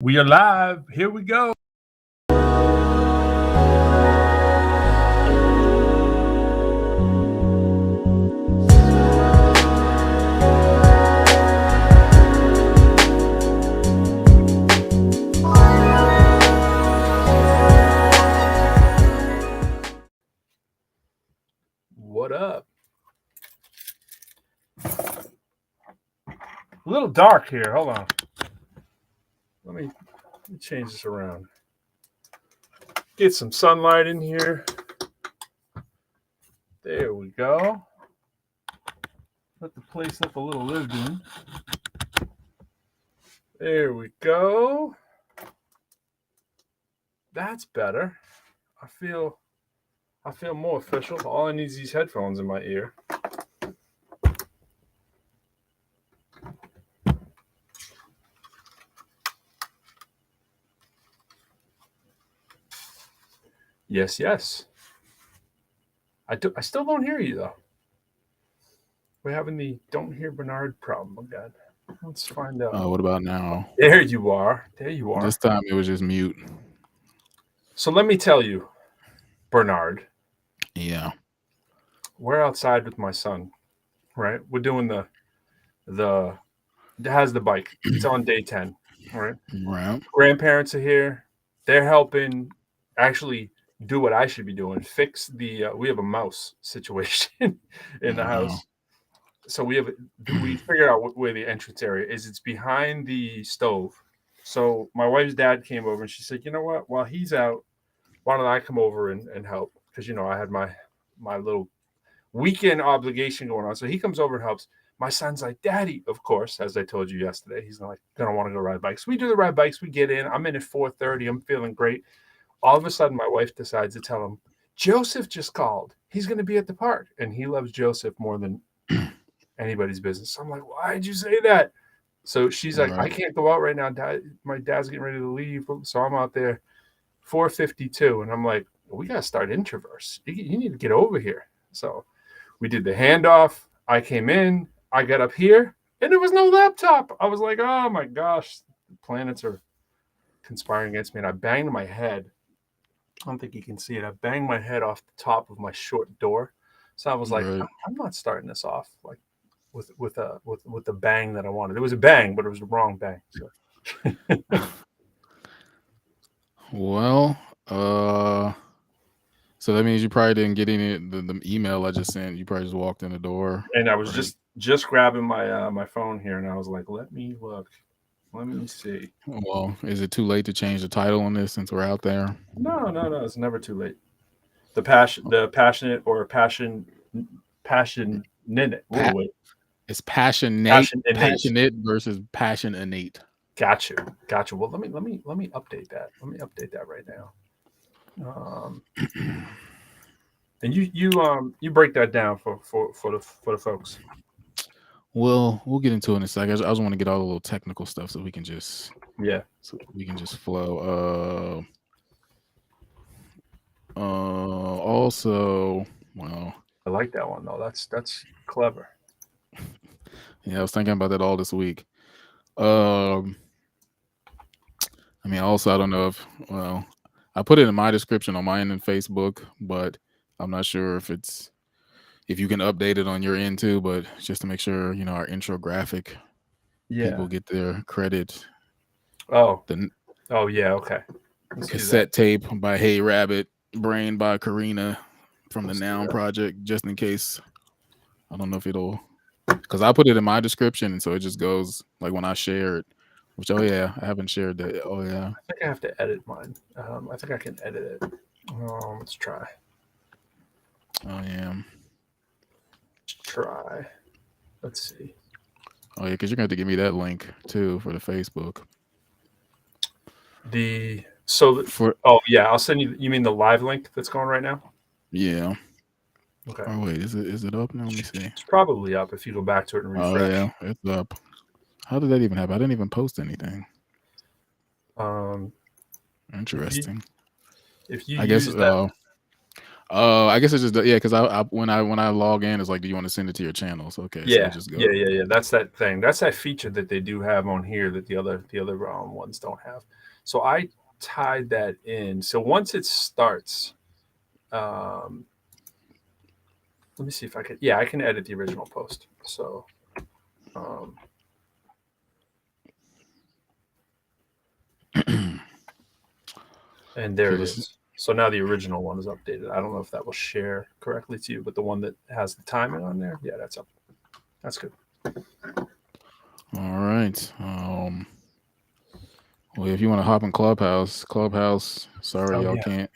We are live. Here we go. What up? A little dark here. Hold on. Let me change this around. Get some sunlight in here. There we go. Let the place up a little lived in. There we go. That's better. I feel more official. All I need is these headphones in my ear. Yes, yes. I still don't hear you though. We're having the don't hear Bernard problem again. Let's find out. What about now? There you are. There you are. This time it was just mute. So let me tell you, Bernard. Yeah. We're outside with my son, right? We're doing it has the bike. It's on day 10, right? Right. Grandparents are here. They're helping actually do what I should be doing. Fix we have a mouse situation in the house. So we figured out where the entrance area is. It's behind the stove. So my wife's dad came over and she said, you know what? While he's out, why don't I come over and help? Because, I had my little weekend obligation going on. So he comes over and helps. My son's like, Daddy, of course, as I told you yesterday, he's like, gonna want to go ride bikes. We do the ride bikes. We get in. I'm in at 4:30. I'm feeling great. All of a sudden, my wife decides to tell him, Joseph just called. He's going to be at the park. And he loves Joseph more than anybody's business. So I'm like, why'd you say that? So she's like, I can't go out right now. Dad, my dad's getting ready to leave. So I'm out there 4:52. And I'm like, well, we got to start Introverse. You need to get over here. So we did the handoff. I came in. I got up here. And there was no laptop. I was like, oh, my gosh. The planets are conspiring against me. And I banged my head. I don't think you can see it. I banged my head off the top of my short door. So I was like, I'm not starting this off like with the bang that I wanted. It was a bang, but it was the wrong bang. So. Well, so that means you probably didn't get any the email I just sent. You probably just walked in the door. And I was just grabbing my phone here, and I was like, let me look. Let me see. Well, is it too late to change the title on this since we're out there? No. It's never too late. The passionate or passionate. It's passionate versus passion innate. Gotcha. Well, let me update that. Let me update that right now. And you break that down for the folks. Well, we'll get into it in a second. I just want to get all the little technical stuff so we can just flow. Also, well, I like that one though. That's clever. Yeah, I was thinking about that all this week. I mean, also, I don't know I put it in my description on my end in Facebook, but I'm not sure if you can update it on your end too, but just to make sure, our intro graphic people get their credit. Oh, yeah, okay. Cassette tape by Hey Rabbit, Brain by Karina from the Noun Project, just in case. I don't know if it'll, because I put it in my description, and so it just goes like when I share it, which, I haven't shared that. Oh, yeah. I think I have to edit mine. I think I can edit it. Let's try. Oh, yeah. Try. Let's see. Oh yeah, because you're gonna have to give me that link too for the Facebook. I'll send you. You mean the live link that's going right now? Yeah. Okay. Oh wait, is it up now? Let me see. It's probably up if you go back to it and refresh. Oh yeah, it's up. How did that even happen? I didn't even post anything. Interesting. I guess I guess it's just because I when I log in, it's like, do you want to send it to your channels? Okay, so it Yeah, just yeah, goes. yeah, yeah. That's that thing. That's that feature that they do have on here that the other ones don't have. So I tied that in. So once it starts, um, let me see if I can. Yeah, I can edit the original post. So, um, and there Okay, it let's. is. So now the original one is updated. I don't know if that will share correctly to you, but the one that has the timing on there, yeah, that's up. That's good. All right. Well, if you want to hop in Clubhouse. Sorry, Oh y'all yeah, can't.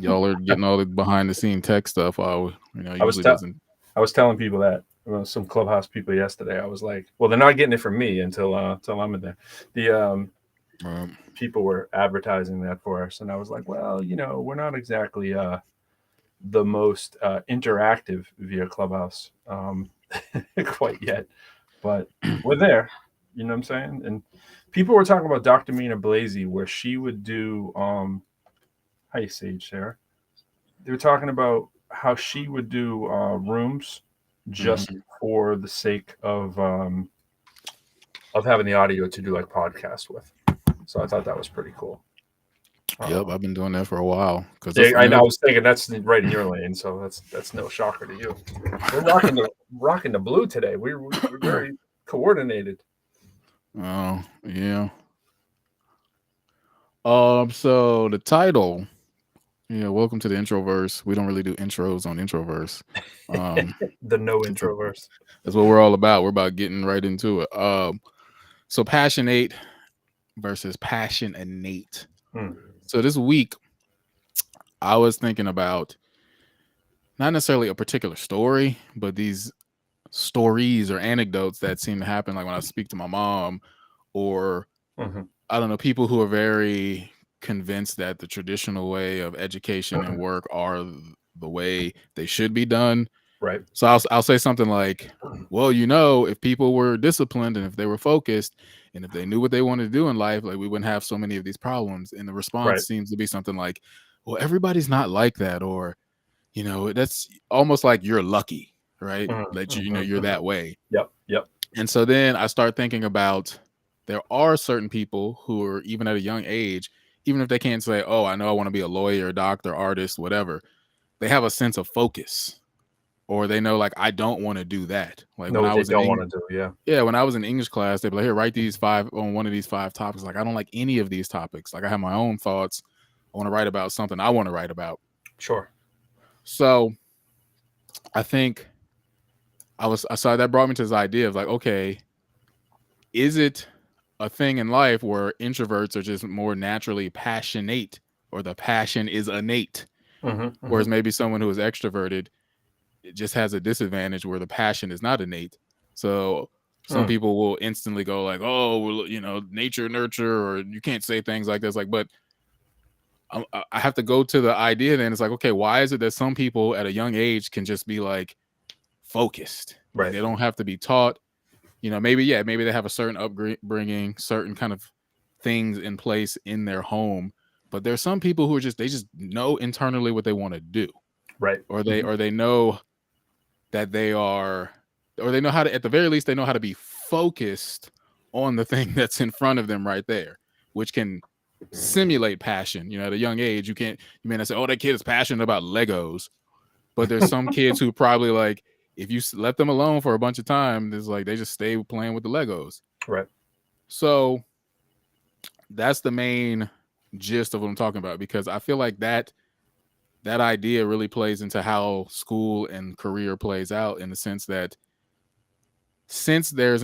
Y'all are getting all the behind the scene tech stuff. I was Usually tell doesn't. I was telling people that some Clubhouse people yesterday. I was like, well, they're not getting it from me until I'm in there. The people were advertising that for us, and I was like, well, we're not exactly the most interactive via Clubhouse quite yet, but we're there. You know what I'm saying? And people were talking about Dr. Mina Blazy, where she would do hi Sage Sarah. They were talking about how she would do rooms just Mhm. for the sake of having the audio to do like podcasts with. So I thought that was pretty cool. Yep, Um, I've been doing that for a while because yeah, that's. I know. I was thinking that's right in your lane, so that's no shocker to you. We're rocking the blue today. We're very coordinated. Oh yeah. So the title. Yeah, welcome to the Introverse. We don't really do intros on Introverse. Um, The no that's, introverse. that's what we're all about. We're about getting right into it. So passionate versus passion innate. Hmm. So this week, I was thinking about not necessarily a particular story, but these stories or anecdotes that seem to happen, like when I speak to my mom, or Hmm. I don't know, people who are very convinced that the traditional way of education and work are the way they should be done. Right. So I'll say something like, well, if people were disciplined and if they were focused and if they knew what they wanted to do in life, like we wouldn't have so many of these problems. And the response Right. seems to be something like, well, everybody's not like that, or that's almost like you're lucky, right? Hmm. That Hmm. you're Hmm. that way. Yep. Yep. And so then I start thinking about there are certain people who are even at a young age, even if they can't say, oh, I know I want to be a lawyer, doctor, artist, whatever, they have a sense of focus, or they know like I don't want to do that. Like Know when what I they was in don't want to do. Yeah. when I was in English class, they'd be like, here, write these five on one of these five topics. Like I don't like any of these topics. Like I have my own thoughts. I want to write about something I want to write about. Sure. So I think I saw that brought me to this idea of like, okay, is it a thing in life where introverts are just more naturally passionate, or the passion is innate, Hmm. Hmm. whereas maybe someone who is extroverted it just has a disadvantage where the passion is not innate. So some Mm. people will instantly go like, oh, well, nature, nurture, or you can't say things like this. Like, but I have to go to the idea then. It's like, okay, why is it that some people at a young age can just be like focused? Like Right. they don't have to be taught. Maybe they have a certain upbringing, certain kind of things in place in their home. But there's some people who they just know internally what they want to do, Right. or Hmm. they know that they are, or they know how to, at the very least, they know how to be focused on the thing that's in front of them right there, which can simulate passion. At a young age, you may not say, oh, that kid is passionate about Legos, but there's some kids who probably like, if you let them alone for a bunch of time, there's like, they just stay playing with the Legos. Right. So that's the main gist of what I'm talking about, because I feel like that idea really plays into how school and career plays out, in the sense that since there's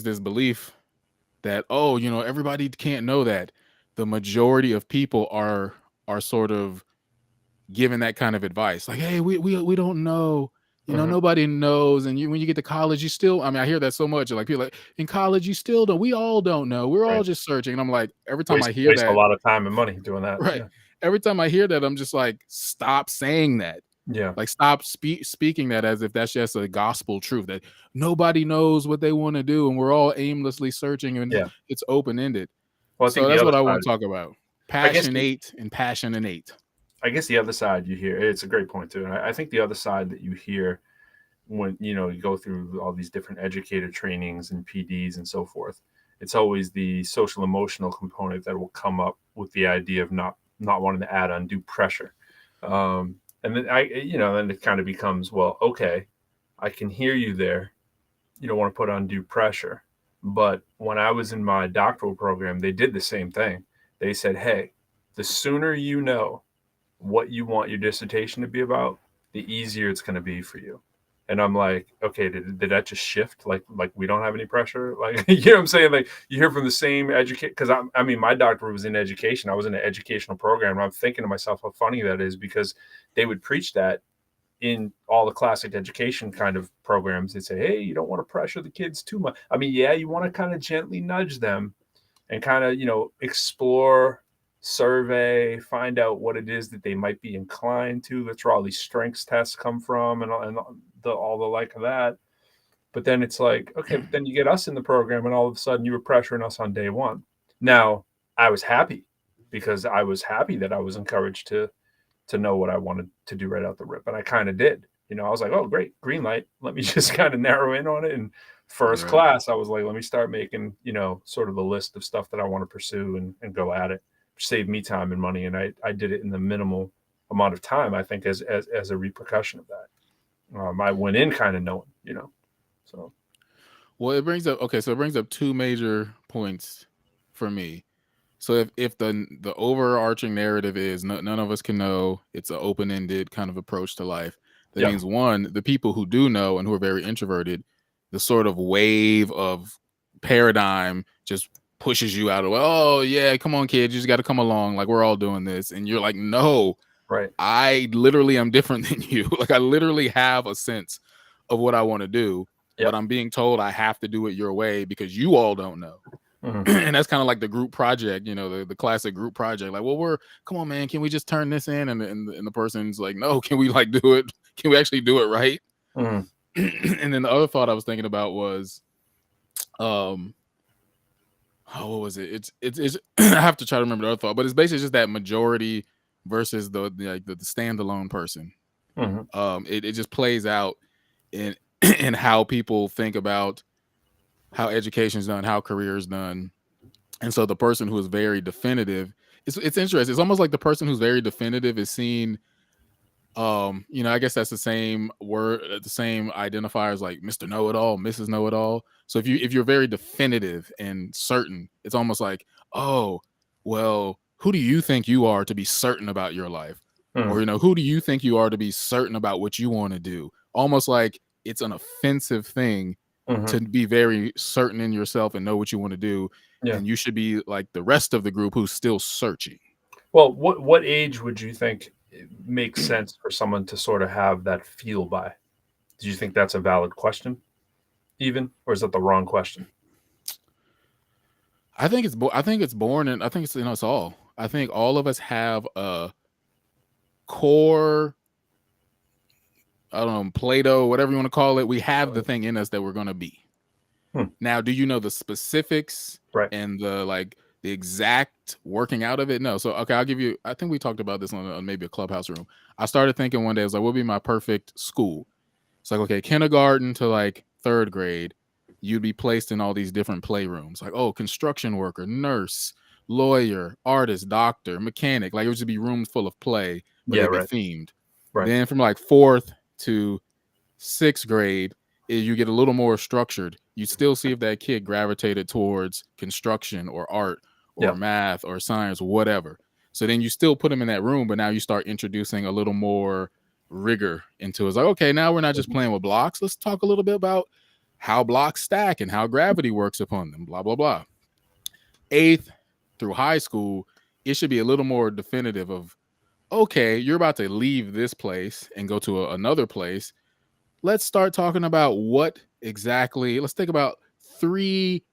this belief that, oh, everybody can't know that, the majority of people are sort of given that kind of advice, like, hey, we don't know, Hmm. nobody knows, and when you get to college, you still, I mean, I hear that so much, like people like, in college you still don't, we all don't know, we're all Right. just searching. And I'm like, every time I Waste hear waste a that, lot of time and money doing that. right, Yeah. every time I hear that, I'm just like, stop saying that. Yeah. Like, stop speaking that as if that's just a gospel truth, that nobody knows what they want to do and we're all aimlessly searching and Yeah. it's open ended. Well, I think So the that's other what I side, want to talk about. I guess Passionate and passion innate. I guess the other side you hear, it's a great point too. And I think the other side that you hear when you go through all these different educator trainings and PDs and so forth, it's always the social emotional component that will come up with the idea of not wanting to add undue pressure. And then then it kind of becomes, well, okay, I can hear you there. You don't want to put undue pressure. But when I was in my doctoral program, they did the same thing. They said, hey, the sooner you know what you want your dissertation to be about, the easier it's going to be for you. And I'm like, okay, did that just shift? Like we don't have any pressure? Like, you know what I'm saying? Like you hear from the same educate, because I mean, my doctorate was in education. I was in an educational program. And I'm thinking to myself how funny that is, because they would preach that in all the classic education kind of programs. They'd say, hey, you don't want to pressure the kids too much. I mean, yeah, you want to kind of gently nudge them and kind of, explore, survey, find out what it is that they might be inclined to. That's where all these strengths tests come from, and all the like of that. But then it's like, okay, but then you get us in the program, and all of a sudden you were pressuring us on day one. Now, I was happy, because I was happy that I was encouraged to know what I wanted to do right out the rip, and I kind of did. I was like, oh, great, green light. Let me just kind of narrow in on it. And first Right. class, I was like, let me start making, sort of a list of stuff that I want to pursue and go at it, which saved me time and money. And I did it in the minimal amount of time, I think, as a repercussion of that. I went in kind of knowing, so. Well, it brings up two major points for me. So if the overarching narrative is none of us can know, it's an open-ended kind of approach to life. That Yeah. means, one, the people who do know and who are very introverted, the sort of wave of paradigm just pushes you out of, oh yeah, come on, kid, you just got to come along, like we're all doing this, and you're like, no, Right. I literally am different than you. Like I literally have a sense of what I want to do, Yep. but I'm being told I have to do it your way because you all don't know. Mhm. And that's kind of like the group project, the classic group project. Like, well, come on, man, can we just turn this in? And the person's like, no, can we like do it? Can we actually do it right? Mhm. And then the other thought I was thinking about was, what was it? It's I have to try to remember the other thought, but it's basically just that majority versus the standalone person. Mhm. It just plays out in in how people think about how education is done, how career is done. And so the person who is very definitive, it's interesting. It's almost like the person who's very definitive is seen, I guess that's the same word, the same identifiers like Mr. Know-it-all, Mrs. Know-it-all. So if you're very definitive and certain, it's almost like, oh, well, who do you think you are to be certain about your life? Or, Mhm. who do you think you are to be certain about what you want to do? Almost like it's an offensive thing Mhm. to be very certain in yourself and know what you want to do. Yeah. And you should be like the rest of the group who's still searching. Well, what age would you think it makes sense for someone to sort of have that feel by? Do you think that's a valid question, even, or is that the wrong question? I think it's born, and I think it's in us all. I think all of us have a core, I don't know, Play-Doh, whatever you want to call it. We have the thing in us that we're going to be. Hmm. Now, do you know the specifics Right. and the exact working out of it? No. So, okay, I'll give you, I think we talked about this on maybe a clubhouse room. I started thinking one day, I was like, what would be my perfect school? It's like, okay, kindergarten to like third grade, you'd be placed in all these different playrooms. Like, oh, construction worker, nurse, lawyer, artist, doctor, mechanic. Like it would just be rooms full of play, but Yeah. they'd be Right. themed. Right. Then from like fourth to sixth grade, you get a little more structured. You still see if that kid gravitated towards construction or art or Yeah. math or science, whatever. So then you still put them in that room, but now you start introducing a little more rigor into it. It's like, okay, now we're not just Mhm. playing with blocks. Let's talk a little bit about how blocks stack and how gravity works upon them, blah, blah, blah. Eighth through high school, it should be a little more definitive of, okay, you're about to leave this place and go to another place. Let's start talking about let's think about 3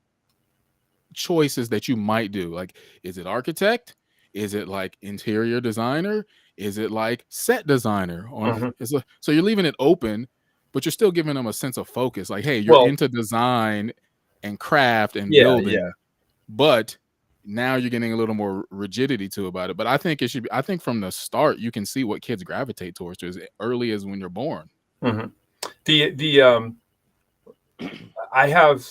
choices that you might do. Like, is it architect? Is it like interior designer? Is it like set designer? Mhm. So you're leaving it open, but you're still giving them a sense of focus. Like, hey, you're Well, into design and craft and yeah. Yeah. building, but now you're getting a little more rigidity to about it. But I think it should be. I think from the start you can see what kids gravitate towards as early as when you're born. Mhm. I have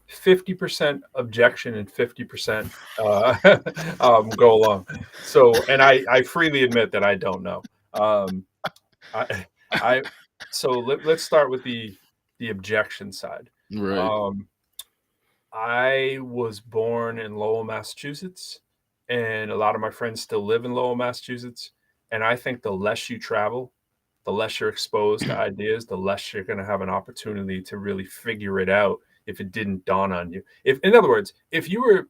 50% objection and 50% go along. So, and I freely admit that I don't know. I I so let's start with the objection side. Right. Um, I was born in Lowell, Massachusetts, and a lot of my friends still live in Lowell, Massachusetts. And I think the less you travel, the less you're exposed to ideas, the less you're going to have an opportunity to really figure it out if it didn't dawn on you. If, in other words, if you were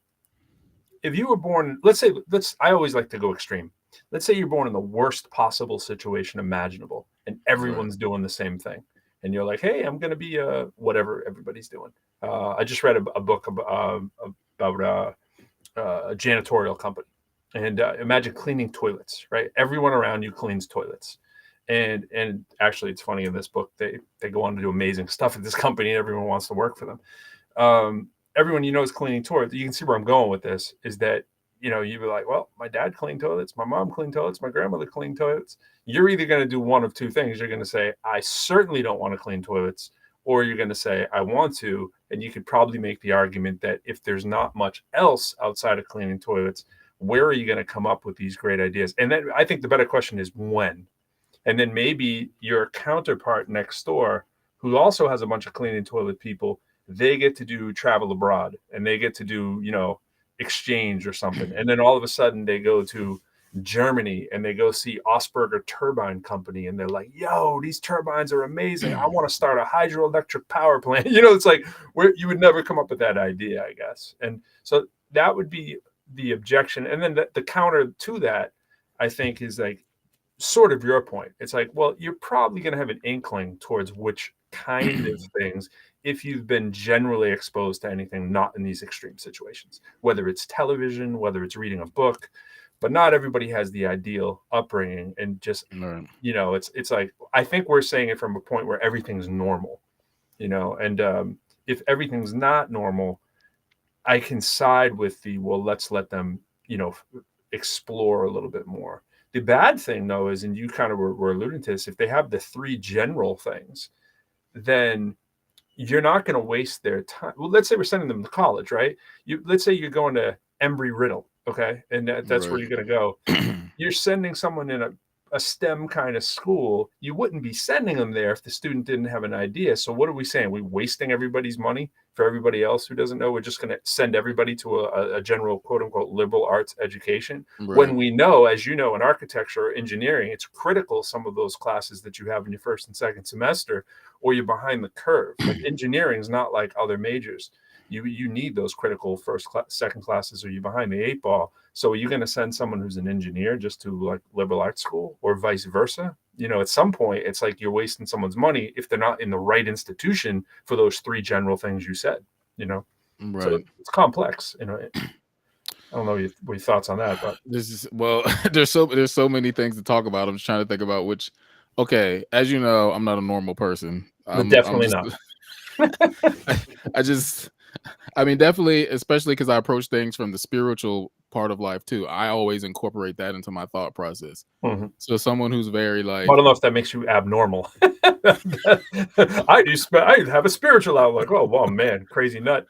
born, I always like to go extreme. Let's say you're born in the worst possible situation imaginable, and Right. everyone's doing the same thing, and you're like, "Hey, I'm going to be whatever everybody's doing." I just read a book about a janitorial company, and imagine cleaning toilets. Right, everyone around you cleans toilets, and actually, it's funny in this book they go on to do amazing stuff at this company, and everyone wants to work for them. Everyone you know is cleaning toilets. You can see where I'm going with this is that, you'd be like, well, my dad cleaned toilets, my mom cleaned toilets, my grandmother cleaned toilets. You're either going to do one of two things. You're going to say, I certainly don't want to clean toilets, or you're going to say, I want to. And you could probably make the argument that if there's not much else outside of cleaning toilets, where are you going to come up with these great ideas? And then I think the better question is when. And then maybe your counterpart next door, who also has a bunch of cleaning toilet people, they get to do travel abroad and they get to do, exchange or something. And then all of a sudden they go to Germany and they go see Osberger Turbine Company and they're like, yo, these turbines are amazing. I want to start a hydroelectric power plant. It's like where you would never come up with that idea, I guess. And so that would be the objection. And then the counter to that, I think, is like, sort of your point. It's like, well, you're probably going to have an inkling towards which kind of things if you've been generally exposed to anything not in these extreme situations, whether it's television, whether it's reading a book, but not everybody has the ideal upbringing. And just, Right. it's like, I think we're saying it from a point where everything's normal, and if everything's not normal, I can side with well, let's let them, explore a little bit more. The bad thing, though, is, and you kind of were alluding to this, if they have the three general things, then you're not going to waste their time. Well, let's say we're sending them to college, right? Let's say you're going to Embry-Riddle, okay? And that's where Right. you're going to go. You're sending someone in a STEM kind of school. You wouldn't be sending them there if the student didn't have an idea. So what are we saying? We're wasting everybody's money for everybody else who doesn't know. We're just going to send everybody to a general, quote unquote, liberal arts education. Right. When we know, as you know, in architecture or engineering, it's critical some of those classes that you have in your first and second semester, or you're behind the curve. Like engineering is not like other majors. You need those critical second classes, or you're behind the eight ball. So are you going to send someone who's an engineer just to like liberal arts school, or vice versa? At some point, it's like you're wasting someone's money if they're not in the right institution for those three general things you said. So Right. it's complex. I don't know your thoughts on that, but This is well, there's so many things to talk about. I'm just trying to think about which. Okay, as you know, I'm not a normal person. I'm definitely just not. I just I mean, definitely, especially because I approach things from the spiritual part of life too. I always incorporate that into my thought process. Mm-hmm. So someone who's very I like, don't know if that makes you abnormal. I have a spiritual outlook. Oh, well, man, crazy nut.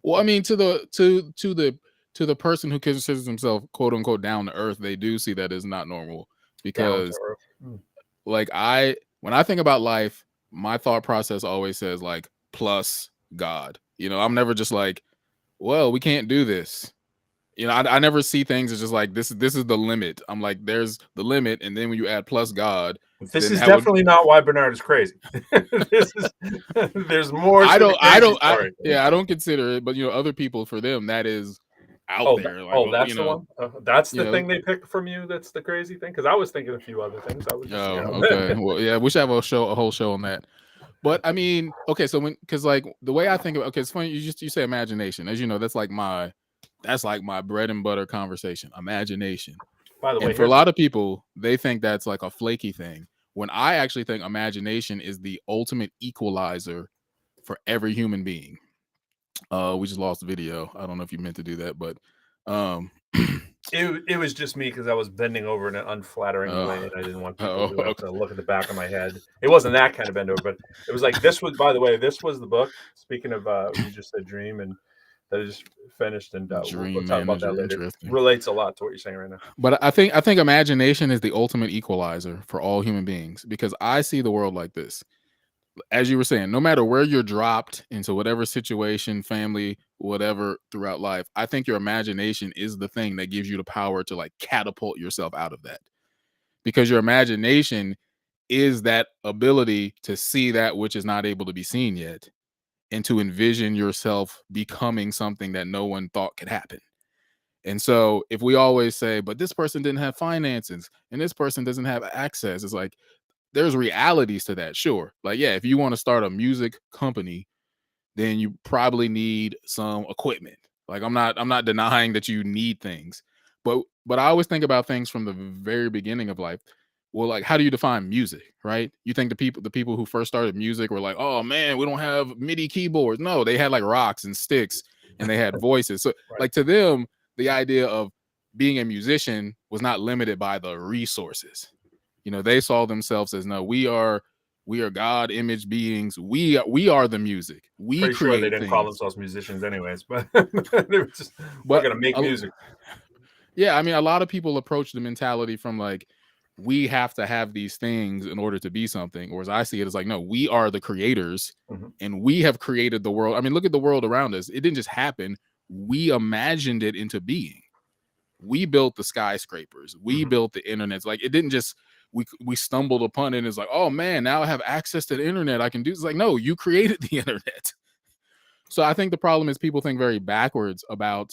well, I mean, to the person who considers himself quote unquote down to earth, they do see that as not normal Down to because, earth. Mm. like, when I think about life, my thought process always says like plus God. I'm never just like, well, we can't do this. I never see things as just like this is the limit. I'm like, there's the limit, and then when you add plus God, This then is that would definitely not why Bernard is crazy. There's more to the crazy story. I don't consider it, but other people, for them, that is out there. Like, That's the one. That's you the know, thing they pick from you. That's the crazy thing. Because I was thinking a few other things. I was just, oh, okay. Well, yeah, we should have a whole show on that. But I mean, okay, so because like the way I think of, okay, it's funny you say imagination. As you know, that's like my bread and butter conversation, imagination. By the way, And for a lot of people, they think that's like a flaky thing. When I actually think imagination is the ultimate equalizer for every human being. We just lost video. I don't know if you meant to do that, but um It was just me because I was bending over in an unflattering way, and I didn't want people oh, to have okay. to look at the back of my head. It wasn't that kind of bend over, but it was like this was, by the way, this was the book. Speaking of, you just said dream, and that I just finished, and we'll Dream talk about that manager, later. interesting. Relates a lot to what you're saying right now. But I think imagination is the ultimate equalizer for all human beings because I see the world like this. As you were saying, no matter where you're dropped into whatever situation, family, whatever throughout life, I think your imagination is the thing that gives you the power to like catapult yourself out of that. Because your imagination is that ability to see that which is not able to be seen yet and to envision yourself becoming something that no one thought could happen. And so if we always say, but this person didn't have finances and this person doesn't have access, it's like there's realities to that, sure. Like, yeah, if you want to start a music company, then you probably need some equipment. Like I'm not denying that you need things. But I always think about things from the very beginning of life. Well, like how do you define music, right? You think the people who first started music were like, "Oh man, we don't have MIDI keyboards." No, they had like rocks and sticks and they had voices. So Right. like to them, the idea of being a musician was not limited by the resources. They saw themselves as no, we are God image beings. We are the music. We Pretty sure they create didn't call things. themselves musicians anyways, but they were just, "We're But gonna make music." yeah, I mean, a lot of people approach the mentality from like, we have to have these things in order to be something. Or as I see it, it's like, no, we are the creators Mhm, and we have created the world. I mean, look at the world around us. It didn't just happen. We imagined it into being. We built the skyscrapers. We mhm. built the internet. Like it didn't just we stumbled upon it and it's like, oh man, now I have access to the internet. I can do it's like, no, you created the internet. So I think the problem is people think very backwards about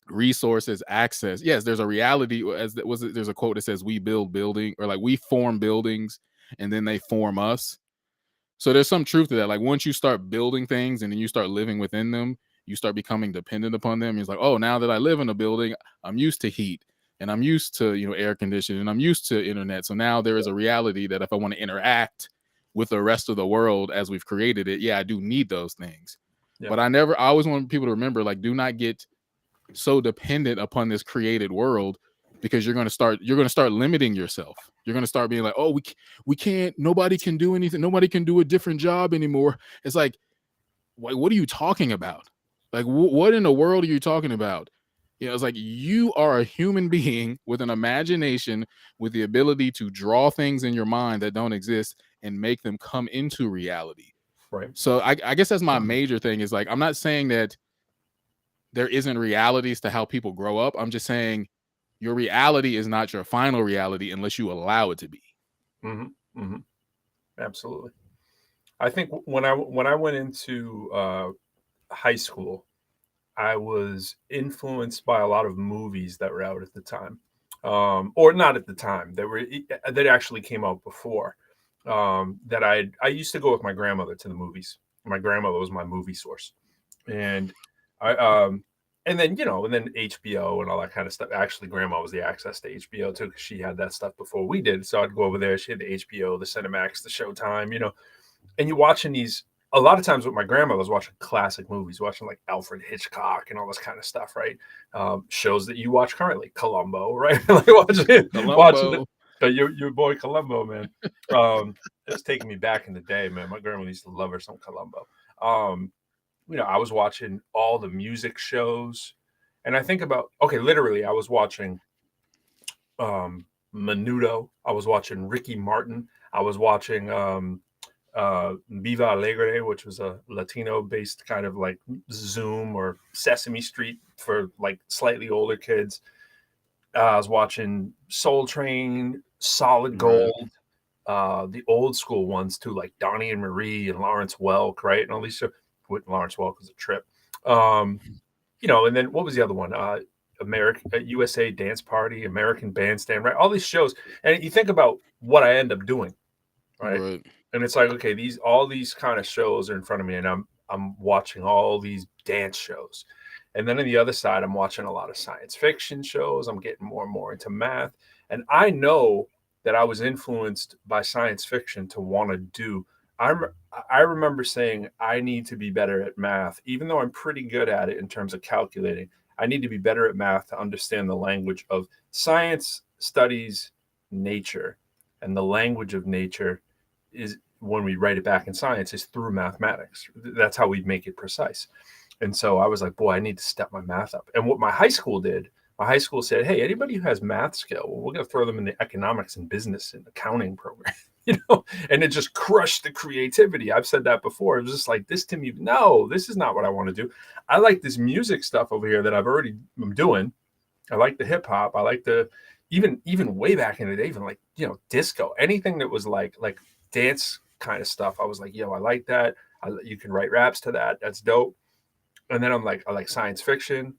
resources, access. Yes, there's a reality as that was there's a quote that says we build building or like we form buildings and then they form us. So there's some truth to that. Like once you start building things and then you start living within them, you start becoming dependent upon them. It's like, oh, now that I live in a building, I'm used to heat and I'm used to, air conditioning and I'm used to internet. So now there is a reality that if I want to interact with the rest of the world as we've created it, yeah, I do need those things. Yeah, But I always want people to remember, like, do not get so dependent upon this created world because you're going to start limiting yourself. You're going to start being like, oh, we can't, nobody can do anything, nobody can do a different job anymore. It's like, what are you talking about? Like what in the world are you talking about? It's like you are a human being with an imagination, with the ability to draw things in your mind that don't exist and make them come into reality. right. So I guess that's my major thing is like, I'm not saying that there isn't realities to how people grow up. I'm just saying your reality is not your final reality unless you allow it to be. Mhm, mhm. Absolutely. I think when I went into, high school, I was influenced by a lot of movies that were out at the time, or not at the time. That actually came out before. That I used to go with my grandmother to the movies. My grandmother was my movie source, and I and then and then HBO and all that kind of stuff. Actually, grandma was the access to HBO too because she had that stuff before we did. So I'd go over there. She had the HBO, the Cinemax, the Showtime. And you're watching these a lot of times with my grandmother was watching classic movies, watching like Alfred Hitchcock and all this kind of stuff, right? Shows that you watch currently, Columbo, right? Like watching Columbo. your boy Columbo, man. It was taking me back in the day, man. My grandmother used to love her some Columbo. Um, I was watching all the music shows, and I think about okay, literally, I was watching Menudo, I was watching Ricky Martin, I was watching Viva Alegre, which was a Latino based kind of like Zoom or Sesame Street for like slightly older kids. I was watching Soul Train, Solid Right. Gold, the old school ones too, like Donnie and Marie and Lawrence Welk, right? And all these shows. With Lawrence Welk was a trip. Um, and then what was the other one? American USA Dance Party, American Bandstand, right? All these shows. And you think about what I end up doing, right? Right. And it's like, okay, all these kind of shows are in front of me, and I'm watching all these dance shows. And then on the other side, I'm watching a lot of science fiction shows. I'm getting more and more into math. And I know that I was influenced by science fiction to want to do I remember saying I need to be better at math, even though I'm pretty good at it in terms of calculating. I need to be better at math to understand the language of science studies nature, and the language of nature is when we write it back in science is through mathematics. That's how we make it precise. And so I was like, boy, I need to step my math up. And what my high school did, my high school said, hey, anybody who has math skill, well, we're going to throw them in the economics and business and accounting program, and it just crushed the creativity. I've said that before. It was just like, this to me, no, this is not what I want to do. I like this music stuff over here that I'm doing. I like the hip hop. I like the, even way back in the day, even like, disco, anything that was like dance kind of stuff. I was like, I like that. You can write raps to that. That's dope. And then I'm like, I like science fiction,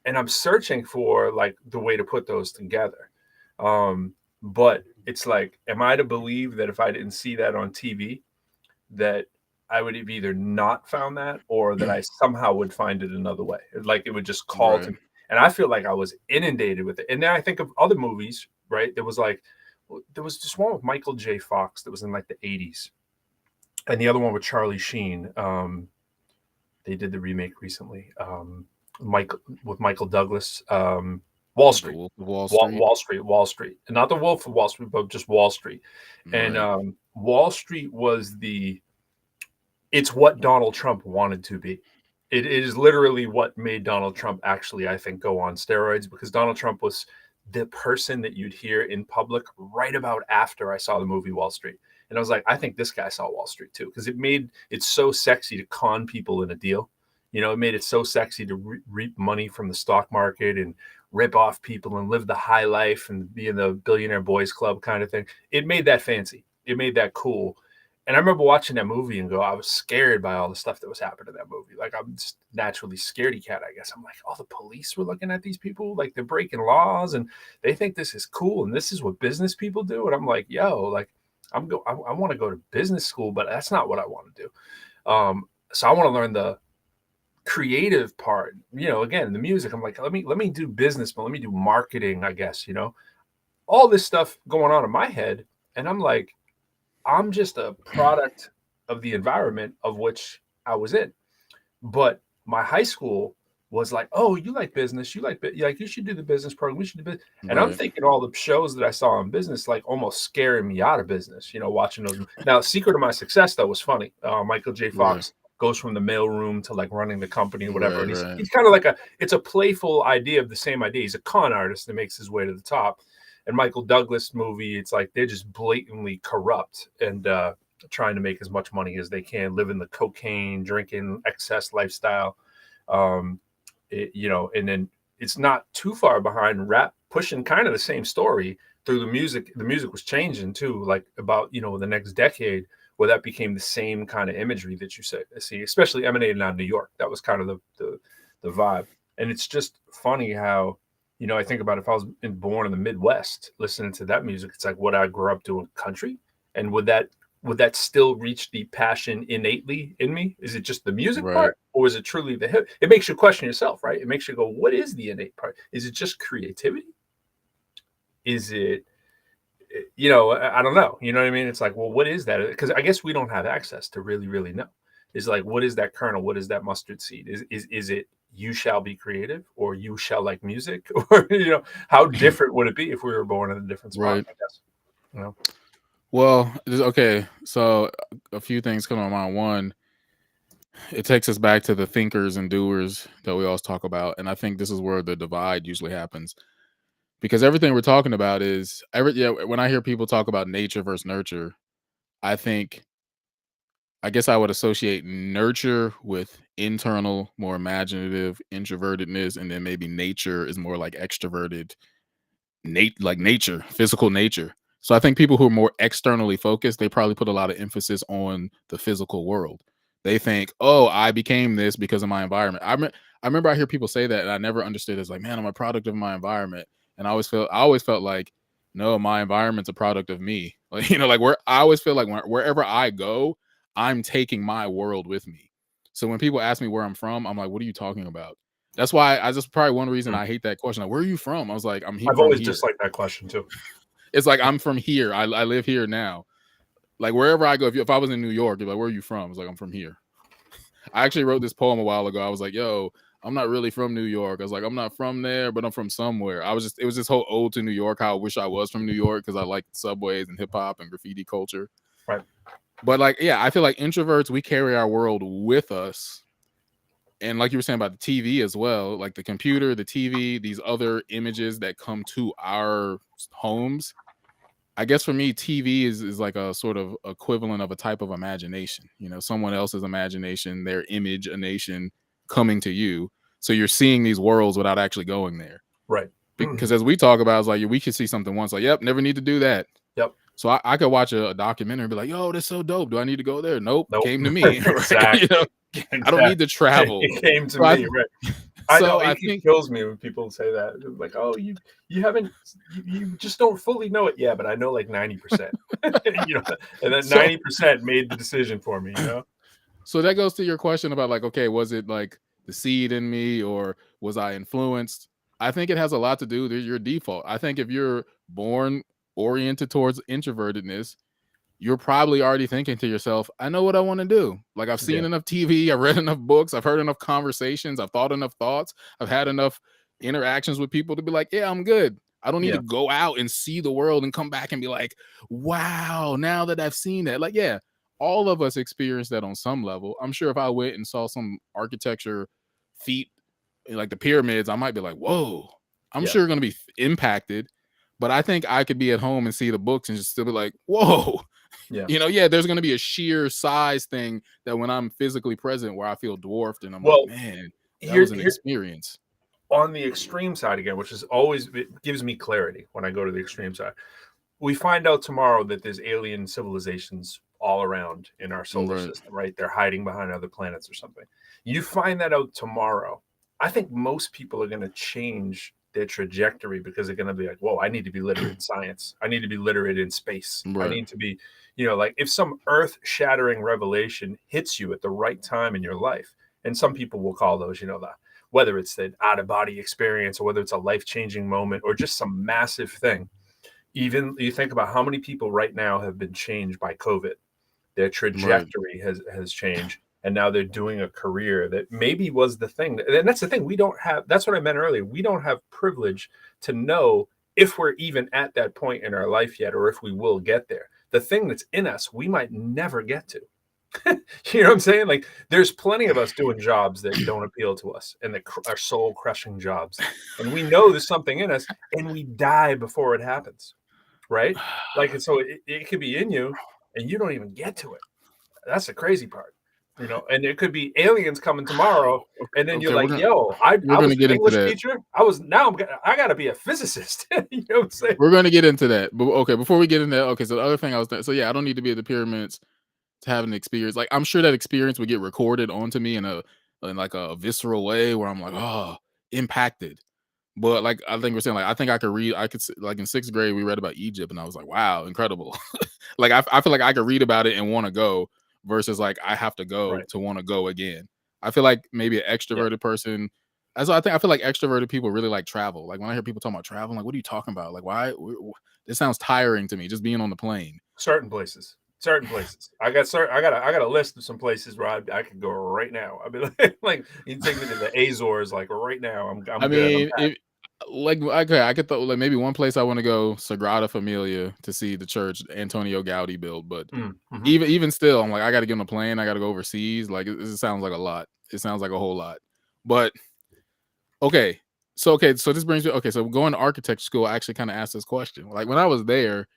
and I'm searching for like the way to put those together. But it's like, am I to believe that if I didn't see that on TV, that I would have either not found that or that I somehow would find it another way? Like it would just call to Right. me. And I feel like I was inundated with it. And then I think of other movies, right? There was just one with Michael J. Fox that was in like the 80s, and the other one with Charlie Sheen. They did the remake recently. Michael Douglas. Wall The Street. Wolf of Wall Street. Wall Street, and not the Wolf of Wall Street, but just Wall Street. And Right. Wall Street it's what Donald Trump wanted to be. It is literally what made Donald Trump actually, I think, go on steroids, because Donald Trump was the person that you'd hear in public right about after I saw the movie Wall Street. And I was like, I think this guy saw Wall Street too, because it made it so sexy to con people in a deal. It made it so sexy to reap money from the stock market and rip off people and live the high life and be in the billionaire boys club kind of thing. It made that fancy. It made that cool. And I remember watching that movie and I was scared by all the stuff that was happening in that movie. Like, I'm just naturally scaredy cat, I guess. I'm like, oh, the police were looking at these people like they're breaking laws and they think this is cool and this is what business people do. And I'm like, yo, like, I want to go to business school, but that's not what I want to do. So I want to learn the creative part. Again, the music. I'm like, let me do business, but let me do marketing, I guess. All this stuff going on in my head, and I'm like, I'm just a product of the environment of which I was in. But my high school was like, oh, you like business, you should do the business program, we should do business. And I'm Right. thinking all the shows that I saw in business, like almost scaring me out of business, watching those. Now, Secret of My Success, though, was funny. Michael J. Right. Fox goes from the mailroom to like running the company or whatever. Right. And Right. he's kind of like it's a playful idea of the same idea. He's a con artist that makes his way to the top. And Michael Douglas movie, it's like they're just blatantly corrupt and trying to make as much money as they can, living the cocaine, drinking, excess lifestyle. Um, and then it's not too far behind rap pushing kind of the same story through the music. The music was changing too, like about, the next decade, where that became the same kind of imagery that you see, especially emanating out of New York. That was kind of the vibe. And it's just funny how, I think about if I was born in the Midwest, listening to that music, it's like what I grew up doing country. And would that still reach the passion innately in me? Is it just the music Right. part, or is it truly the hip? It makes you question yourself, right? It makes you go, what is the innate part? Is it just creativity? Is it, I don't know. You know what I mean? It's like, well, what is that? Because I guess we don't have access to really, really know. It's like, what is that kernel? What is that mustard seed? Is it you shall be creative, or you shall like music? Or, how different would it be if we were born in a different spot, Right. I guess. You know? Well, okay. So a few things come to mind. One, it takes us back to the thinkers and doers that we always talk about, and I think this is where the divide usually happens, because everything we're talking about is when I hear people talk about nature versus nurture, I think I guess I would associate nurture with internal, more imaginative introvertedness, and then maybe nature is more like extroverted, like nature, physical nature. So I think people who are more externally focused, they probably put a lot of emphasis on the physical world. They think, oh, I became this because of my environment. I remember I hear people say that, and I never understood. It's like, man, I'm a product of my environment, and I always felt like, no, my environment's a product of me. Like, like I always feel like wherever I go, I'm taking my world with me. So when people ask me where I'm from, I'm like, what are you talking about? That's why I just probably one reason Hmm. I hate that question. Like, where are you from? I was like, I've from always here. disliked that question too. It's like I'm from here. I live here now. Like wherever I go, if I was in New York, you're like, where are you from? I was like, I'm from here. I actually wrote this poem a while ago. I was like, yo, I'm not really from New York. I was like, I'm not from there, but I'm from somewhere. It was this whole ode to New York, how I wish I was from New York because I like subways and hip hop and graffiti culture. Right. But like, yeah, I feel like introverts, we carry our world with us. And like you were saying about the TV as well, like the computer, the TV, these other images that come to our homes. I guess for me, TV is like a sort of equivalent of a type of imagination. You know, someone else's imagination, their image, a nation coming to you. So you're seeing these worlds without actually going there. Right. Because as we talk about, it's like we could see something once, like, yep, never need to do that. Yep. So I could watch a documentary and be like, yo, that's so dope. Do I need to go there? Nope. Nope. Came to me. Exactly. You know, Exactly. I don't need to travel. It came to So me, right? I know I it think kills me when people say that. Like, oh, you haven't, you just don't fully know it. Yeah, but I know like 90%. You know, and then 90% made the decision for me. You know. So that goes to your question about like, okay, was it like the seed in me or was I influenced? I think it has a lot to do with your default. I think if you're born oriented towards introvertedness, you're probably already thinking to yourself, I know what I want to do. Like I've seen enough TV, I've read enough books, I've heard enough conversations, I've thought enough thoughts, I've had enough interactions with people to be like, yeah, I'm good. I don't need to go out and see the world and come back and be like, wow, now that I've seen that. Like, yeah, all of us experience that on some level. I'm sure if I went and saw some architecture feat like the pyramids, I might be like, whoa, I'm sure going to be impacted. But I think I could be at home and see the books and just still be like, whoa. Yeah. You know, there's going to be a sheer size thing that when I'm physically present where I feel dwarfed and I'm like, man, that was an experience. On the extreme side again, which is always, it gives me clarity when I go to the extreme side. We find out tomorrow that there's alien civilizations all around in our solar system, right? They're hiding behind other planets or something. You find that out tomorrow. I think most people are going to change their trajectory because they're going to be like, whoa, I need to be literate in science. I need to be literate in space. I need to be, you know, like if some earth shattering revelation hits you at the right time in your life, and some people will call those, you know, whether it's the out of body experience or whether it's a life changing moment or just some massive thing. Even you think about how many people right now have been changed by COVID. Their trajectory has changed. And now they're doing a career that maybe was the thing. And that's the thing. We don't have, that's what I meant earlier. We don't have privilege to know if we're even at that point in our life yet, or if we will get there. The thing that's in us, we might never get to. You know what I'm saying? Like there's plenty of us doing jobs that don't appeal to us and that are soul crushing jobs. And we know there's something in us and we die before it happens. Right? Like, and so it could be in you and you don't even get to it. That's the crazy part. You know, and there could be aliens coming tomorrow, and then you're like, "Yo, I was an English teacher. I got to be a physicist." You know what I'm saying? We're going to get into that, but okay. Before we get into that, okay. So the other thing I don't need to be at the pyramids to have an experience. Like I'm sure that experience would get recorded onto me in like a visceral way where I'm like, oh, impacted. But like I think we're saying, like I think I could read. I could like in 6th grade we read about Egypt, and I was like, wow, incredible. Like I feel like I could read about it and want to go. Versus like I have to go to want to go again. I feel like maybe an extroverted person. I feel like extroverted people really like travel. Like when I hear people talking about travel, I'm like, what are you talking about? Like why? This sounds tiring to me. Just being on the plane. Certain places. I got a list of some places where I could go right now. I'd be like you take me to the Azores like right now. I'm good. Like okay, I could like maybe one place I want to go, Sagrada Familia, to see the church Antonio Gaudi built. But even still, I'm like, I got to get on a plane. I got to go overseas. Like it sounds like a lot. It sounds like a whole lot. But okay, so this brings me. Okay, so going to architecture school, I actually kind of asked this question. Like when I was there,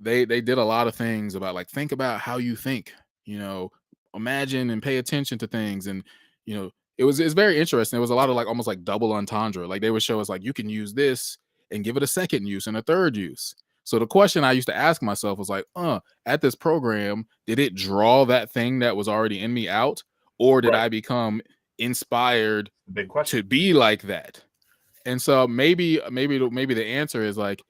they did a lot of things about like think about how you think. You know, imagine and pay attention to things, and you know. It's very interesting. It was a lot of like almost like double entendre. Like they would show us like you can use this and give it a second use and a third use. So the question I used to ask myself was like, at this program, did it draw that thing that was already in me out, or did I become inspired to be like that? And so maybe the answer is like,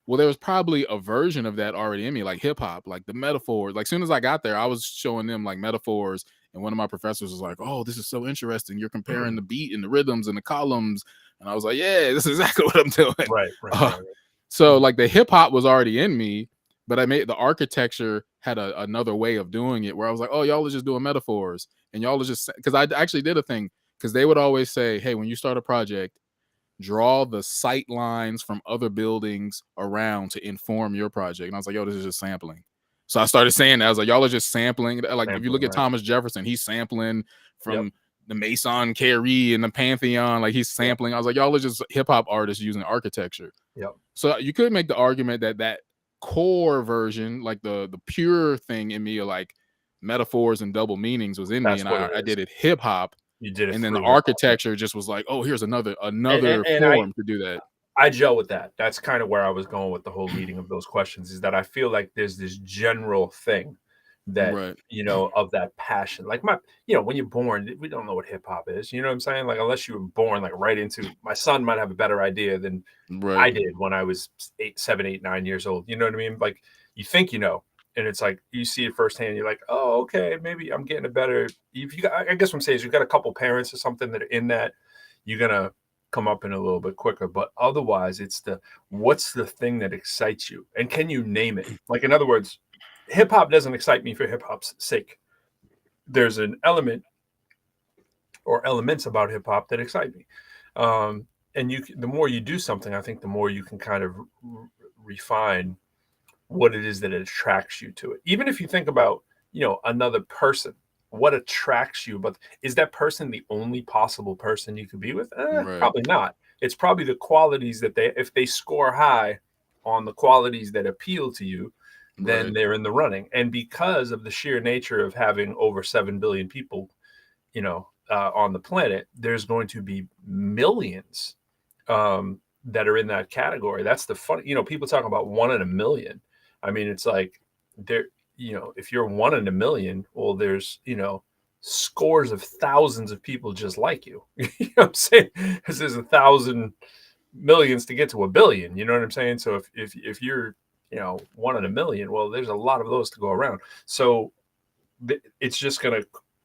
well, there was probably a version of that already in me, like hip hop, like the metaphors. Like soon as I got there, I was showing them like metaphors. And one of my professors was like, oh, this is so interesting. You're comparing the beat and the rhythms and the columns. And I was like, yeah, this is exactly what I'm doing. Right. So like the hip hop was already in me, but I made the architecture had another way of doing it where I was like, oh, y'all are just doing metaphors, and y'all are just, because I actually did a thing, because they would always say, hey, when you start a project, draw the sight lines from other buildings around to inform your project. And I was like, yo, this is just sampling. So I started saying that. I was like, y'all are just sampling. Like, if you look at Right. Thomas Jefferson, he's sampling from Yep. the Maison Carré and the Pantheon. Like, he's sampling. I was like, y'all are just hip hop artists using architecture. Yep. So you could make the argument that that core version, like the pure thing in me, of like metaphors and double meanings, was in me, That's and what I it is. did it hip hop. You did it And then the through hip hop. architecture just was like, oh, here's another And form to do that. I gel with that. That's kind of where I was going with the whole leading of those questions, is that I feel like there's this general thing that, Right. of that passion. Like when you're born, we don't know what hip hop is. You know what I'm saying? Like, unless you were born like right into, my son might have a better idea than Right. I did when I was 7, 8, 9 years old. You know what I mean? Like, you think, and it's like you see it firsthand. You're like, oh, okay, maybe I'm getting a better. If you, I guess what I'm saying is, you've got a couple parents or something that are in that, you're gonna come up in a little bit quicker. But otherwise, it's what's the thing that excites you, and can you name it? Like, in other words, hip hop doesn't excite me for hip hop's sake. There's an element or elements about hip hop that excite me. And the more you do something, I think the more you can kind of refine what it is that attracts you to it. Even if you think about, another person, what attracts you, but is that person the only possible person you could be with? Right. Probably not. It's probably the qualities that if they score high on the qualities that appeal to you, then Right. they're in the running. And because of the sheer nature of having over 7 billion people, on the planet, there's going to be millions that are in that category. That's the fun. People talk about 1 in a million. I mean, it's like there. If you're 1 in a million, well, there's scores of thousands of people just like you. You know what I'm saying? Because there's 1,000 millions to get to a billion. You know what I'm saying? So if you're 1 in a million, well, there's a lot of those to go around. So it's just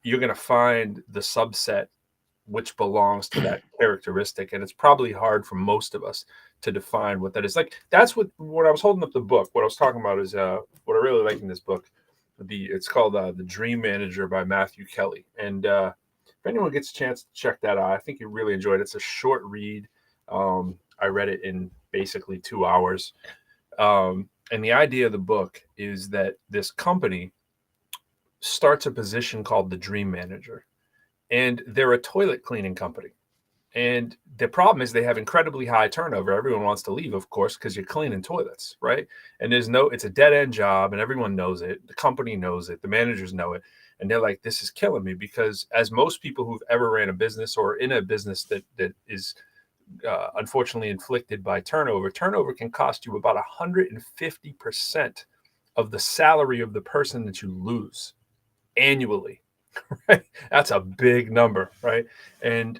you're gonna find the subset which belongs to that characteristic, and it's probably hard for most of us to define what that is. Like, that's what when I was holding up the book, what I was talking about is what I really like in this book. It's called The Dream Manager by Matthew Kelly, and if anyone gets a chance to check that out, I think you really enjoy it. It's a short read. I read it in basically 2 hours, and the idea of the book is that this company starts a position called the Dream Manager, and they're a toilet cleaning company. And the problem is they have incredibly high turnover. Everyone wants to leave, of course, because you're cleaning toilets, right? And it's a dead end job, and everyone knows it. The company knows it. The managers know it. And they're like, this is killing me, because as most people who've ever ran a business or in a business that is unfortunately inflicted by turnover can cost you about 150% of the salary of the person that you lose annually. Right? That's a big number, right? And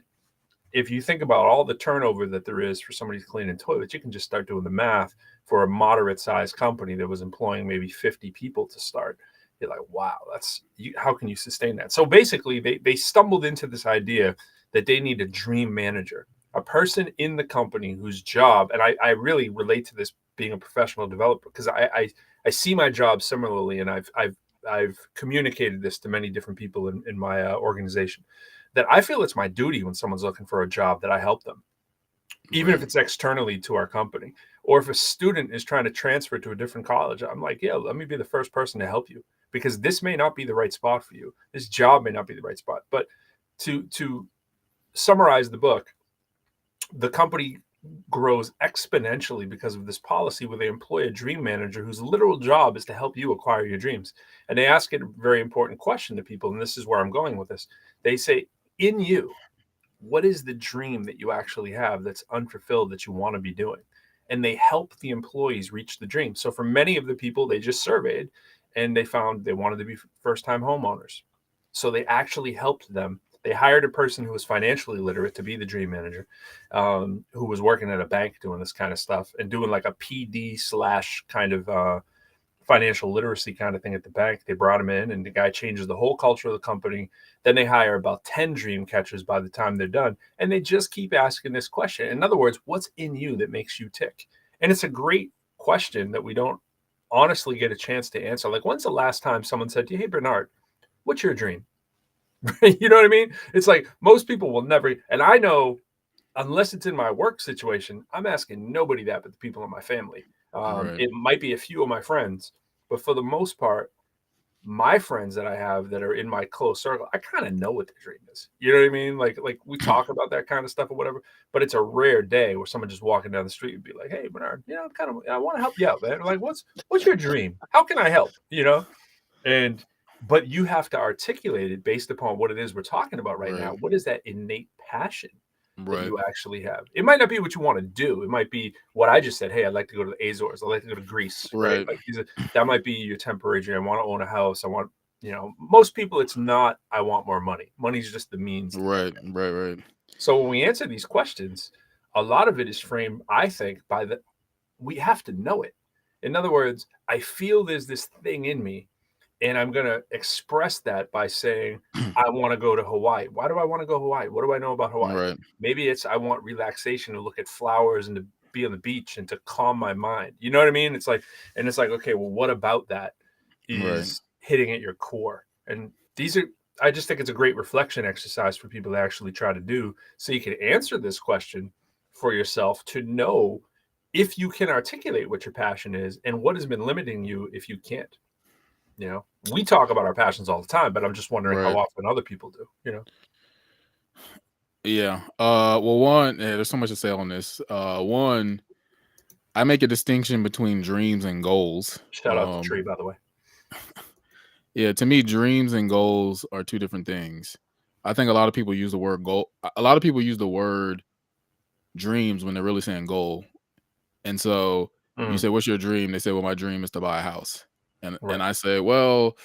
if you think about all the turnover that there is for somebody cleaning toilets, you can just start doing the math for a moderate sized company that was employing maybe 50 people to start. You're like, wow, how can you sustain that? So basically, they stumbled into this idea that they need a dream manager, a person in the company whose job, and I really relate to this being a professional developer, because I see my job similarly, and I've communicated this to many different people in my organization, that I feel it's my duty when someone's looking for a job that I help them, even Right. if it's externally to our company. Or if a student is trying to transfer to a different college, I'm like, yeah, let me be the first person to help you, because this may not be the right spot for you. This job may not be the right spot. But to summarize the book, the company grows exponentially because of this policy where they employ a dream manager whose literal job is to help you acquire your dreams. And they ask it a very important question to people, and this is where I'm going with this. They say, in you, what is the dream that you actually have that's unfulfilled that you want to be doing? And they help the employees reach the dream. So for many of the people they just surveyed, and they found they wanted to be first-time homeowners. So they actually helped them. They hired a person who was financially literate to be the dream manager, who was working at a bank doing this kind of stuff and doing like a PD slash kind of financial literacy kind of thing at the bank. They brought him in, and the guy changes the whole culture of the company. Then they hire about 10 dream catchers by the time they're done. And they just keep asking this question. In other words, what's in you that makes you tick? And it's a great question that we don't honestly get a chance to answer. Like, when's the last time someone said to you, "Hey, Bernard, what's your dream?" You know what I mean? It's like most people will never, and I know unless it's in my work situation, I'm asking nobody that but the people in my family. Right. It might be a few of my friends, but for the most part, my friends that I have that are in my close circle, I kind of know what the dream is. You know what I mean? Like we talk about that kind of stuff or whatever, but it's a rare day where someone just walking down the street would be like, "Hey, Bernard, you know, I want to help you out, man. Like, what's your dream? How can I help?" You know, and but you have to articulate it based upon what it is we're talking about right now. Right. What is that innate passion that Right. you actually have? It might not be what you want to do. It might be what I just said. Hey, I'd like to go to the Azores. I'd like to go to Greece, right? Right. Like that might be your temporary dream. I want to own a house. I want, most people, it's not, I want more money. Money's just the means to get Right. there. Right. Right. So when we answer these questions, a lot of it is framed, I think, by we have to know it. In other words, I feel there's this thing in me, and I'm going to express that by saying, I want to go to Hawaii. Why do I want to go to Hawaii? What do I know about Hawaii? Right. Maybe it's I want relaxation to look at flowers and to be on the beach and to calm my mind. You know what I mean? It's like, okay, well, what about that Right. is hitting at your core? And I just think it's a great reflection exercise for people to actually try to do so you can answer this question for yourself to know if you can articulate what your passion is and what has been limiting you if you can't. We talk about our passions all the time, but I'm just wondering how Right. often other people do. Yeah. Well, one, there's so much to say on this. One, I make a distinction between dreams and goals. Shout out to Tree, by the way. Yeah, to me, dreams and goals are two different things. I think a lot of people use the word goal. A lot of people use the word dreams when they're really saying goal. And so you Mm, say, "What's your dream?" They say, "Well, my dream is to buy a house." And right. I say, "Well,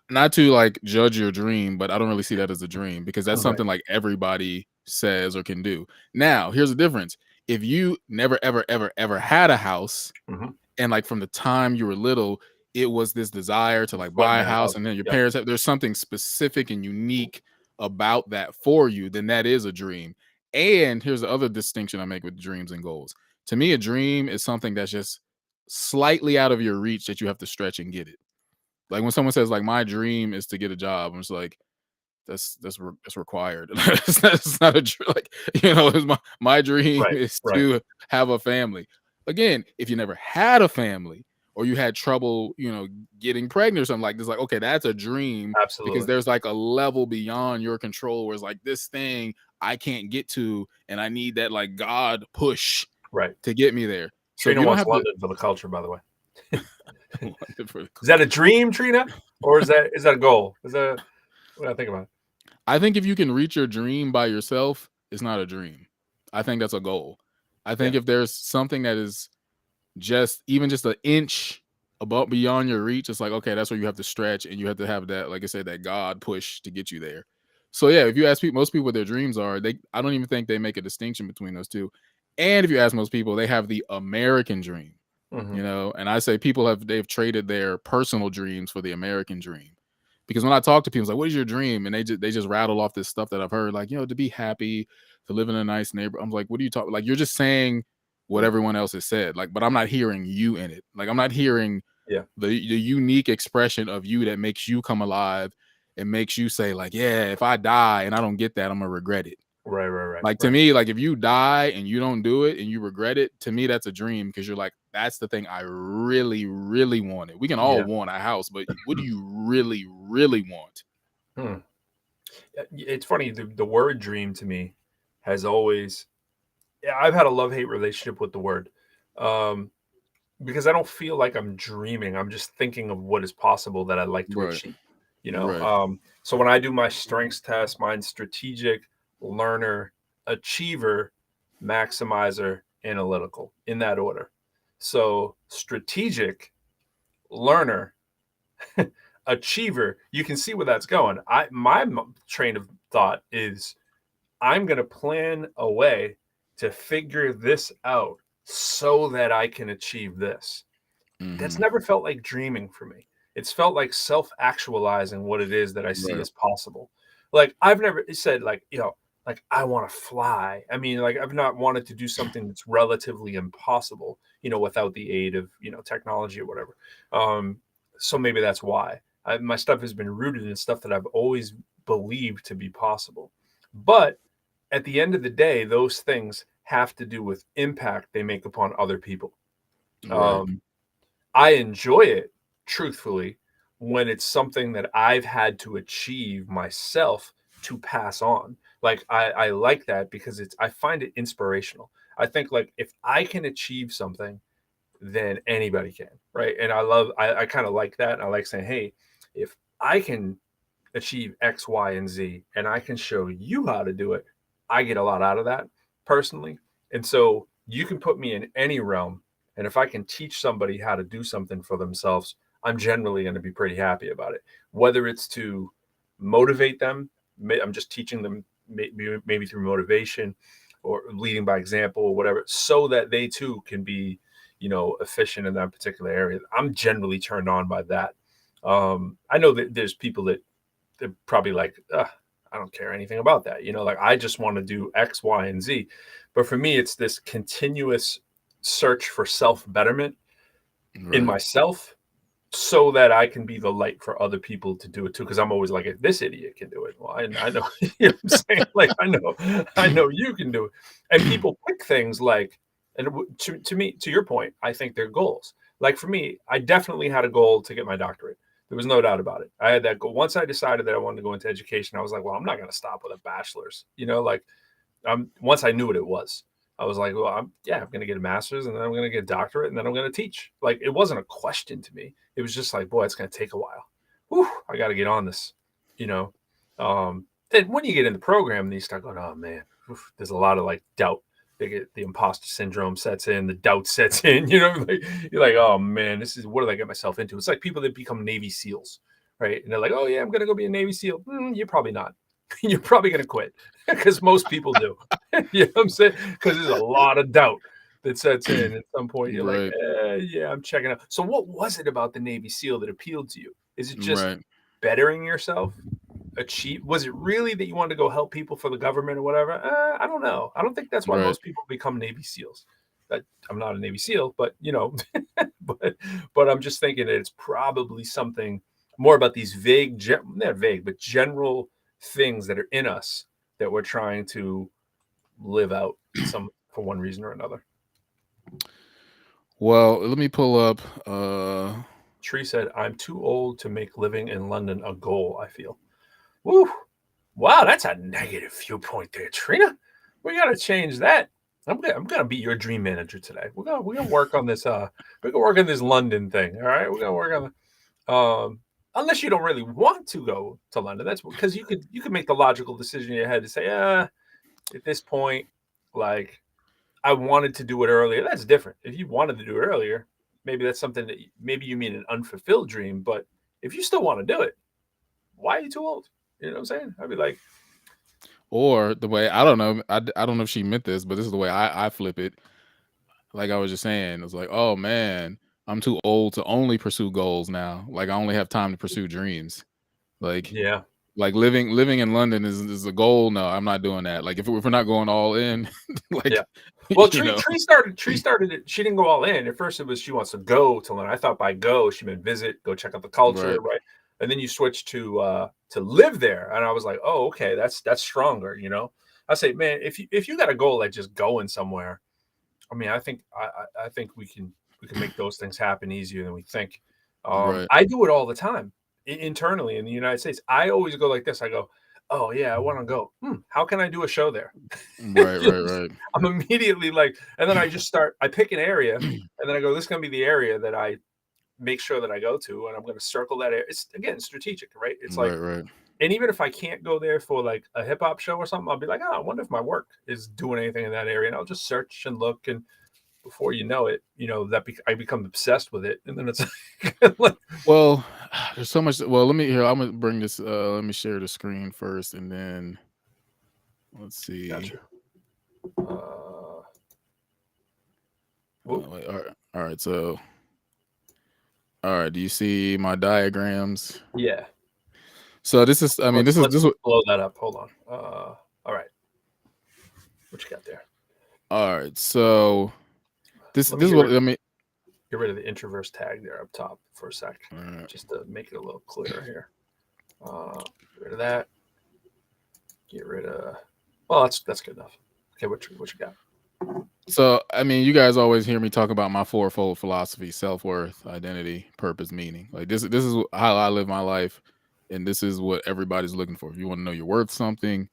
not to like judge your dream, but I don't really see that as a dream because that's Right. something like everybody says or can do." Now, here's the difference. If you never ever ever ever had a house Mhm. and like from the time you were little, it was this desire to like buy Wanting a that house house. and then your Yep. parents have there's something specific and unique about that for you, then that is a dream. And here's the other distinction I make with dreams and goals. To me, a dream is something that's just slightly out of your reach that you have to stretch and get it. Like when someone says like my dream is to get a job, I'm just like that's required. That's not a like it's my dream Right. is Right. to have a family. Again, if you never had a family or you had trouble, getting pregnant or something like this, like okay, that's a dream because Absolutely. there's like a level beyond your control where it's like this thing I can't get to and I need that like God push Right. to get me there. So Trina you don't wants have to London for the culture, by the way. for Is that a dream, Trina? Or is that a goal? What do I think about it? I think if you can reach your dream by yourself, it's not a dream. I think that's a goal. I Yeah. think if there's something that is just an inch above beyond your reach, it's like, okay, that's where you have to stretch and you have to have that, like I said, that God push to get you there. So yeah, if you ask most people what their dreams are, I don't even think they make a distinction between those two. And if you ask most people, they have the American dream, Mhm. and I say they've traded their personal dreams for the American dream. Because when I talk to people, it's like, "What is your dream?" and they just rattle off this stuff that I've heard, like to be happy, to live in a nice neighborhood. I'm like, "What are you talking? Like you're just saying what Yeah. everyone else has said, like, but I'm not hearing you in it. Like I'm not hearing Yeah. the unique expression of you that makes you come alive and makes you say, like, yeah, if I die and I don't get that, I'm gonna regret it. Right. Right. Right. Like to Right. me, like if you die and you don't do it and you regret it, to me that's a dream because you're like, that's the thing I really, really wanted. We can all Yeah. want a house, but what do you really, really want? Hmm. It's funny. The word dream to me has always. Yeah, I've had a love-hate relationship with the word. Um, because I don't feel like I'm dreaming. I'm just thinking of what is possible that I'd like to Right, achieve. right, So when I do my strengths test, mine's strategic, learner, achiever, maximizer, analytical in that order. So strategic, learner, achiever, you can see where that's going. My train of thought is I'm going to plan a way to figure this out so that I can achieve this. That's hmm, never felt like dreaming for me. It's felt like self-actualizing what it is that I see right, as possible. Like I've never said like, like I want to fly. I mean, like I've not wanted to do something that's relatively impossible, without the aid of, technology or whatever. Um, so maybe that's why my stuff has been rooted in stuff that I've always believed to be possible. But at the end of the day, those things have to do with impact they make upon other people. Right. Um, I enjoy it, truthfully, when it's something that I've had to achieve myself to pass on. Like I like that because I find it inspirational. I think like if I can achieve something, then anybody can, right? And I kind of like that. I like saying, hey, if I can achieve X, Y, and Z, and I can show you how to do it, I get a lot out of that personally. And so you can put me in any realm. And if I can teach somebody how to do something for themselves, I'm generally going to be pretty happy about it. Whether it's to motivate them, I'm just teaching them maybe through motivation or leading by example or whatever, so that they too can be, efficient in that particular area. I'm generally turned on by that. I know that there's people that they're probably like, "Ugh, I don't care anything about that." Like I just want to do X, Y, and Z. But for me, it's this continuous search for self betterment in Right. myself so that I can be the light for other people to do it too. Because I'm always like, if this idiot can do it, well, I know, you know what I'm saying? Like, I know you can do it. And people pick things like, and to me, to your point, I think they're goals. Like for me, I definitely had a goal to get my doctorate. There was no doubt about it. I had that goal. Once I decided that I wanted to go into education, I was like, well, I'm not going to stop with a bachelor's, like once I knew what it was, I was like, well, I'm going to get a master's and then I'm going to get a doctorate and then I'm going to teach. Like, it wasn't a question to me. It was just like, boy, it's going to take a while. Whew, I got to get on this, you know? Then when you get in the program, then you start going, oh man, there's a lot of like doubt. The imposter syndrome sets in, the doubt sets in, like, you're like, oh man, what did I get myself into? It's like people that become Navy SEALs, right? And they're like, oh yeah, I'm going to go be a Navy SEAL. You're probably not. You're probably going to quit because most people do. You know what I'm saying? Because there's a lot of doubt that sets in at some point. You're like, Right. yeah, I'm checking out. So what was it about the Navy SEAL that appealed to you? Is it just Right. bettering yourself? Was it really that you wanted to go help people for the government or whatever? I don't know. I don't think that's why Right. most people become Navy SEAls. I'm not a Navy SEAL, but but I'm just thinking that it's probably something more about these not vague, but general things that are in us that we're trying to live out for one reason or another. Well, let me pull up. Tree said, "I'm too old to make living in London a goal. I feel." Woo! Wow, that's a negative viewpoint there, Trina. We got to change that. I'm gonna be your dream manager today. We're gonna work on this. We're gonna work on this London thing. All right, we're gonna work on the. Unless you don't really want to go to London, that's because you could make the logical decision in your head to say, at this point, like I wanted to do it earlier. That's different. If you wanted to do it earlier, maybe that's something that maybe you mean an unfulfilled dream. But if you still want to do it, why are you too old? You know what I'm saying? I'd be like, or the way, I don't know. I don't know if she meant this, but this is the way I flip it. Like I was just saying, it's like, oh man, I'm too old to only pursue goals now. Like I only have time to pursue dreams. Like yeah, living in London is a goal. No, I'm not doing that. Like if we're not going all in, yeah. like Well, you know, Tree started it. She didn't go all in. At first, it was she wants to go to London. I thought by go, she meant visit, go check out the culture, right, right? And then you switch to live there, and I was like, oh, okay, that's stronger. I say, man, if you got a goal like just going somewhere, I mean, I think we can make those things happen easier than we think. right, I do it all the time internally in the United States. I always go like this. I go, oh yeah, I want to go. How can I do a show there? right, You right, know, right, I'm immediately like, and then I just start. I pick an area, and then I go, this is going to be the area that I make sure that I go to, and I'm going to circle that area. It's again strategic, right? It's like, right, right. and even if I can't go there for like a hip hop show or something, I'll be like, oh, I wonder if my work is doing anything in that area, and I'll just search and look, and before you know it, I become obsessed with it, and then it's like, Well, there's so much. Well, let me here. I'm gonna bring this. Let me share the screen first, and then let's see. gotcha. Whoop. Wait, all right. So, all right. Do you see my diagrams? Yeah. So this is. I mean, Let's this is let's this. blow that up. Hold on. All right. What you got there? All right, so this Let me is what I mean. get rid of the Introverse tag there up top for a sec, Right. just to make it a little clearer here. Get rid of that. Get rid of. Well, that's good enough. Okay, what you got? So I mean, you guys always hear me talk about my fourfold philosophy: self-worth, identity, purpose, meaning. Like this is how I live my life, and this is what everybody's looking for. If you want to know you're worth something,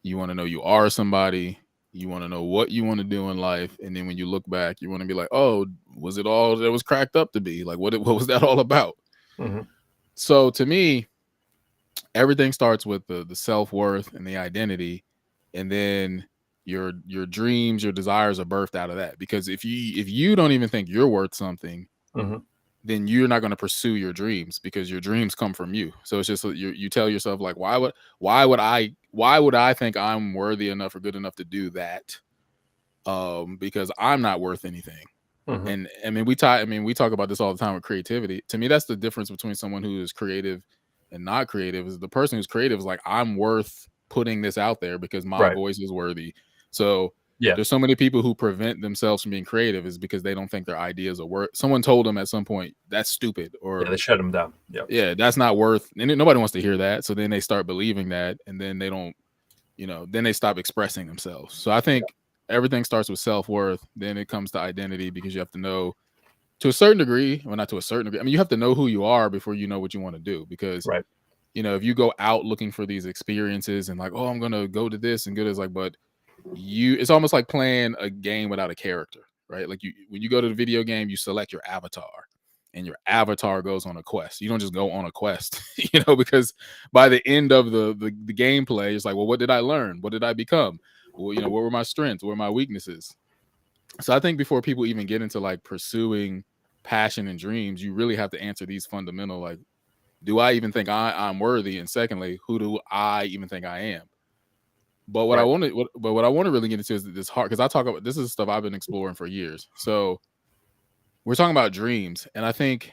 you want to know you are somebody, you want to know what you want to do in life, and then when you look back, you want to be like, oh, was it all that was cracked up to be? Like, what was that all about? Mm-hmm. So to me, everything starts with the self-worth and the identity, and then your dreams, your desires are birthed out of that. Because if you don't even think you're worth something, Mm-hmm. then you're not going to pursue your dreams, because your dreams come from you. So it's just you tell yourself, like, why would I think I'm worthy enough or good enough to do that? Because I'm not worth anything. Mm-hmm. And we talk about this all the time with creativity. To me, that's the difference between someone who is creative and not creative. Is the person who's creative is like, I'm worth putting this out there because my Right. voice is worthy. So Yeah. there's so many people who prevent themselves from being creative is because they don't think their ideas are worth. Someone told them at some point that's stupid, Yeah. or They shut them down. Yep. yeah, that's not worth. And nobody wants to hear that. So then they start believing that, and then they don't, then they stop expressing themselves. So I think everything starts with self-worth, then it comes to identity, because you have to know, to a certain degree, well, not to a certain degree, I mean, you have to know who you are before you know what you want to do. Because Right. if you go out looking for these experiences and like, oh, I'm gonna go to this and go to this, like, but it's almost like playing a game without a character, right? Like, when you go to the video game, you select your avatar, and your avatar goes on a quest. You don't just go on a quest, because by the end of the gameplay, it's like, well, what did I learn? What did I become? Well, what were my strengths? What were my weaknesses? So I think before people even get into like pursuing passion and dreams, you really have to answer these fundamental, like, do I even think I'm worthy? And secondly, who do I even think I am? But what I Right. want to, what I want to really get into is this hard, because I talk about, this is stuff I've been exploring for years. So we're talking about dreams, and I think,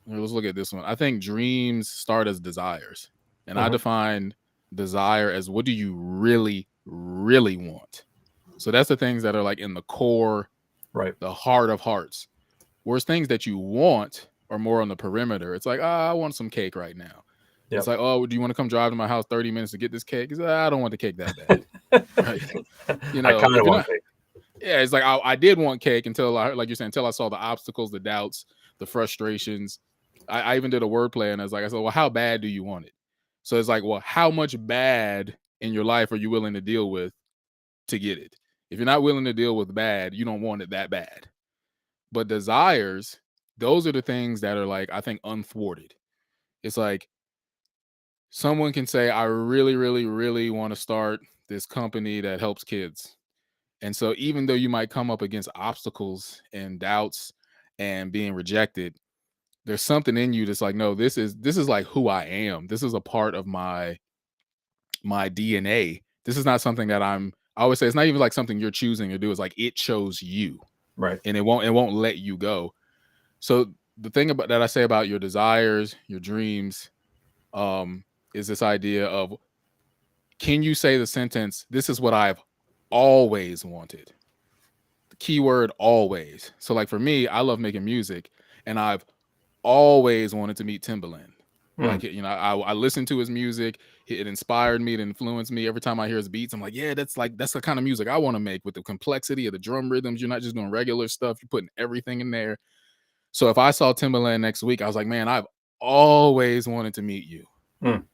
let's look at this one. I think dreams start as desires, and I Mm-hmm. define desire as, what do you really, really want? So that's the things that are like in the core, Right. the heart of hearts. Whereas things that you want are more on the perimeter. It's like, I want some cake right now. Yep. It's like, oh, do you want to come drive to my house 30 minutes to get this cake? It's like, I don't want the cake that bad. Right. I kind If of you're want not, yeah, it's like, I did want cake until like you're saying, until I saw the obstacles, the doubts, the frustrations. I even did a wordplay, and I said, well, how bad do you want it? So it's like, well, how much bad in your life are you willing to deal with to get it? If you're not willing to deal with bad, you don't want it that bad. But desires, those are the things that are, like, I think, unthwarted. It's like, someone can say, I really, really, really want to start this company that helps kids. And so even though you might come up against obstacles and doubts and being rejected, there's something in you that's like, no, this is like who I am. This is a part of my DNA. This is not something that I always say, it's not even like something you're choosing to do. It's like, it chose you, right. and it won't let you go. So the thing about that I say about your desires, your dreams, is this idea of, can you say the sentence, this is what I've always wanted? The keyword always. So like for me, I love making music, and I've always wanted to meet Timbaland. Mm. Like, I listened to his music. It inspired me. It influenced me. Every time I hear his beats, I'm like, yeah, that's the kind of music I want to make, with the complexity of the drum rhythms. You're not just doing regular stuff. You're putting everything in there. So if I saw Timbaland next week, I was like, man, I've always wanted to meet you. Mm.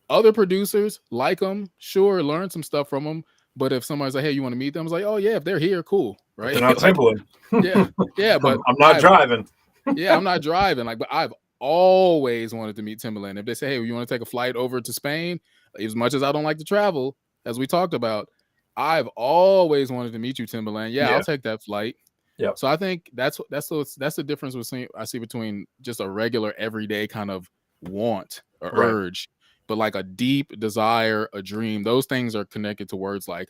Other producers like him, sure, learn some stuff from them. But if somebody's like, hey, you want to meet them? I was like, oh yeah, if they're here, cool, But right? they're not Like, Timberland. yeah, yeah. But I'm not driving. I'm not driving. Like, but I've always wanted to meet Timbaland. If they say, hey, you want to take a flight over to Spain? As much as I don't like to travel, as we talked about, I've always wanted to meet you, Timbaland. Yeah, Yeah. I'll take that flight. Yep. So I think that's the difference between just a regular everyday kind of want or Right. urge, but like a deep desire, a dream. Those things are connected to words like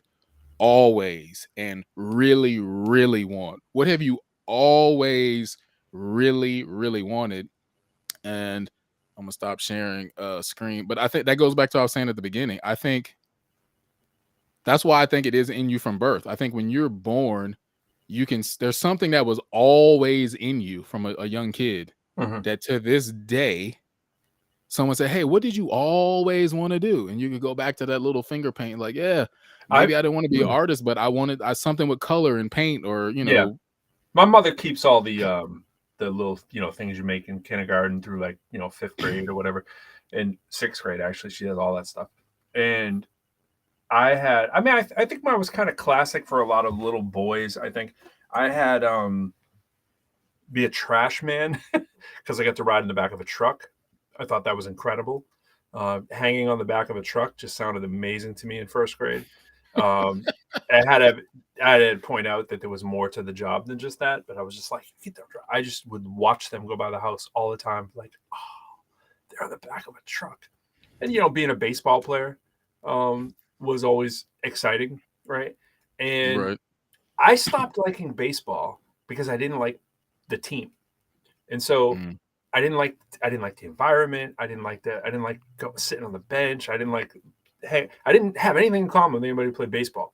always and really, really want. What have you always really, really wanted? And I'm gonna stop sharing screen, but I think that goes back to what I was saying at the beginning. I think That's why I think it is in you from birth. I think when you're born, there's something that was always in you from a young kid Mhm. that to this day, someone said, "Hey, what did you always want to do?" And you could go back to that little finger paint, like, yeah, I maybe I didn't want to be an artist, but I wanted something with color and paint, or yeah. My mother keeps all the little, things you make in kindergarten through like, 5th grade or whatever. In 6th grade, actually, she has all that stuff. And I think mine was kind of classic for a lot of little boys. I think I had be a trash man because I got to ride in the back of a truck. I thought that was incredible. Hanging on the back of a truck just sounded amazing to me in 1st grade. Um, I had to I had to point out that there was more to the job than just that, but I was just like, I just would watch them go by the house all the time, like, oh, they're on the back of a truck. And being a baseball player was always exciting, right? And right, I stopped liking baseball because I didn't like the team. And so mm, I didn't like the environment. I didn't like sitting on the bench. Hey, I didn't have anything in common with anybody who played baseball.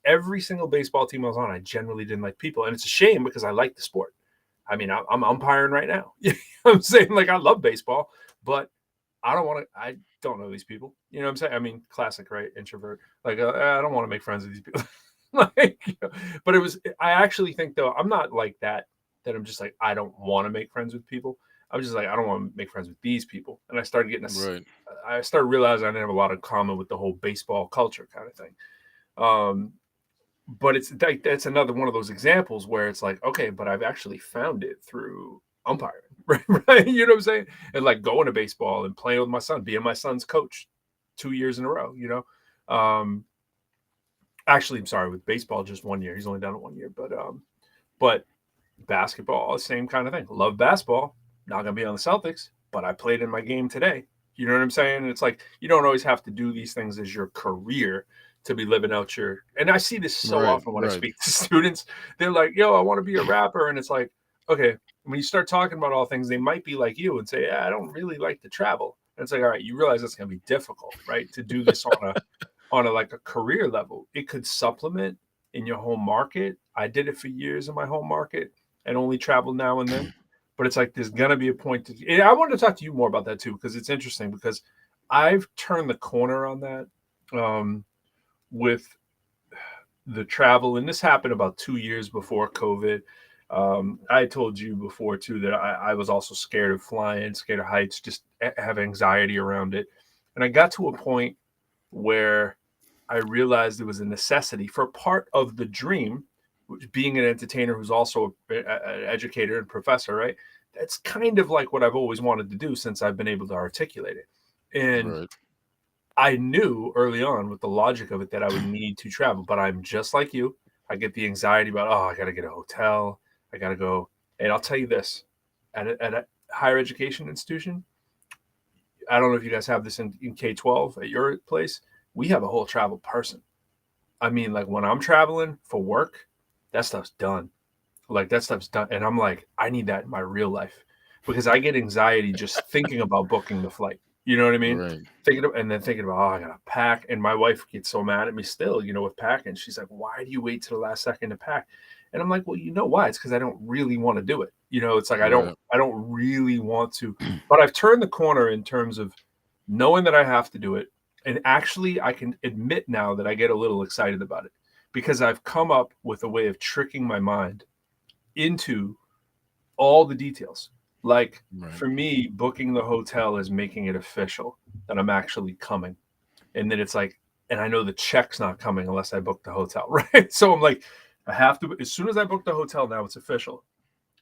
Every single baseball team I was on, I generally didn't like people, and it's a shame because I like the sport. I mean, I'm umpiring right now. I'm saying, like, I love baseball, but I don't want to. I don't know these people. You know what I'm saying? I mean, classic, right? Introvert. Like, I don't want to make friends with these people. like, but it was. I actually think though, I'm not like that. That I'm just like I don't want to make friends with people. I was just like I don't want to make friends with these people. And I started getting right, I started realizing I didn't have a lot in common with the whole baseball culture kind of thing. Um, but it's like that's another one of those examples where it's like, okay, but I've actually found it through umpiring, right? Right? You know what I'm saying? And like going to baseball and playing with my son, being my son's coach 2 years in a row, Actually, I'm sorry, with baseball, just 1 year. He's only done it 1 year, but basketball, same kind of thing. Love basketball. Not gonna be on the Celtics, but I played in my game today. You know what I'm saying? And it's like you don't always have to do these things as your career to be living out your. And I see this so right, often when I right, speak to students. They're like, "Yo, I want to be a rapper," and it's like, okay. When you start talking about all things, they might be like you and say, "Yeah, I don't really like to travel." And it's like, all right, you realize that's gonna be difficult, right? To do this on a like a career level. It could supplement in your home market. I did it for years in my home market and only travel now and then. But it's like there's gonna be a point to. And I wanted to talk to you more about that too because it's interesting because I've turned the corner on that with the travel, and this happened about 2 years before COVID. I told you before too that I was also scared of flying, scared of heights, just have anxiety around it, and I got to a point where I realized it was a necessity for part of the dream, which being an entertainer who's also an educator and professor, right? That's kind of like what I've always wanted to do since I've been able to articulate it. And right, I knew early on with the logic of it that I would need to travel, but I'm just like you. I get the anxiety about, oh, I got to get a hotel. I got to go. And I'll tell you this at a higher education institution, I don't know if you guys have this in K-12 at your place. We have a whole travel person. I mean, like when I'm traveling for work, that stuff's done. Like that stuff's done. And I'm like, I need that in my real life because I get anxiety just thinking about booking the flight. You know what I mean? right, And then thinking about, oh, I gotta pack. And my wife gets so mad at me still, with packing. She's like, why do you wait to the last second to pack? And I'm like, well, you know why? It's because I don't really want to do it. It's like right, I don't really want to. But I've turned the corner in terms of knowing that I have to do it. And actually, I can admit now that I get a little excited about it because I've come up with a way of tricking my mind into all the details. Like right, for me, booking the hotel is making it official that I'm actually coming. And then it's like, and I know the check's not coming unless I book the hotel, right? So I'm like, I have to, as soon as I book the hotel, now it's official.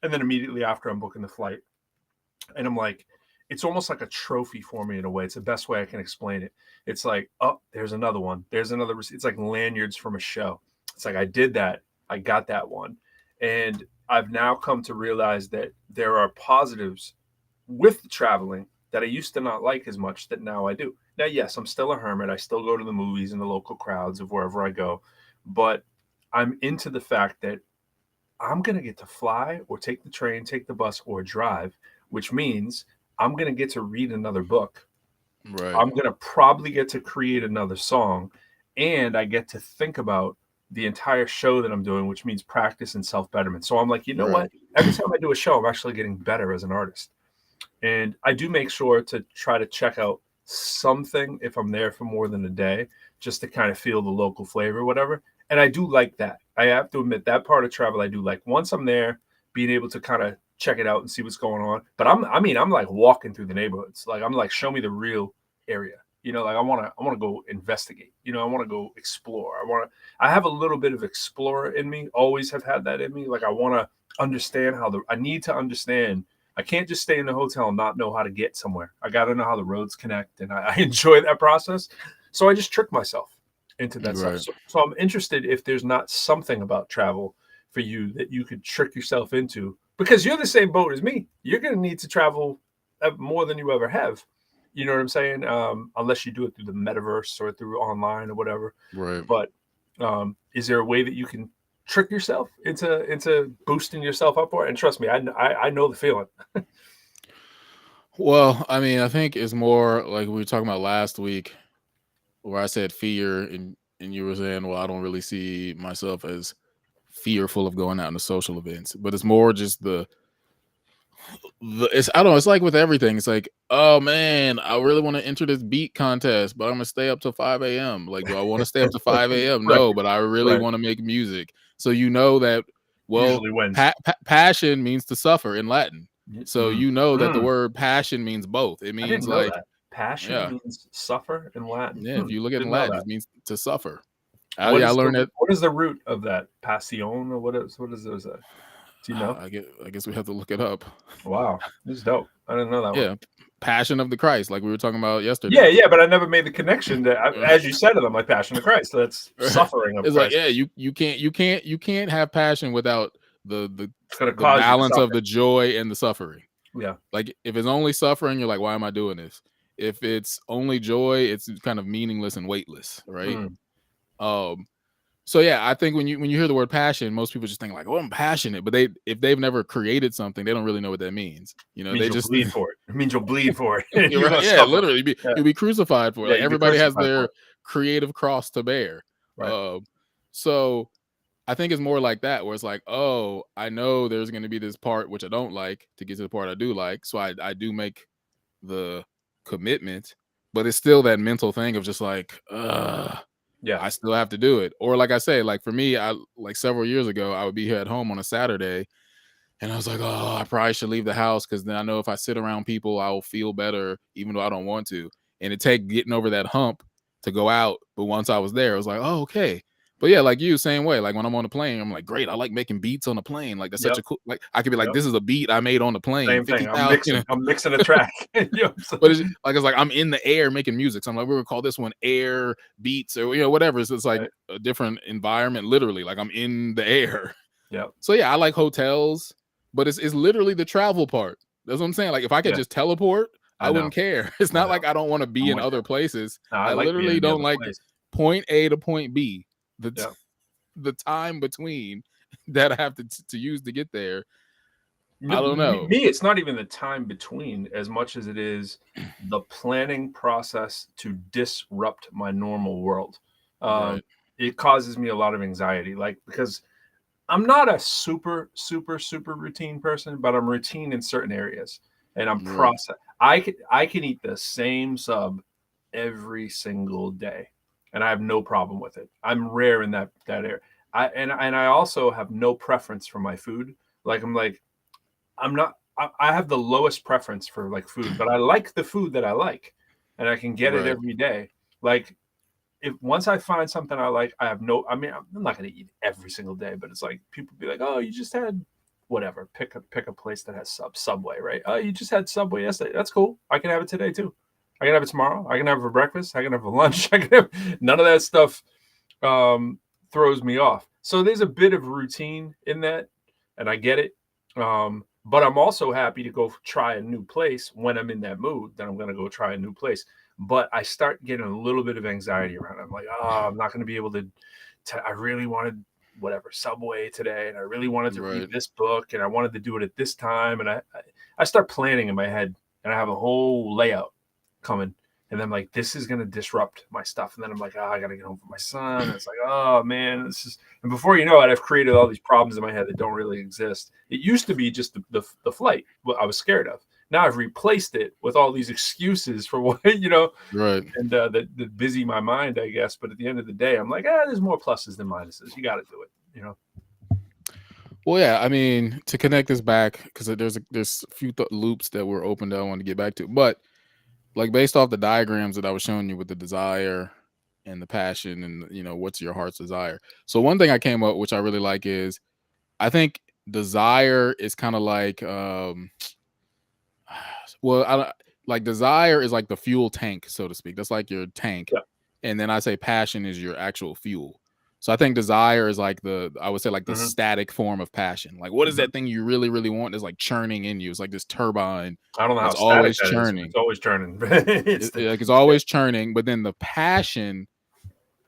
And then immediately after, I'm booking the flight. And I'm like, it's almost like a trophy for me in a way. It's the best way I can explain it. It's like, oh, there's another one. There's another. It's like lanyards from a show. It's like I did that. I got that one, and I've now come to realize that there are positives with the traveling that I used to not like as much that now I do. Now, yes, I'm still a hermit. I still go to the movies and the local crowds of wherever I go, but I'm into the fact that I'm going to get to fly or take the train, take the bus or drive, which means I'm going to get to read another book. right, I'm going to probably get to create another song. and I get to think about the entire show that I'm doing, which means practice and self-betterment. So I'm like, you know Right. what? Every time I do a show, I'm actually getting better as an artist. And I do make sure to try to check out something if I'm there for more than a day, just to kind of feel the local flavor or whatever. And I do like that. I have to admit that part of travel I do like. Once I'm there, being able to kind of check it out and see what's going on. But I'm like walking through the neighborhoods. Like I'm like, show me the real area. You know, like I wanna go investigate. You know, I want to go explore. I have a little bit of explorer in me, always have had that in me. Like I want to understand I need to understand. I can't just stay in the hotel and not know how to get somewhere. I got to know how the roads connect, and I enjoy that process. So I just trick myself into that stuff. Right. So I'm interested if there's not something about travel for you that you could trick yourself into, because you're the same boat as me. You're going to need to travel more than you ever have. You know what I'm saying? Unless you do it through the metaverse or through online or whatever. Right. But is there a way that you can trick yourself into boosting yourself up for it? And trust me, I know the feeling. Well, I mean, I think it's more like we were talking about last week, where I said fear, and you were saying, well, I don't really see myself as fearful of going out into social events, but it's more just it's, I don't know, it's like with everything. It's like, oh man, I really want to enter this beat contest, but I'm gonna stay up till 5 a.m. Like, do I want to stay up to 5 a.m.? Right, No, but I really right. want to make music. So you know that, well, Usually wins. passion means to suffer in Latin. So Mm, you know that the mm. word passion means both. It I means didn't know like, that. Passion yeah, means suffer in Latin. yeah. If you look at it in Didn't know Latin, that. it means to suffer. What Yeah, I is learned that. the root of that? Passion, or what is those? Do you know? I guess we have to look it up. Wow, this is dope. I didn't know that one. Yeah, passion of the Christ, like we were talking about Yeah, yesterday. yeah, but I never made the connection that, as you said, I'm like Passion of Christ. So that's Right. suffering of It's like, Christ. yeah, you can't have passion without It's going to the cause you to balance of suffer. the joy and the suffering. Yeah, Like if it's only suffering, you're like, why am I doing this? If it's only joy, it's kind of meaningless and weightless, right? mm, Um, so yeah, I think when you hear the word passion, most people just think like, oh, I'm passionate, but if they've never created something, they don't really know what that means. You know, means they you'll just bleed for it. It means you'll bleed for it, and you're you're right. going to Yeah, suffer. literally, Yeah, you'll be crucified for it. yeah, Like you'll be everybody has crucified for their it. creative cross to bear. Right. Um, so I think it's more like that, where it's like, oh, I know there's going to be this part which I don't like to get to the part I do like, so I do make the commitment, but it's still that mental thing of just like, Yeah. I still have to do it. Or like I say, like for me, I like several years ago, I would be here at home on a Saturday, and I was like, oh, I probably should leave the house because then I know if I sit around people, I'll feel better, even though I don't want to. And it take getting over that hump to go out. But once I was there, I was like, oh, okay. But yeah, like you, same way. Like when I'm on the plane, I'm like, great. I like making beats on the plane. Like that's such Yep. a cool. Like I could be like, Yep. this is a beat I made on the plane, Same thing. 50,000. I'm mixing a track. You know what I'm saying? But it's like I'm in the air making music. So I'm like, we're gonna call this one air beats or whatever. So it's like Right. a different environment, literally. Like I'm in the air. Yep. So yeah, I like hotels, but it's literally the travel part. That's what I'm saying. Like if I could Yeah. just teleport, I I know. wouldn't care. It's I not know. like I don't want to be I'm in with you. other places. No, I I like being literally in the don't other like place. point A to point B. Yeah. The time between that I have to use to get there. I don't know. Me, it's not even the time between as much as it is the planning process to disrupt my normal world. Right. It causes me a lot of anxiety, like because I'm not a super, super, super routine person, but I'm routine in certain areas, and I'm Right. process. I can eat the same sub every single day, and I have no problem with it. I'm rare in that area. I also have no preference for my food. Like I'm not. I have the lowest preference for like food, but I like the food that I like, and I can get it Right. every day. Like if once I find something I like, I have no. I mean, I'm not going to eat every single day, but it's like people be like, "Oh, you just had whatever. Pick a place that has Subway, right? Oh, you just had Subway yesterday. That's cool. I can have it today too. I can have it tomorrow. I can have it for breakfast. I can have it for lunch. I can have none of that stuff throws me off. So there's a bit of routine in that, and I get it. But I'm also happy to go try a new place when I'm in that mood. Then I'm going to go try a new place. But I start getting a little bit of anxiety around it. I'm like, oh, I'm not going to be able to. I really wanted whatever Subway today, and I really wanted to read Right. this book, and I wanted to do it at this time, and I start planning in my head, and I have a whole layout coming, and then like this is gonna disrupt my stuff, and then I'm like, oh, I gotta get home for my son. And it's like, oh man, this is. And before you know it, I've created all these problems in my head that don't really exist. It used to be just the flight, what I was scared of. Now I've replaced it with all these excuses for what Right. and that busy my mind, I guess. But at the end of the day, I'm like, there's more pluses than minuses. You got to do it. Well, yeah, I mean, to connect this back, because there's a few loops that were open that I want to get back to, but like based off the diagrams that I was showing you with the desire and the passion and what's your heart's desire. So one thing I came up, which I really like, is I think desire is kind of like well, I don't like desire is like the fuel tank, so to speak. That's like your tank. Yeah. And then I say passion is your actual fuel. So I think desire is like I would say like the static form of passion. Like what is that thing you really, really want? Is like churning in you. It's like this turbine. I don't know how that's static always that is. churning. It's always churning. It's always churning. But then the passion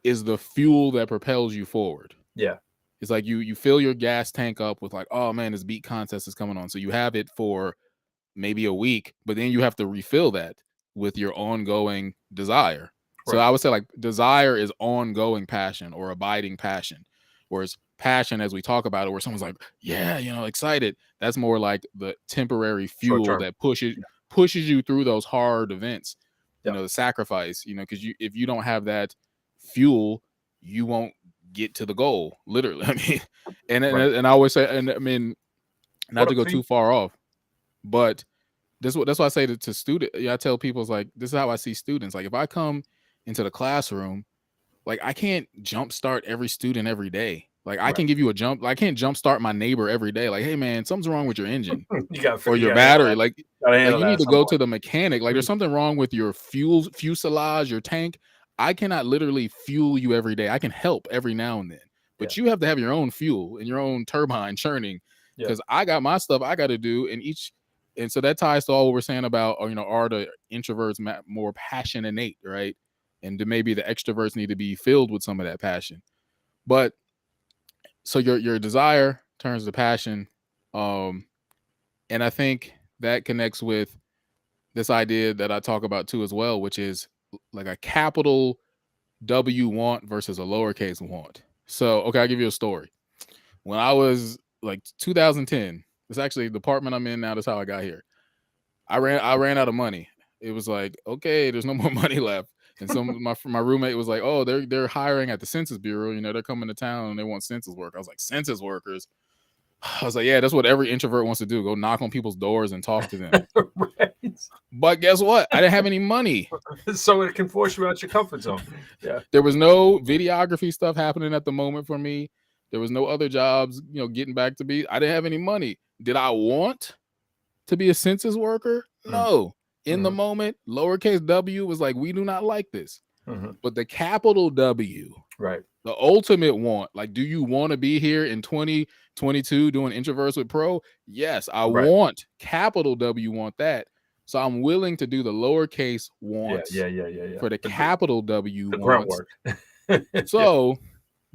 is the fuel that propels you forward. Yeah. It's like you fill your gas tank up with like, oh man, this beat contest is coming on. So you have it for maybe a week, but then you have to refill that with your ongoing desire. So I would say like desire is ongoing passion or abiding passion, whereas passion, as we talk about it, where someone's like, yeah, excited. That's more like the temporary fuel that pushes you through those hard events, the sacrifice, because if you don't have that fuel, you won't get to the goal, literally. I mean, and I always say, and I mean, not to go too far off, but that's why I say to students. I tell people, it's like, this is how I see students. Like if I come into the classroom, like I can't jumpstart every student every day. Like I can give you a jump. I can't jumpstart my neighbor every day. Like, hey man, something's wrong with your engine or your battery. Like you need to go to the mechanic. Like there's something wrong with your fuselage, your tank. I cannot literally fuel you every day. I can help every now and then, but you have to have your own fuel and your own turbine churning, because I got my stuff I got to do. And so that ties to all what we're saying about, are the introverts more passion innate, right? And maybe the extroverts need to be filled with some of that passion. But so your desire turns to passion. And I think that connects with this idea that I talk about too as well, which is like a capital W want versus a lowercase want. So, okay, I'll give you a story. When I was like 2010, it's actually the apartment I'm in now. That's how I got here. I ran out of money. It was like, okay, there's no more money left. And so my roommate was like, oh, they're hiring at the Census Bureau. They're coming to town and they want census work. I was like, census workers? I was like, yeah, that's what every introvert wants to do. Go knock on people's doors and talk to them. Right. But guess what? I didn't have any money. So it can force you out your comfort zone. Yeah. There was no videography stuff happening at the moment for me. There was no other jobs, getting back to be. I didn't have any money. Did I want to be a census worker? No. In the moment, lowercase w was like, we do not like this. But the capital W, right, the ultimate want, like, do you want to be here in 2022 doing Introverse with Pro? Yes, I want capital W, want that. So I'm willing to do the lowercase wants for the capital W the wants. Work. So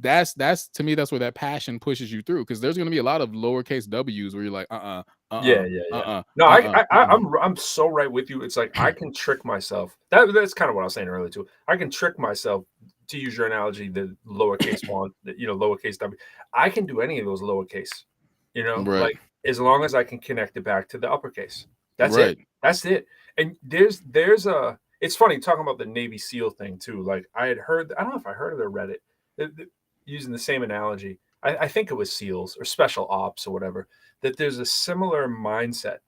that's to me, that's where that passion pushes you through, because there's going to be a lot of lowercase W's where you're like, No, I'm so right with you. It's like I can trick myself. That's kind of what I was saying earlier too. I can trick myself, to use your analogy, the lowercase one, lowercase W. I can do any of those lowercase, like as long as I can connect it back to the uppercase. That's it. That's it. And there's it's funny talking about the Navy SEAL thing too. Like I had heard, I don't know if I heard it or read it, using the same analogy. I think it was SEALs or special ops or whatever, that there's a similar mindset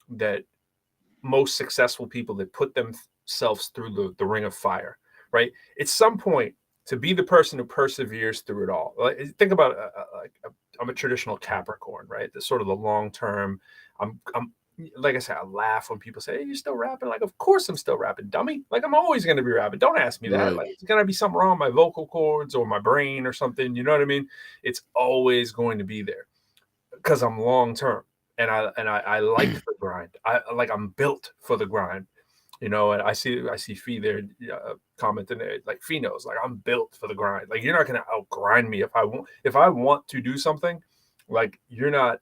that most successful people that put themselves through the ring of fire, right? At some point, to be the person who perseveres through it all. Like, think about I'm a traditional Capricorn, right? The sort of the long term. I'm like I said, I laugh when people say, hey, you still rapping? Like, of course I'm still rapping, dummy. Like, I'm always going to be rapping. Don't ask me that. Like, it's going to be something wrong with my vocal cords or my brain or something. You know what I mean? It's always going to be there because I'm long term, and I like the grind. I'm built for the grind. And I see Fee there commenting there, like Fee knows, like I'm built for the grind. Like you're not going to outgrind me if I want to do something. Like you're not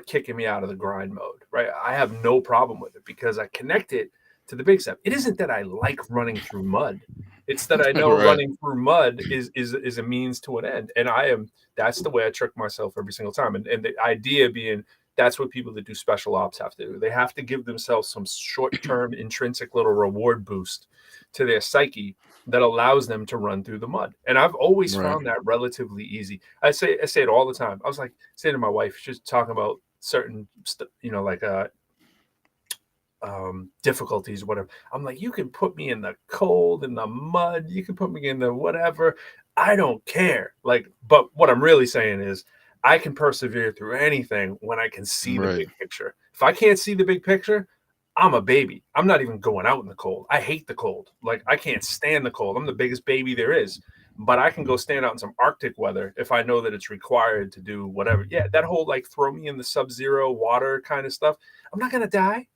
kicking me out of the grind mode, right? I have no problem with it because I connect it to the big step. It isn't that I like running through mud. It's that I know Right. running through mud is a means to an end. And that's the way I trick myself every single time. And the idea being that's what people that do special ops have to do. They have to give themselves some short-term intrinsic little reward boost to their psyche that allows them to run through the mud. And I've always Right. found that relatively easy. I say it all the time. I was like saying to my wife, she's talking about certain like difficulties, whatever. I'm like, you can put me in the cold, in the mud, you can put me in the whatever. I don't care. Like, but what I'm really saying is I can persevere through anything when I can see the Right. big picture. If I can't see the big picture, I'm a baby. I'm not even going out in the cold. I hate the cold. Like, I can't stand the cold. I'm the biggest baby there is. But I can go stand out in some Arctic weather if I know that it's required to do whatever. Yeah, that whole like throw me in the sub-zero water kind of stuff. I'm not gonna die.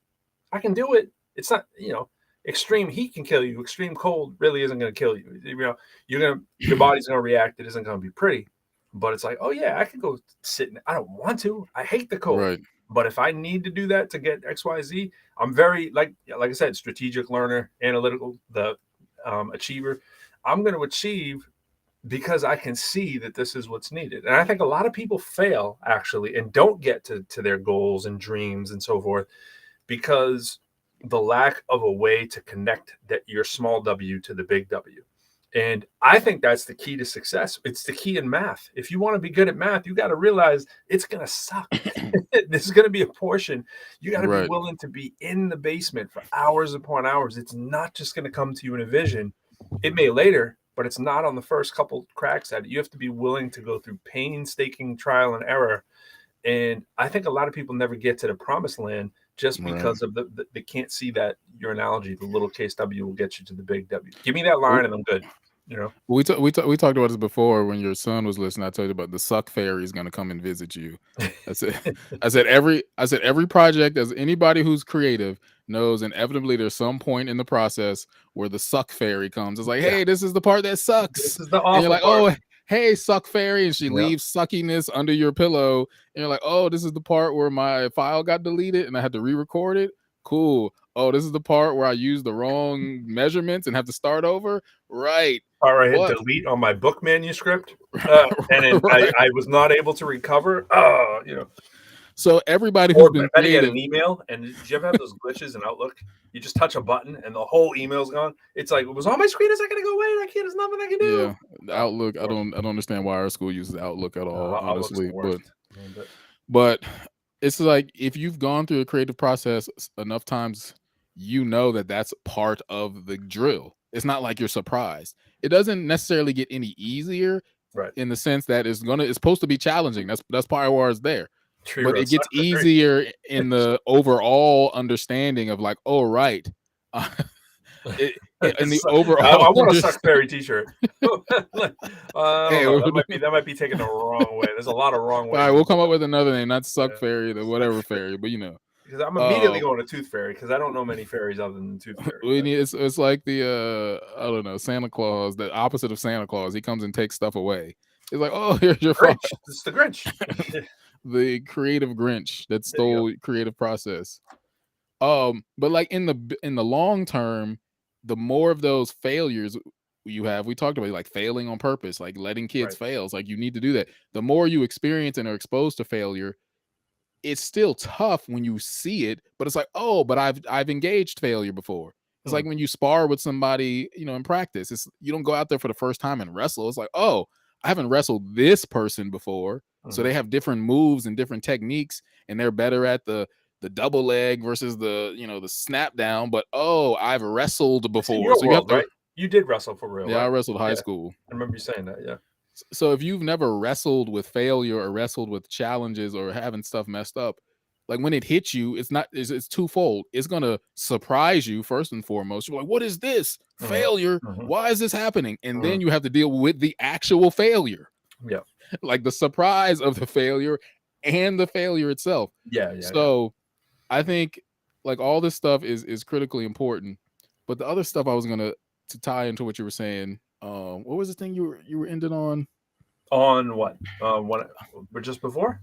I can do it. It's not, extreme heat can kill you. Extreme cold really isn't going to kill you. Your body's going to react. It isn't going to be pretty, but it's like, oh yeah, I can go sit in. I don't want to. I hate the cold, Right. but if I need to do that to get X, Y, Z, I'm very like I said, strategic learner, analytical, the achiever. I'm going to achieve because I can see that this is what's needed. And I think a lot of people fail actually and don't get to their goals and dreams and so forth because the lack of a way to connect that your small W to the big W. And I think that's the key to success. It's the key in math. If you want to be good at math, you got to realize it's going to suck. This is going to be a portion. You got to be Right. willing to be in the basement for hours upon hours. It's not just going to come to you in a vision. It may later, but it's not on the first couple cracks at it. You have to be willing to go through painstaking trial and error. And I think a lot of people never get to the promised land just Right. because of they can't see that your analogy, the little case W will get you to the big W. Give me that Well, line and I'm good. we talked about this before when your son was listening. I told you about the suck fairy is going to come and visit you. I said, every project, as anybody who's creative knows, inevitably there's some point in the process where the suck fairy comes. It's like, Yeah, hey, this is the part that sucks, this is the and you're awful like, part. oh, hey, suck fairy, and she Yeah. leaves suckiness under your pillow, and you're like, oh, this is the part where my file got deleted and I had to re-record it. Cool. Oh, this is the part where I used the wrong measurements and have to start over. Right. All right, hit But delete on my book manuscript, and then right. I was not able to recover. So everybody who's Or been better yet, creative, an email. And did you ever have those glitches in Outlook? You just touch a button and the whole email's gone. It's like it was on my screen a second ago. Wait, I can't. There's nothing I can do. yeah, the Outlook. I don't understand why our school uses Outlook at all, Outlook's the honestly. worst. But it's like if you've gone through a creative process enough times, you know that that's part of the drill. It's not like you're surprised. It doesn't necessarily get any easier Right. in the sense that it's supposed to be challenging. That's part why it's there. Tree But road it gets sucks. easier in the overall understanding of like, oh right. In the overall I want a suck understanding. fairy T-shirt. I don't Hey, know. That might be taken the wrong way. There's a lot of wrong all ways. right, we'll come up with another name, not suck Yeah. fairy, the whatever fairy, but because I'm immediately going to tooth fairy because I don't know many fairies other than tooth fairy. it's like the I don't know, Santa Claus, the opposite of Santa Claus. He comes and takes stuff away. It's like, oh, here's your file. Grinch. It's the Grinch. The creative Grinch that There you stole creative process. But like in the long term, the more of those failures you have, we talked about like failing on purpose, like letting kids Right. fail. It's like you need to do that. The more you experience and are exposed to failure, it's still tough when you see it, but it's like, oh, but I've engaged failure before. It's like when you spar with somebody, in practice. It's you don't go out there for the first time and wrestle. It's like, oh, I haven't wrestled this person before. So they have different moves and different techniques, and they're better at the double leg versus the the snap down. But oh, I've wrestled It's in before. your So you have world, to. right? You did wrestle for real, Yeah, right? I wrestled high Yeah. school. I remember you saying that. Yeah. So if you've never wrestled with failure or wrestled with challenges or having stuff messed up, like when it hits you, it's twofold. It's gonna surprise you first and foremost. You're like, what is this? Failure? Why is this happening? And then you have to deal with the actual failure. Yeah. Like the surprise of the failure and the failure itself. Yeah. So I think like all this stuff is critically important. But the other stuff I was gonna to tie into what you were saying, what was the thing you were ending on? On what? What? Just before?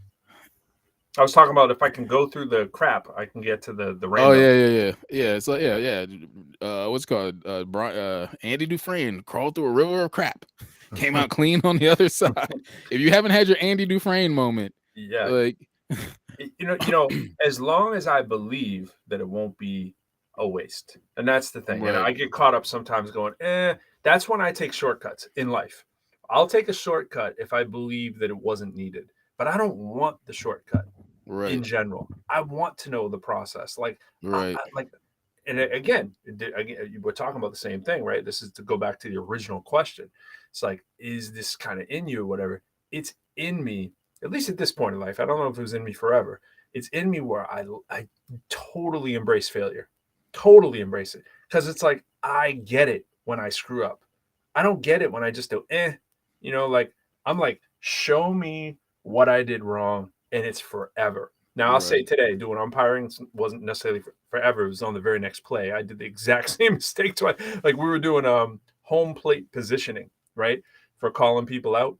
I was talking about if I can go through the crap, I can get to the Oh rainbow. yeah. So yeah. What's it called? Andy Dufresne crawled through a river of crap, came out clean on the other side. If you haven't had your Andy Dufresne moment, Yeah. like, As long as I believe that it won't be a waste, and that's the thing. And right, I get caught up sometimes going, that's when I take shortcuts in life. I'll take a shortcut if I believe that it wasn't needed, but I don't want the shortcut right, in general. I want to know the process. Like, right, like, and again, we're talking about the same thing, right? This is to go back to the original question. It's like, is this kind of in you or whatever? It's in me, at least at this point in life. I don't know if it was in me forever. It's in me where I totally embrace failure, totally embrace it, because it's like I get it when I screw up. I don't get it when I just do like I'm like, show me what I did wrong, and it's forever. Now I'll say right, today, doing umpiring wasn't necessarily forever. It was on the very next play. I did the exact same mistake twice. Like we were doing home plate positioning, right, for calling people out,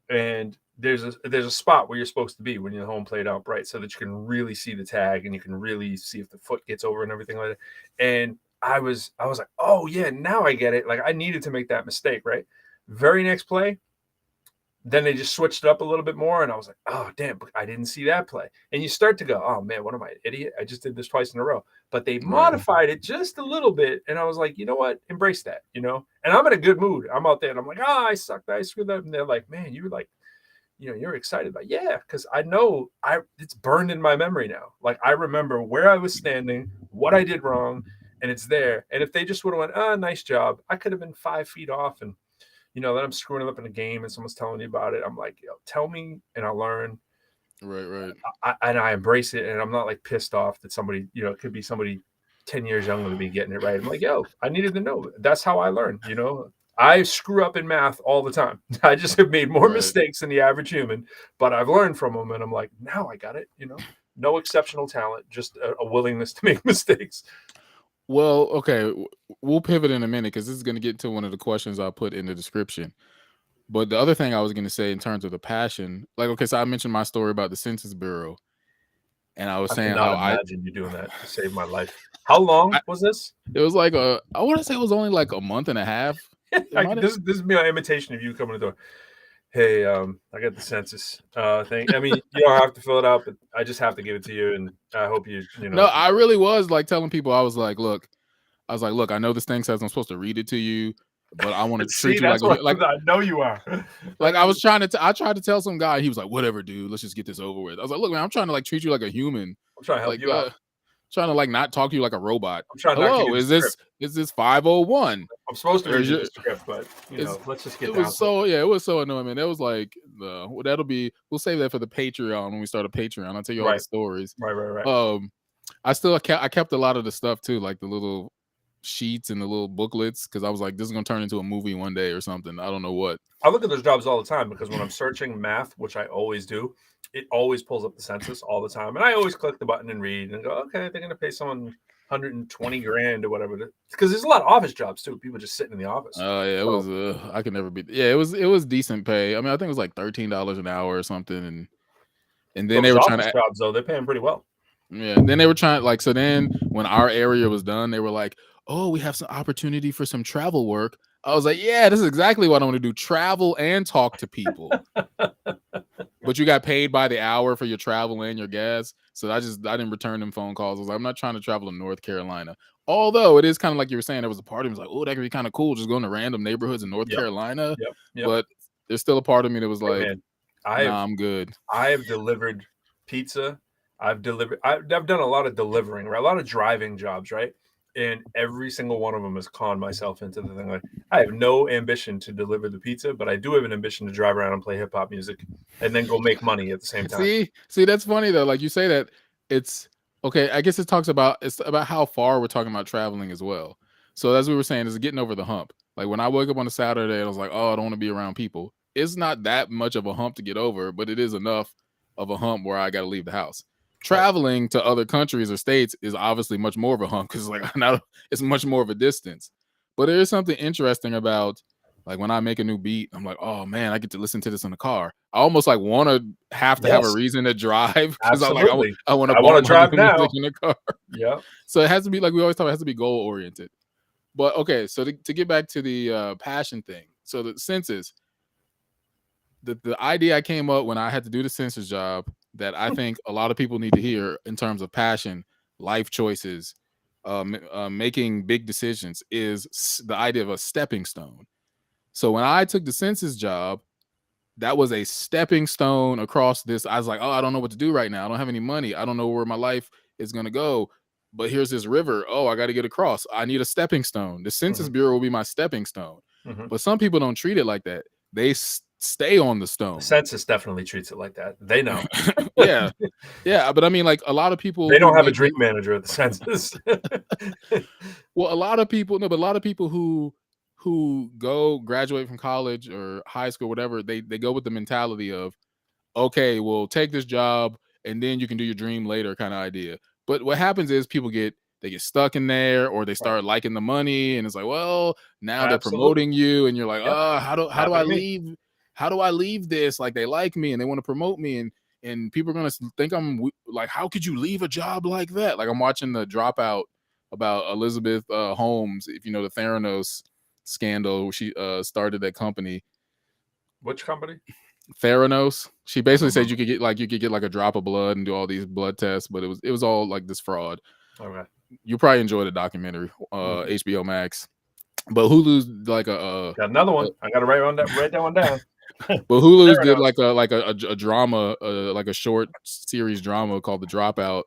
and there's a spot where you're supposed to be when you're home plate up, right, so that you can really see the tag and you can really see if the foot gets over and everything like that. And I was like, oh yeah, now I get it. Like I needed to make that mistake, right? Very next play, then they just switched it up a little bit more, and I was like, "Oh, damn, I didn't see that play." And you start to go, "Oh man, what am I, an idiot? I just did this twice in a row." But they right, modified it just a little bit, and I was like, "You know what? Embrace that." And I'm in a good mood. I'm out there, and I'm like, "Ah, I sucked. I screwed up." And they're like, "Man, you were like, you're excited about." Yeah, because I know it's burned in my memory now. Like I remember where I was standing, what I did wrong, and it's there. And if they just would have went, "Ah, nice job," I could have been 5 feet off, and then I'm screwing up in a game and someone's telling me about it. I'm like, yo, tell me and I'll learn. right, right. And I embrace it. And I'm not like pissed off that somebody, it could be somebody 10 years younger than me getting it right. I'm like, yo, I needed to know. That's how I learn. I screw up in math all the time. I just have made more Right. mistakes than the average human, but I've learned from them. And I'm like, now I got it. No exceptional talent, just a willingness to make mistakes. Well, okay, we'll pivot in a minute because this is going to get to one of the questions I put in the description. But the other thing I was going to say in terms of the passion, like, okay, so I mentioned my story about the Census Bureau, and I was I saying cannot how imagine you doing that to save my life. How long I was this? it was like I want to say it was only like a month and a half. It might have, This is my imitation of you coming to the door. Hey, I got the census thing. I mean, you don't have to fill it out, but I just have to give it to you, and I hope you no, know. I really was like telling people I was like, look, I know this thing says I'm supposed to read it to you, but I want to See, treat you like that's a what like I know you are. like I was trying to I tried to tell some guy, he was like, whatever, dude, let's just get this over with. I was like, look, man, I'm trying to like treat you like a human, I'm trying to help like you out. trying to like not talk to you like a robot. I'm trying to not give Hello, you the script. is this 501? I'm supposed to Or read is you your the script, but is let's just it get down was to it. so yeah, it was so annoying, man. It was like that'll be we'll save that for the Patreon when we start a Patreon. I'll tell you all the Right, stories. right, right, right. Um I kept a lot of the stuff too, like the little sheets and the little booklets, because I was like, this is gonna turn into a movie one day or something. I don't know what. I look at those jobs all the time because when I'm searching math, which I always do, it always pulls up the census all the time, and I always click the button and read and go, okay, they're going to pay someone 120 grand or whatever. Because there's a lot of office jobs too. People just sitting in the office. Oh yeah, it So was I could never be yeah, it was decent pay. I mean, I think it was like $13 an hour or something, and then they those were trying office to jobs, though, they're paying pretty well. yeah, and then they were trying like so then when our area was done, they were like, "Oh, we have some opportunity for some travel work." I was like, "Yeah, this is exactly what I want to do. Travel and talk to people." But you got paid by the hour for your travel and your gas. So I didn't return them phone calls. I was like, I'm not trying to travel to North Carolina. Although it is kind of like you were saying, there was a part of me was like, oh, that could be kind of cool, just going to random neighborhoods in North Yep, Carolina. yep, yep. But there's still a part of me that was Hey, like, man, I've nah, I'm good. I've delivered pizza. I've done a lot of delivering, right? A lot of driving jobs, right? And every single one of them has conned myself into the thing. Like, I have no ambition to deliver the pizza, but I do have an ambition to drive around and play hip hop music and then go make money at the same time. See, that's funny though. Like you say that it's okay. I guess it's about how far we're talking about traveling as well. So as we were saying, is getting over the hump. Like when I woke up on a Saturday and I was like, oh, I don't want to be around people. It's not that much of a hump to get over, but it is enough of a hump where I got to leave the house. Right. Traveling to other countries or states is obviously much more of a hump because like it's much more of a distance. But there is something interesting about Like when I make a new beat, I'm like, oh man, I get to listen to this in the car. I almost like want to have have a Yes, reason to drive because absolutely. I want to I wanna bump my new drive music now. in the car. Yeah. So it has to be like we always talk. It has to be goal oriented. But okay, so to get back to the passion thing, so the census, the idea I came up when I had to do the census job that I think a lot of people need to hear in terms of passion, life choices, making big decisions is the idea of a stepping stone. So when I took the census job, that was a stepping stone across this. I was like, oh, I don't know what to do right now. I don't have any money. I don't know where my life is going to go. But here's this river. Oh, I got to get across. I need a stepping stone. The Census Mhm, Bureau will be my stepping stone. mhm. But some people don't treat it like that. They stay on the The stone. census definitely treats it like that. They know. Yeah. Yeah. But I mean, like a lot of people They who don't have a make dream it, manager at the census. well, a lot of people, no, but a lot of people who go graduate from college or high school, whatever, they go with the mentality of, okay, well, take this job and then you can do your dream later kind of idea. But what happens is people they get stuck in there or they Right. start liking the money and it's like, well, now they're Absolutely. promoting you and you're like, Yep. oh, how do I Happened to me. leave? How do I leave this? Like they like me and they want to promote me and people are gonna think like, how could you leave a job like that? Like I'm watching the Dropout about Elizabeth Holmes, if you know the Theranos scandal. She started that company Which company? Theranos. She basically said Mhm. you could get like a drop of blood and do all these blood tests, but it was all like this fraud. Okay. You probably enjoy the documentary, Mhm. HBO Max. But Hulu's like Got another a one. I gotta write that one down. but Hulu's did Theranos. a drama, like a short series drama called The Dropout,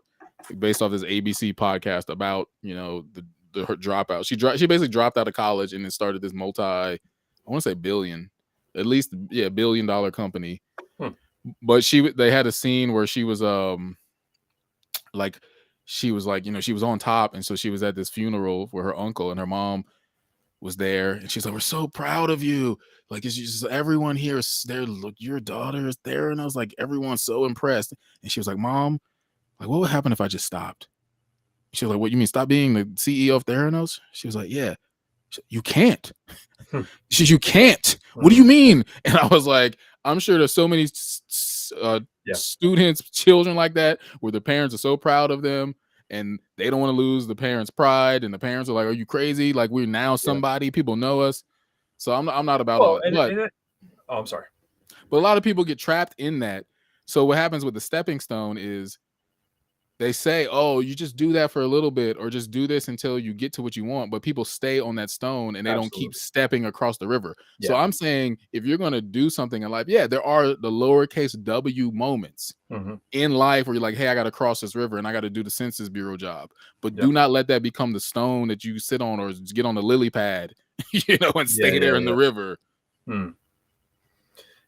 based off this ABC podcast about her dropout. She basically dropped out of college and then started this I want to say billion, at least $1 billion company. Hmm. But they had a scene where she was like she was like she was on top, and so she was at this funeral where her uncle and her mom was there, and she's like, we're so proud of you, like it's just everyone here is there, look, your daughter is there, and I was like, everyone's so impressed, and she was like, mom, like what would happen if I just stopped? She was like, what, you mean stop being the CEO of Theranos? She was like, yeah. You can't. Hmm. She said, you can't. What do Mhm. you mean? And I was like, I'm sure there's so many Yeah. students, children like that, where the parents are so proud of them and they don't want to lose the parents' pride. And the parents are like, are you crazy? Like we're now Yeah. somebody, people know us. So I'm not about all Well, that. But oh, I'm sorry. a lot of people get trapped in that. So what happens with the stepping stone is they say, oh, you just do that for a little bit or just do this until you get to what you want. But people stay on that stone and they don't keep Absolutely. stepping across the river. So Yeah. I'm saying if you're going to do something in life, yeah, there are the lowercase W moments Mhm. in life where you're like, hey, I got to cross this river and I got to do the Census Bureau job. But Yep. do not let that become the stone that you sit on or get on the lily pad, and Yeah, stay there yeah, in the yeah. river. Hmm.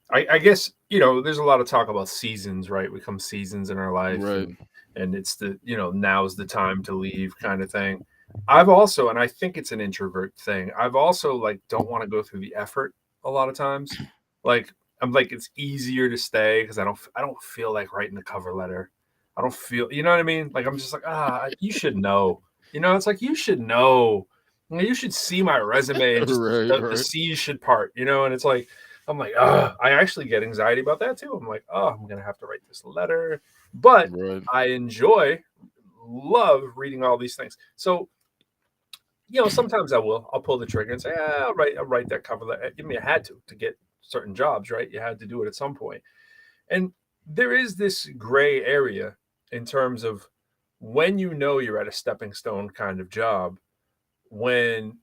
I guess, there's a lot of talk about seasons, right? We come seasons in our life Right. and it's now's the time to leave kind of thing. I've also, and I think it's an introvert thing. I've also like don't want to go through the effort a lot of times. Like I'm like it's easier to stay because I don't feel like writing a cover letter. I don't feel, you know what I mean? Like I'm just like, you should know. It's like you should know. You should see my resume and just Right. the Right. C's should part, and it's like I'm like, I actually get anxiety about that too. I'm like, I'm gonna have to write this letter, but Right. I love reading all these things. So, sometimes I'll pull the trigger and say, I'll write that cover letter. I mean, I had to get certain jobs, right? You had to do it at some point. And there is this gray area in terms of when you're at a stepping stone kind of job, when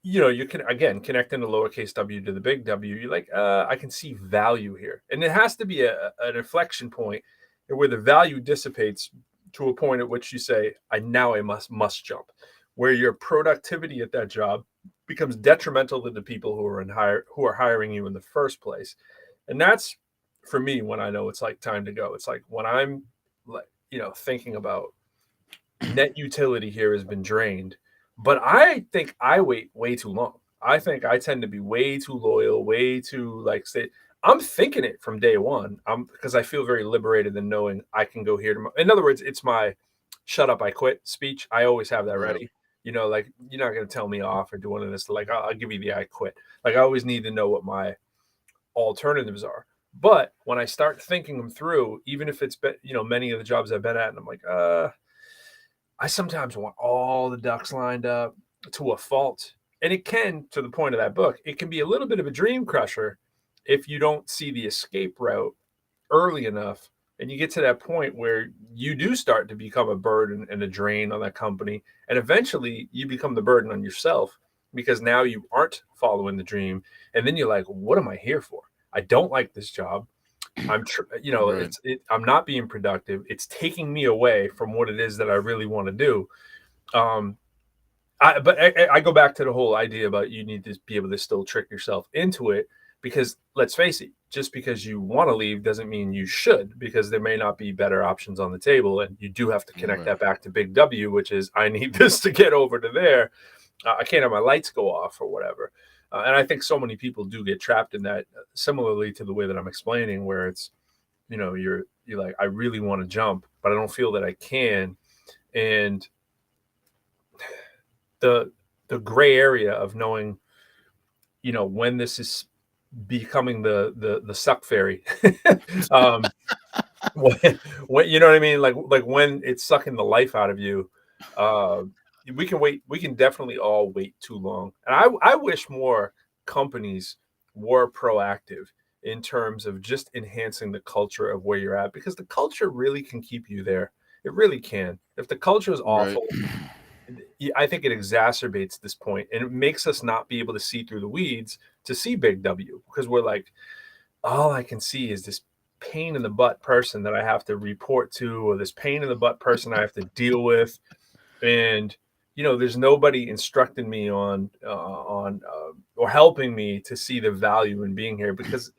you can again connecting the lowercase w to the big W. You're like, I can see value here, and it has to be an inflection point where the value dissipates to a point at which you say, I must jump, where your productivity at that job becomes detrimental to the people who are hiring you in the first place, and that's for me when I know it's like time to go. It's like when I'm like thinking about net utility here has been drained. But I think I wait way too long. I think I tend to be way too loyal, way too like say I'm thinking it from day one. I'm because I feel very liberated in knowing I can go here tomorrow. In other words, it's my shut up, I quit speech. I always have that Right. ready. like you're not going to tell me off or do one of this. Like I'll give you the I quit. Like I always need to know what my alternatives are. But when I start thinking them through, even if it's been, many of the jobs I've been at, and I'm like, I sometimes want all the ducks lined up to a fault. And it can, to the point of that book, it can be a little bit of a dream crusher if you don't see the escape route early enough. And you get to that point where you do start to become a burden and a drain on that company. And eventually you become the burden on yourself because now you aren't following the dream. And then you're like, what am I here for? I don't like this job. Right. I'm not being productive. It's taking me away from what it is that I really want to do. But I go back to the whole idea about you need to be able to still trick yourself into it, because let's face it, just because you want to leave doesn't mean you should, because there may not be better options on the table. And you do have to connect that back to big W, which is I need this to get over to there. I can't have my lights go off or whatever. And I think so many people do get trapped in that, similarly to the way that I'm explaining, where it's, you're like, I really want to jump, but I don't feel that I can. And the gray area of knowing, when this is becoming the suck fairy, when you know what I mean, like when it's sucking the life out of you. We can definitely all wait too long. And I wish more companies were proactive in terms of just enhancing the culture of where you're at, because the culture really can keep you there. It really can. If the culture is Right. awful, I think it exacerbates this point, and it makes us not be able to see through the weeds to see big W, because we're like, all I can see is this pain in the butt person that I have to report to, or this pain in the butt person I have to deal with. And there's nobody instructing me on or helping me to see the value in being here, because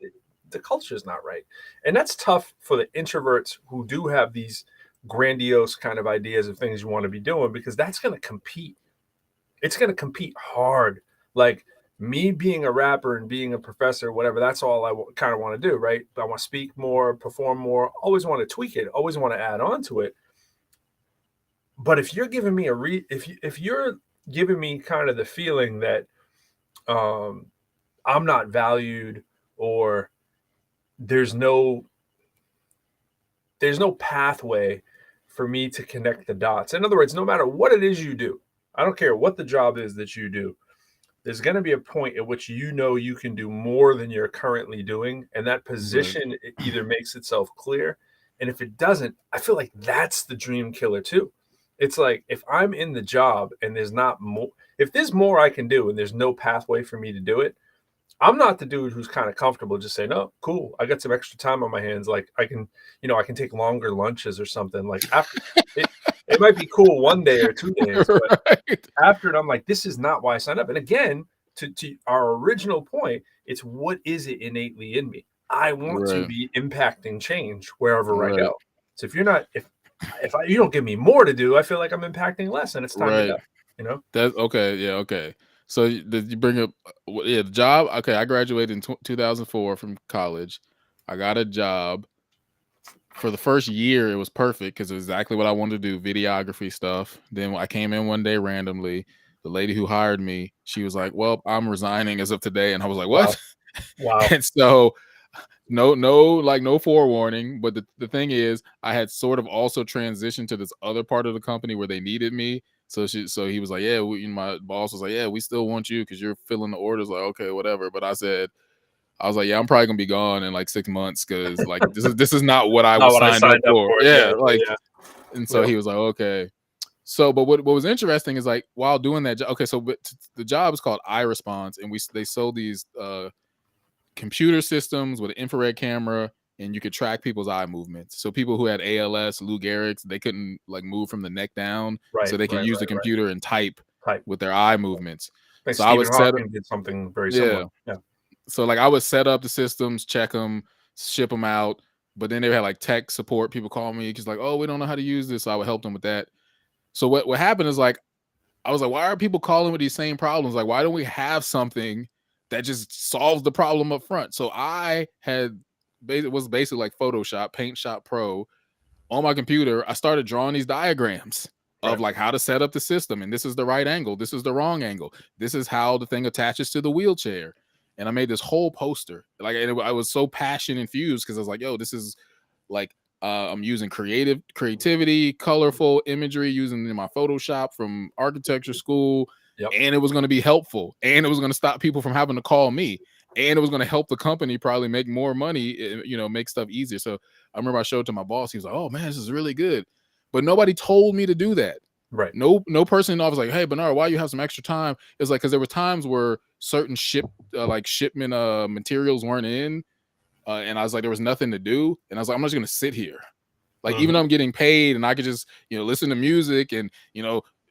the culture is not right. And that's tough for the introverts who do have these grandiose kind of ideas of things you want to be doing, because that's going to compete. It's going to compete hard. Like me being a rapper and being a professor, whatever, that's all I kind of want to do, right? I want to speak more, perform more, always want to tweak it, always want to add on to it. But if you're giving me if you're giving me kind of the feeling that I'm not valued, or there's no pathway for me to connect the dots. In other words, no matter what it is you do, I don't care what the job is that you do, there's going to be a point at which you can do more than you're currently doing, and that position either makes itself clear. And if it doesn't, I feel like that's the dream killer too. It's like, if I'm in the job and there's not more, if there's more I can do and there's no pathway for me to do it, I'm not the dude who's kind of comfortable just saying, "Oh, cool, I got some extra time on my hands. Like I can take longer lunches or something." Like after it might be cool one day or 2 days, but Right. after it, I'm like, this is not why I signed up. And again, to our original point, it's what is it innately in me? I want to Right. be impacting change wherever I Right. go. So if you don't give me more to do, I feel like I'm impacting less, and it's time to Right. go. You know? That's okay. Yeah. Okay. So did you bring up? Yeah, the job. Okay, I graduated in 2004 from college. I got a job. For the first year, it was perfect because it was exactly what I wanted to do, videography stuff. Then I came in one day randomly. The lady who hired me, she was like, "Well, I'm resigning as of today," and I was like, Wow, "What?" wow. And so no forewarning. But the thing is, I had sort of also transitioned to this other part of the company where they needed me. So he was like, "Yeah," my boss was like, "Yeah, we still want you because you're filling the orders." Like, okay, whatever. But I was like, "Yeah, I'm probably gonna be gone in like 6 months because like this is not what I Not was what I signed up signed up for." for. Yeah, Exactly. like, Yeah. and so Yep. he was like, "Okay." So, but what was interesting is like while doing that job, okay, so the job is called iResponse, and they sold these computer systems with an infrared camera, and you could track people's eye movements. So people who had ALS, Lou Gehrig's, they couldn't like move from the neck down, so Right. they could Right. use the Right. Right. computer and type Type. with their eye movements. I think So I would Stephen set up, Hawking did something very similar. yeah. Yeah. So like I would set up the systems, check them, ship them out. But then they had like tech support people call me because like, oh, we don't know how to use this. So I would help them with that. So what happened is like I was like, why are people calling with these same problems? Like, why don't we have something that just solves the problem up front? So I was basically like Photoshop, Paint Shop Pro on my computer. I started drawing these diagrams. of like how to set up the system, and this is the right angle, this is the wrong angle, this is how the thing attaches to the wheelchair. And I made this whole poster, like, and I was so passion infused because I was like, yo, this is like, I'm using creativity, colorful imagery, using in my Photoshop from architecture school, and it was going to be helpful, and it was going to stop people from having to call me, and it was going to help the company probably make more money, make stuff easier. So I remember I showed it to my boss. He was like, "Oh man, this is really good," but nobody told me to do that. Right. No person in the office like, "Hey, Bernard, why you have some extra time?" It's like, because there were times where certain shipment materials weren't in, and I was like, there was nothing to do, and I was like, I'm just gonna sit here, like, even though I'm getting paid and I could just listen to music and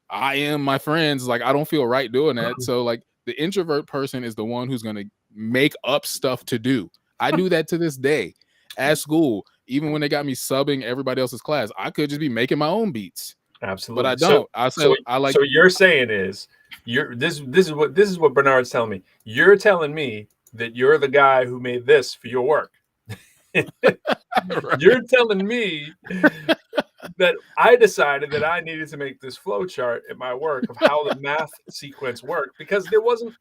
I am my friends, like, I don't feel right doing that. So like, the introvert person is the one who's gonna make up stuff to do. I do that to this day at school. Even when they got me subbing everybody else's class, I could just be making my own beats. Absolutely. But I don't. So I like. So you're saying is this is what Bernard's telling me. You're telling me that you're the guy who made this for your work. Right. You're telling me that I decided that I needed to make this flow chart at my work of how the math sequence worked, because there wasn't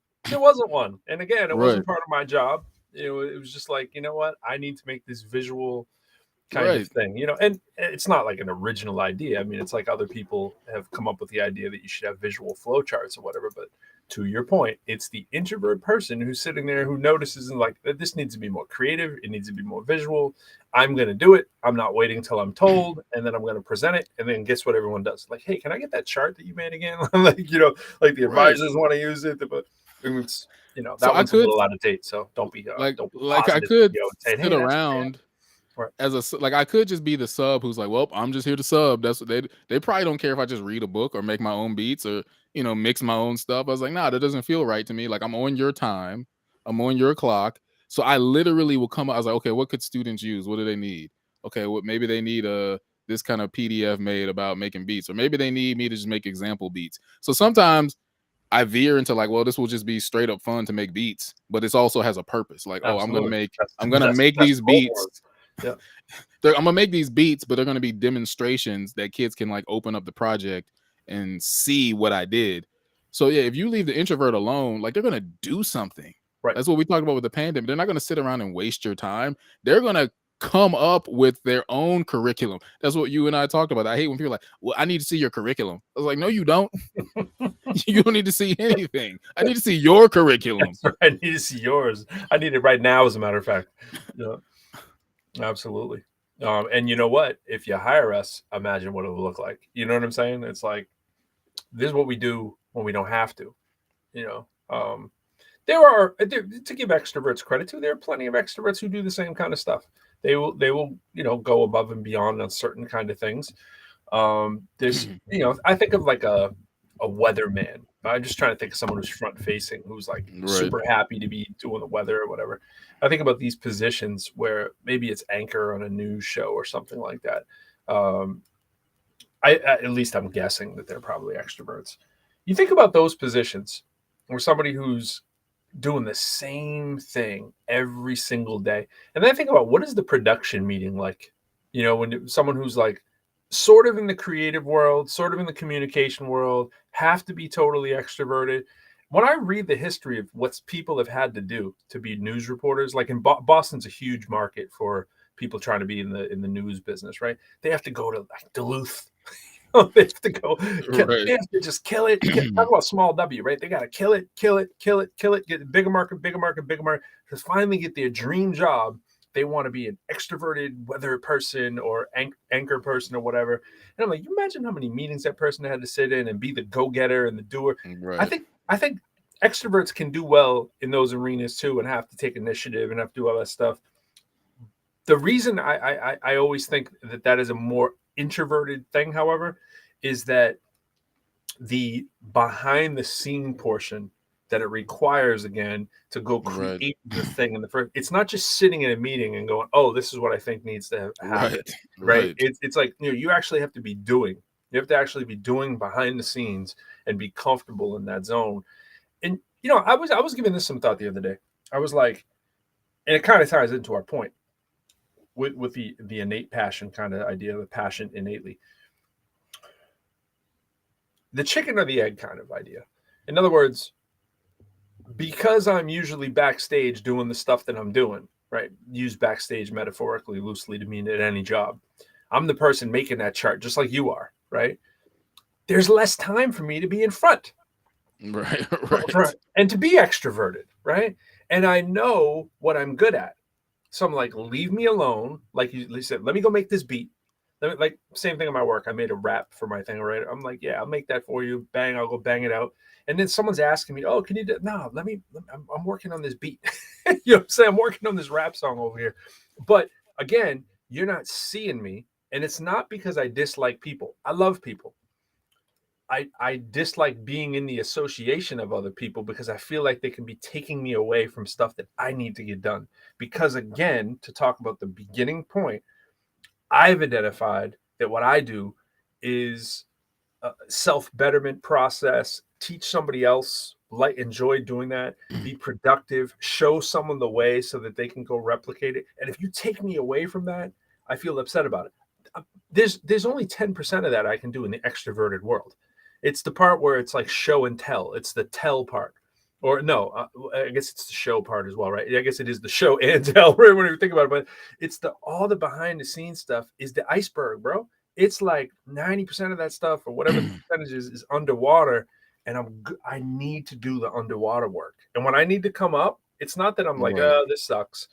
one. And again, it wasn't part of my job. It was just like, you know what? I need to make this visual kind of thing, and it's not like an original idea. I mean, it's like other people have come up with the idea that you should have visual flow charts or whatever. But to your point, it's the introvert person who's sitting there who notices and like, this needs to be more creative. It needs to be more visual. I'm going to do it. I'm not waiting until I'm told, and then I'm going to present it. And then guess what everyone does? Like, hey, can I get that chart that you made again? Like, like the advisors want to use it, but it's, that one's a little out of date. So don't be don't be like I positive, could saying, sit around as like, I could just be the sub who's like, well, I'm just here to sub. That's what they probably don't care if I just read a book or make my own beats or mix my own stuff. I was like, nah, that doesn't feel right to me. Like, I'm on your time, I'm on your clock. So I literally will come. I was like, okay, what could students use? What do they need? Okay, what maybe they need this kind of PDF made about making beats, or maybe they need me to just make example beats. So sometimes I veer into like, well, this will just be straight up fun to make beats, but it also has a purpose. Like, oh, I'm gonna make these beats. Yeah, I'm gonna make these beats, but they're gonna be demonstrations that kids can like open up the project and see what I did. So yeah, if you leave the introvert alone, like, they're gonna do something. right. That's what we talked about with the pandemic. They're not gonna sit around and waste your time. They're gonna come up with their own curriculum. That's what you and I talked about. I hate when people are like, well, I need to see your curriculum. I was like, no, you don't. You don't need to see anything. I need to see your curriculum. I need to see yours. I need it right now, as a matter of fact. Yeah. Absolutely. And you know what? If you hire us, imagine what it'll look like. You know what I'm saying? It's like, this is what we do when we don't have to. There are, to give extroverts credit to, there are plenty of extroverts who do the same kind of stuff. They will, go above and beyond on certain kind of things. There's, I think of like a weatherman. I'm just trying to think of someone who's front facing, who's like super happy to be doing the weather or whatever. I think about these positions where maybe it's anchor on a news show or something like that. At least I'm guessing that they're probably extroverts. You think about those positions where somebody who's doing the same thing every single day. And then I think about, what is the production meeting like? When someone who's like sort of in the creative world, sort of in the communication world, have to be totally extroverted. When I read the history of what people have had to do to be news reporters, like in Boston's a huge market for people trying to be in the news business, right? They have to go to like Duluth. They have to go. They have to just kill it. Talk about small W, right? They got to kill it, get bigger market, to finally get their dream job. They want to be an extroverted weather person or anchor person or whatever. And I'm like, you imagine how many meetings that person had to sit in and be the go-getter and the doer. Right. I think extroverts can do well in those arenas too, and have to take initiative and have to do all that stuff. The reason I always think that is a more introverted thing, however, is that the behind the scene portion that it requires, again, to go create the thing in the first. It's not just sitting in a meeting and going, oh, this is what I think needs to happen. Right. It's like, you actually have to be doing. You have to actually be doing behind the scenes and be comfortable in that zone. And I was giving this some thought the other day. I was like, and it kind of ties into our point with the innate passion kind of idea, the passion innately. the chicken or the egg kind of idea. In other words, because I'm usually backstage doing the stuff that I'm doing, right? Use backstage metaphorically, loosely to mean at any job. I'm the person making that chart, just like you are, right? There's less time for me to be in front. Right, right. And to be extroverted, right? And I know what I'm good at. So I'm like, leave me alone. Like you said, let me go make this beat. Like same thing in my work. I made a rap for my thing, right? I'm like, yeah, I'll make that for you. Bang, I'll go bang it out. And then someone's asking me, oh, can you do? No, I'm working on this beat. You know what I'm saying? I'm working on this rap song over here. But again, you're not seeing me, and it's not because I dislike people. I love people. I dislike being in the association of other people because I feel like they can be taking me away from stuff that I need to get done. Because again, to talk about the beginning point, I've identified that what I do is a self-betterment process, teach somebody else, like enjoy doing that, be productive, show someone the way so that they can go replicate it. And if you take me away from that, I feel upset about it. There's only 10% of that I can do in the extroverted world. It's the part where it's like show and tell. It's the tell part. Or no, I guess it's the show part as well, right? I guess it is the show and tell, right? When you think about it, but it's all the behind the scenes stuff is the iceberg, bro. It's like 90% of that stuff or whatever the percentage is underwater, and I need to do the underwater work. And when I need to come up, it's not that I'm like, Right. oh, this sucks.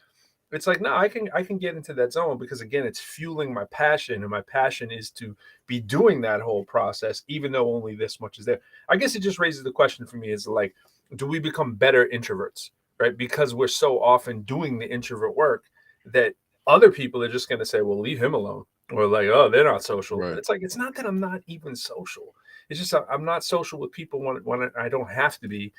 It's like, no, I can get into that zone because again, it's fueling my passion, and my passion is to be doing that whole process, even though only this much is there. I guess it just raises the question for me is like, do we become better introverts, right? Because we're so often doing the introvert work that other people are just going to say, well, leave him alone. Or like, oh, they're not social. Right. It's like, it's not that I'm not even social. It's just I'm not social with people when I don't have to be,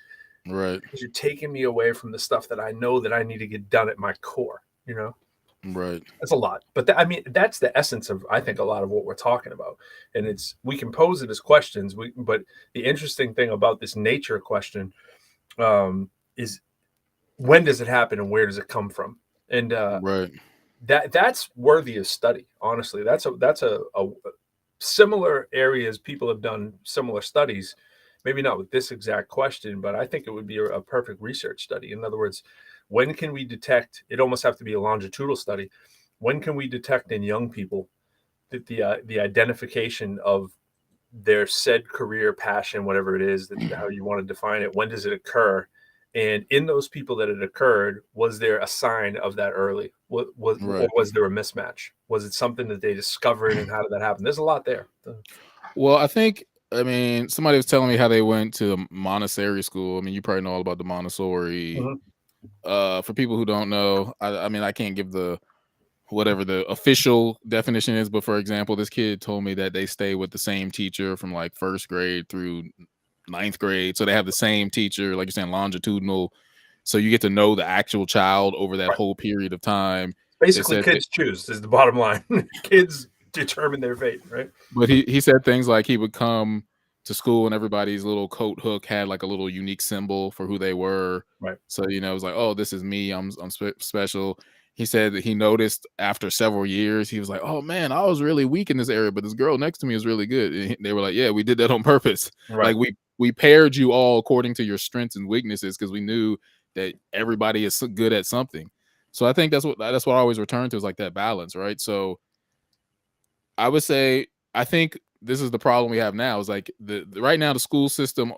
Right. because you're taking me away from the stuff that I know that I need to get done at my core, you know? Right. That's a lot. But I mean, that's the essence of, I think, a lot of what we're talking about. And we can pose it as questions, but the interesting thing about this nature question is when does it happen and where does it come from? And Right. that's worthy of study. Honestly, that's a similar areas. People have done similar studies, maybe not with this exact question, but I think it would be a perfect research study. In other words, when can we detect? It almost have to be a longitudinal study. When can we detect in young people that the identification of their said career, passion, whatever it is, that how you want to define it, when does it occur? And in those people that it occurred, was there a sign of that early? Or Right. was there a mismatch? Was it something that they discovered, and how did that happen? There's a lot there. Well, I mean, somebody was telling me how they went to Montessori school. I mean, you probably know all about the Montessori. Mhm. For people who don't know, I mean, I can't give the whatever the official definition is, but for example, this kid told me that they stay with the same teacher from like first grade through ninth grade. So they have the same teacher, like you're saying, longitudinal. So you get to know the actual child over that Right. whole period of time. They Basically, said kids choose is the bottom line. Kids determine their fate, right? But he said things like he would come to school and everybody's little coat hook had like a little unique symbol for who they were. Right. So it was like, oh, this is me. I'm special. He said that he noticed after several years, he was like, oh man, I was really weak in this area, but this girl next to me is really good. And they were like, yeah, we did that on purpose. Right. Like we paired you all according to your strengths and weaknesses because we knew that everybody is so good at something. So I think that's what I always return to is like that balance, right? So I would say I think this is the problem we have now is like right now the school system,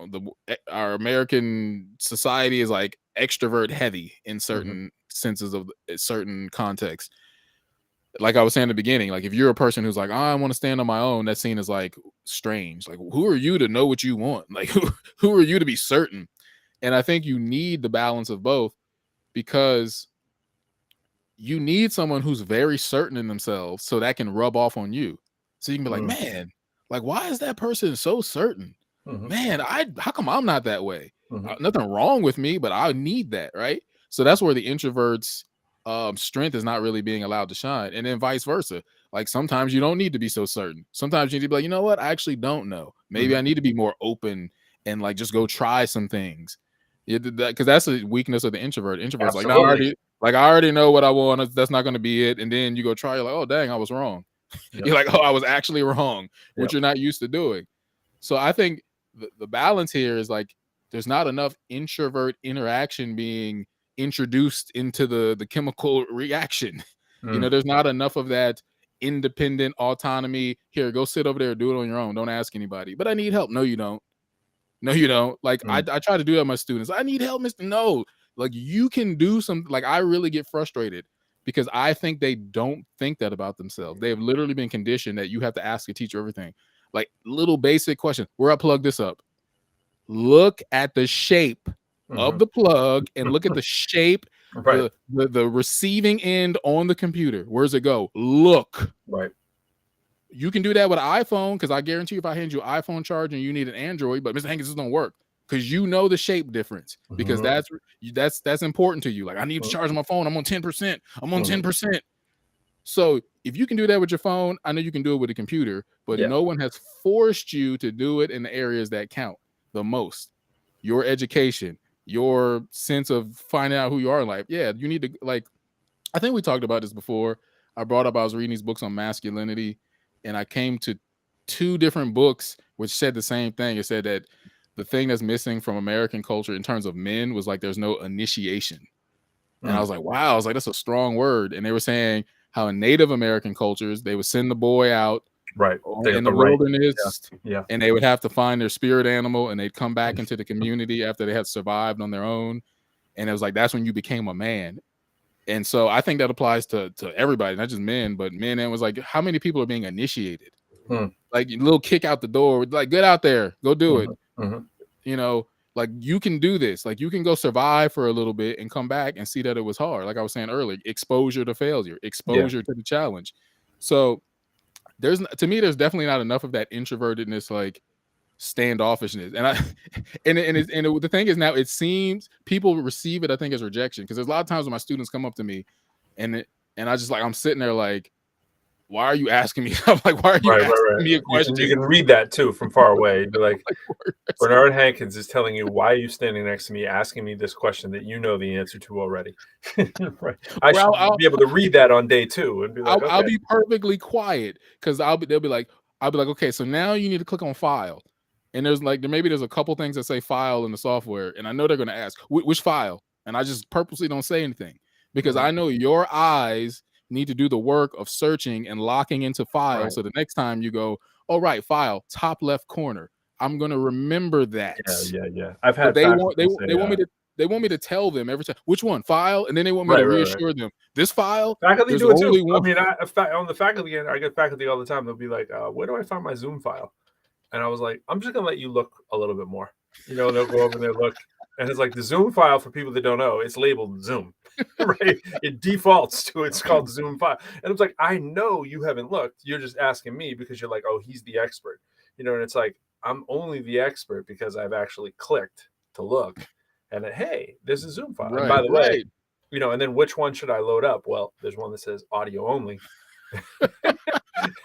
our American society is like extrovert heavy in Mhm. certain senses of certain contexts. Like I was saying in the beginning, like if you're a person who's like, oh, I want to stand on my own, that scene is like strange. Like, who are you to know what you want? Like, who are you to be certain? And I think you need the balance of both because you need someone who's very certain in themselves so that can rub off on you. So you can be like, Mm. man, like, why is that person so certain? Mhm. Man, how come I'm not that way? Mhm. Nothing wrong with me, but I need that, right? So that's where the introvert's strength is not really being allowed to shine. And then vice versa. Like sometimes you don't need to be so certain. Sometimes you need to be like, you know what? I actually don't know. Maybe Mhm. I need to be more open and like just go try some things. Yeah, because that's a weakness of the introvert. Introverts like, no, Absolutely. I already know what I want. That's not going to be it. And then you go try. You're like, oh dang, I was wrong. Yep. You're like, oh, I was actually wrong, which Yep. you're not used to doing. So I think the balance here is like there's not enough introvert interaction being introduced into the chemical reaction. There's not enough of that independent autonomy. Here, go sit over there, do it on your own. Don't ask anybody. But I need help. No, you don't. No, you don't. Like I try to do that with my students. I need help, Mr. No. Like you can do something. Like I really get frustrated because I think they don't think that about themselves. They have literally been conditioned that you have to ask a teacher everything. Like little basic question. Where I plug this up? Look at the shape of the plug and look at the shape, Right. the receiving end on the computer. Where's it go? Look. Right. You can do that with an iPhone because I guarantee you if I hand you an iPhone charger and you need an Android, but Mr. Hankins, this don't work because you know the shape difference because that's important to you. Like I need to charge my phone. I'm on 10%. I'm on 10%. So if you can do that with your phone, I know you can do it with a computer, but no one has forced you to do it in the areas that count the most. Your education, your sense of finding out who you are in life. Yeah, you need to like. I think we talked about this before. I was reading these books on masculinity, and I came to 2 different books which said the same thing. It said that the thing that's missing from American culture in terms of men was like there's no initiation. And I was like, wow, I was like, that's a strong word. And they were saying how in Native American cultures, they would send the boy out in the wilderness and they would have to find their spirit animal and they'd come back into the community after they had survived on their own. And it was like, that's when you became a man. And so I think that applies to everybody, not just men, but men. And was like, how many people are being initiated? Like a little kick out the door, like get out there, go do it. Like you can do this. Like you can go survive for a little bit and come back and see that it was hard. Like I was saying earlier, exposure to failure, exposure to the challenge. So there's definitely not enough of that introvertedness, like standoffishness. And the thing is now it seems people receive it, I think, as rejection. Because there's a lot of times when my students come up to me and I just like, I'm sitting there like, why are you asking me? I'm like, why are you asking me a question? You can read that too from far away. Be like, Bernard Hankins is telling you, why are you standing next to me asking me this question that you know the answer to already? Right. I'll be able to read that on day 2 and be like, I'll be perfectly quiet because they'll be like, okay, so now you need to click on file. And there's a couple things that say file in the software. And I know they're going to ask, which file? And I just purposely don't say anything because I know your eyes need to do the work of searching and locking into file. Right. So the next time you go, oh, right, file, top left corner. I'm going to remember that. Yeah. I've had they want me to tell them every time, which one, file? And then they want me to reassure them, this file, faculty do it too. One. I mean, on the faculty end, I get faculty all the time. They'll be like, where do I find my Zoom file? And I was like, I'm just going to let you look a little bit more. They'll go over and they look. And it's like the Zoom file, for people that don't know, it's labeled Zoom, right? It defaults to it's called Zoom file. And it's like, I know you haven't looked. You're just asking me because you're like, oh, he's the expert. And it's like, I'm only the expert because I've actually clicked to look. And hey, there's a Zoom file. Right, and by the way, and then which one should I load up? Well, there's one that says audio only.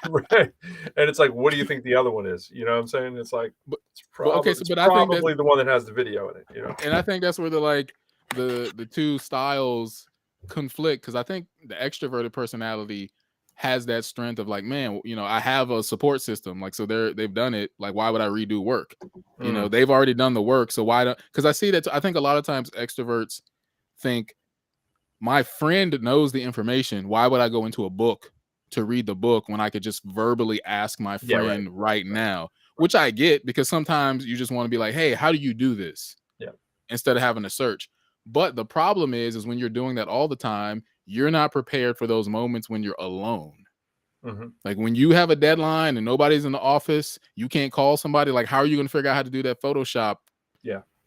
Right. And it's like, what do you think the other one is? You know what I'm saying? It's like, it's probably the one that has the video in it, And I think that's where the 2 styles conflict, because I think the extroverted personality has that strength of like, man, I have a support system. Like, so they've done it. Like, why would I redo work? They've already done the work. So why don't, because I see that, I think a lot of times extroverts think my friend knows the information. Why would I go into a book to read the book when I could just verbally ask my friend right now, which I get because sometimes you just want to be like, hey, how do you do this? Instead of having to search. But the problem is when you're doing that all the time, you're not prepared for those moments when you're alone. Like when you have a deadline and nobody's in the office, you can't call somebody. Like, how are you going to figure out how to do that Photoshop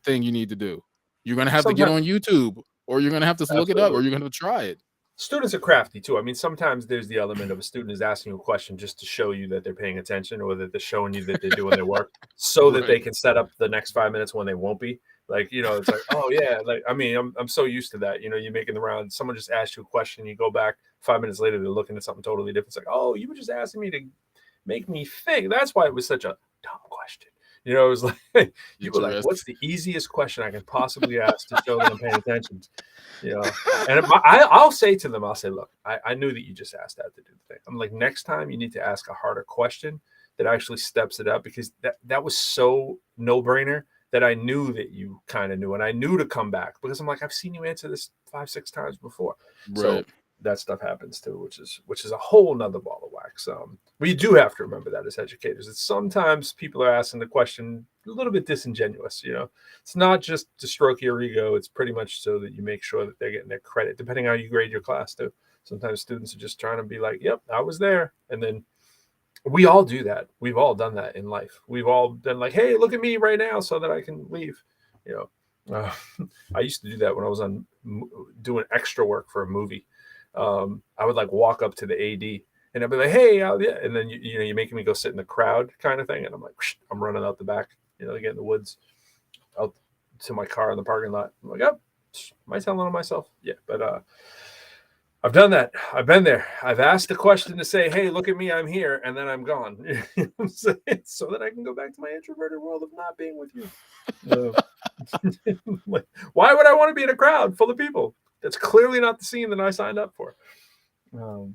thing you need to do? You're going to have to get on YouTube, or you're going to have to look it up, or you're going to try it. Students are crafty too. I mean, sometimes there's the element of a student is asking you a question just to show you that they're paying attention, or that they're showing you that they're doing their work so that they can set up the next 5 minutes when they won't be. Like, it's like, oh yeah. Like, I mean, I'm so used to that. You're making the round. Someone just asked you a question. You go back 5 minutes later, they're looking at something totally different. It's like, oh, you were just asking me to make me think. That's why it was such a dumb question. It was like, you were like, what's the easiest question I can possibly ask to show that I'm paying attention? And I'll say to them, I'll say, look, I knew that you just asked that to do the thing. I'm like, next time you need to ask a harder question that actually steps it up, because that was so no brainer that I knew that you kind of knew, and I knew to come back because I'm like, I've seen you answer this 5-6 times before. So Right. that stuff happens too, which is a whole nother ball of wax. We do have to remember that as educators, that sometimes people are asking the question a little bit disingenuous. It's not just to stroke your ego; it's pretty much so that you make sure that they're getting their credit, depending on how you grade your class too. Sometimes students are just trying to be like, "Yep, I was there," and then we all do that. We've all done that in life. We've all been like, "Hey, look at me right now, so that I can leave." You I used to do that when I was on doing extra work for a movie. I would like walk up to the AD and I'd be like, "Hey, yeah," and then you're making me go sit in the crowd kind of thing, and I'm like, I'm running out the back, to get in the woods, out to my car in the parking lot. I'm like, "Oh, am I telling on myself?" Yeah, but I've done that. I've been there. I've asked the question to say, "Hey, look at me, I'm here," and then I'm gone, so that I can go back to my introverted world of not being with you. Like, why would I want to be in a crowd full of people? That's clearly not the scene that I signed up for. Yeah.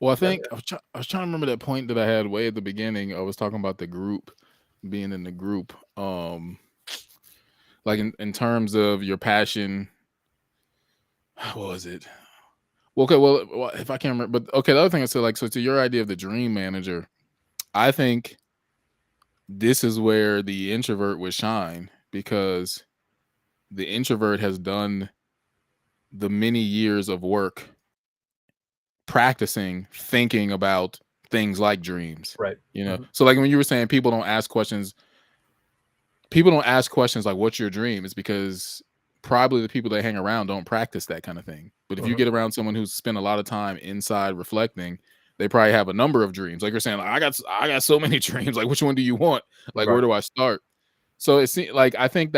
Well, I think I was trying to remember that point that I had way at the beginning. I was talking about the group, being in the group. Like in terms of your passion. What was it? Well, okay, well, if I can't remember, but okay, the other thing I said, like, so to your idea of the dream manager, I think this is where the introvert would shine, because the introvert has done the many years of work practicing thinking about things like dreams. Right. So like when you were saying people don't ask questions like, what's your dream? It's because probably the people they hang around don't practice that kind of thing. But if you get around someone who's spent a lot of time inside reflecting, they probably have a number of dreams. Like you're saying, like, I got so many dreams. Like, which one do you want? Like, where do I start? So it seems like, I think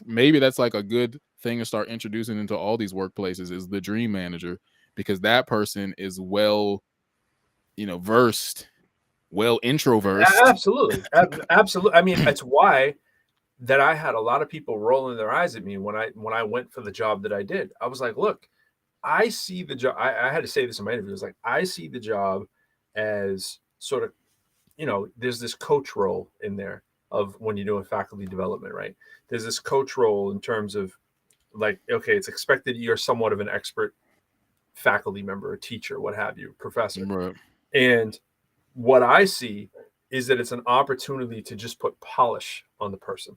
maybe that's like a good thing to start introducing into all these workplaces, is the dream manager, because that person is well, versed, well introversed. Absolutely. Absolutely. I mean, it's why that I had a lot of people rolling their eyes at me when I went for the job that I did. I was like, look, I see the job. I had to say this in my interview. I was like, I see the job as sort of, there's this coach role in there of when you're doing faculty development, right? There's this coach role in terms of like, okay, it's expected you're somewhat of an expert faculty member, a teacher, what have you, professor. Right. And what I see is that it's an opportunity to just put polish on the person.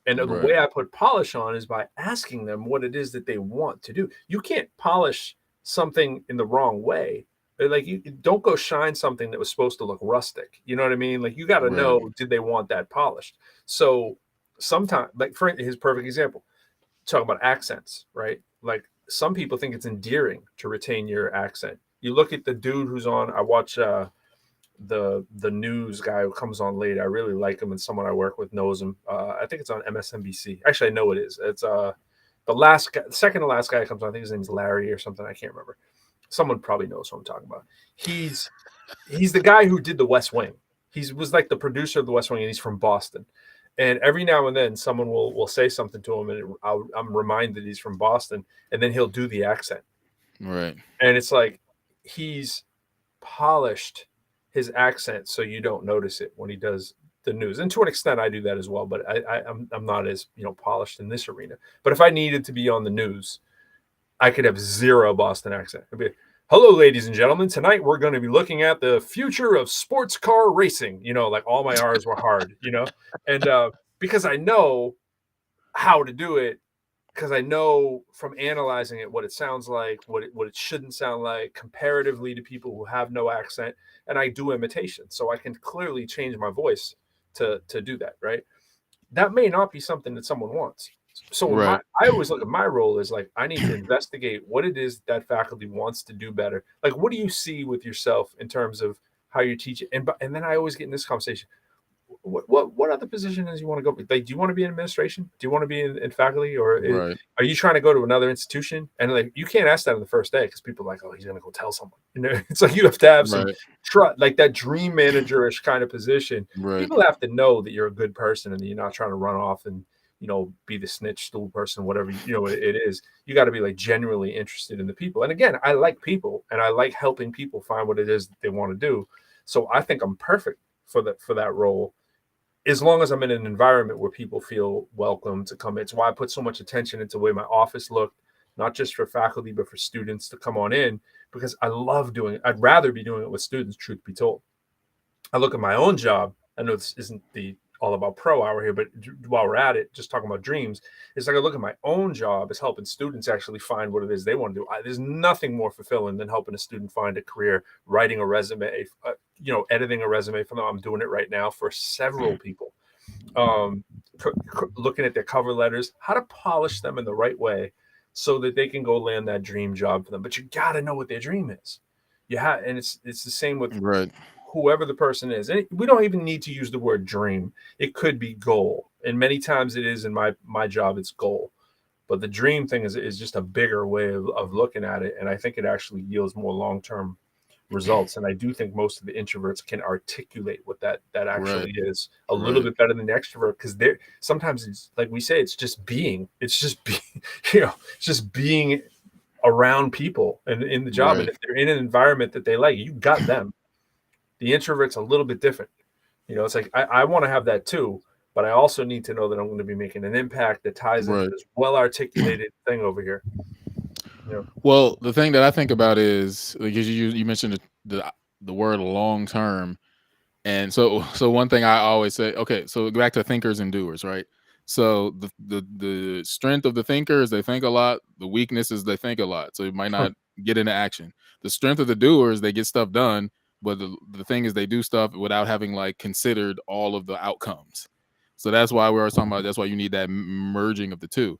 And the way I put polish on is by asking them what it is that they want to do. You can't polish something in the wrong way. Like, you don't go shine something that was supposed to look rustic. You know what I mean? Like, you got to know, did they want that polished? So sometimes, like for his perfect example, talking about accents, right? Like, some people think it's endearing to retain your accent. You look at the dude who's on. I watch the news guy who comes on late. I really like him, and someone I work with knows him. I think it's on MSNBC. Actually, I know it is. It's the last guy, second to last guy that comes on. I think his name's Larry or something. I can't remember. Someone probably knows who I'm talking about. He's the guy who did The West Wing. He was like the producer of The West Wing, and he's from Boston. And every now and then, someone will say something to him, and I'm reminded he's from Boston, and then he'll do the accent. Right. And it's like he's polished his accent so you don't notice it when he does the news. And to an extent, I do that as well, but I'm not as polished in this arena. But if I needed to be on the news, I could have zero Boston accent. It'd be, "Hello, ladies and gentlemen. Tonight we're going to be looking at the future of sports car racing." Like all my R's were hard. And because I know how to do it, because I know from analyzing it what it sounds like, what it shouldn't sound like comparatively to people who have no accent, and I do imitation, so I can clearly change my voice to do that, right? That may not be something that someone wants. So I always look at my role as like, I need to investigate what it is that faculty wants to do better. Like, what do you see with yourself in terms of how you teach it? And then I always get in this conversation, what other positions you want to go? Like, do you want to be in administration? Do you want to be in faculty, or are you trying to go to another institution? And like, you can't ask that on the first day, because people are like, "Oh, he's going to go tell someone." It's like you have to have some trust, like that dream managerish kind of position. People have to know that you're a good person and that you're not trying to run off and be the snitch stool person, whatever it is. You got to be like genuinely interested in the people. And again, I like people, and I like helping people find what it is that they want to do. So I think I'm perfect for that role, as long as I'm in an environment where people feel welcome to come in. It's why I put so much attention into the way my office looked, not just for faculty, but for students to come on in, because I love doing it. I'd rather be doing it with students, truth be told. I look at my own job. I know this isn't the all about pro hour here, but while we're at it, just talking about dreams, it's like I look at my own job as helping students actually find what it is they want to do. There's nothing more fulfilling than helping a student find a career, writing a resume, editing a resume for them. I'm doing it right now for several people. Um, Looking at their cover letters, how to polish them in the right way so that they can go land that dream job for them. But you got to know what their dream is. And it's the same with Right. whoever the person is. And we don't even need to use the word dream. It could be goal. And many times it is in my job, it's goal. But the dream thing is just a bigger way of looking at it. And I think it actually yields more long-term results. And I do think most of the introverts can articulate what that actually is a little bit better than the extrovert, because they're sometimes, it's like we say, it's just being, it's just being around people and in the job. And if they're in an environment that they like, you got them. The introvert's a little bit different. It's like I want to have that too, but I also need to know that I'm going to be making an impact that ties into this well articulated thing over here. Well, the thing that I think about is, because you mentioned the word long term, and so one thing I always say, okay, so back to thinkers and doers, right? So the strength of the thinker is they think a lot. The weakness is they think a lot, so it might not get into action. The strength of the doers, they get stuff done, but the thing is they do stuff without having like considered all of the outcomes. So that's why we were talking about. That's why you need that merging of the two.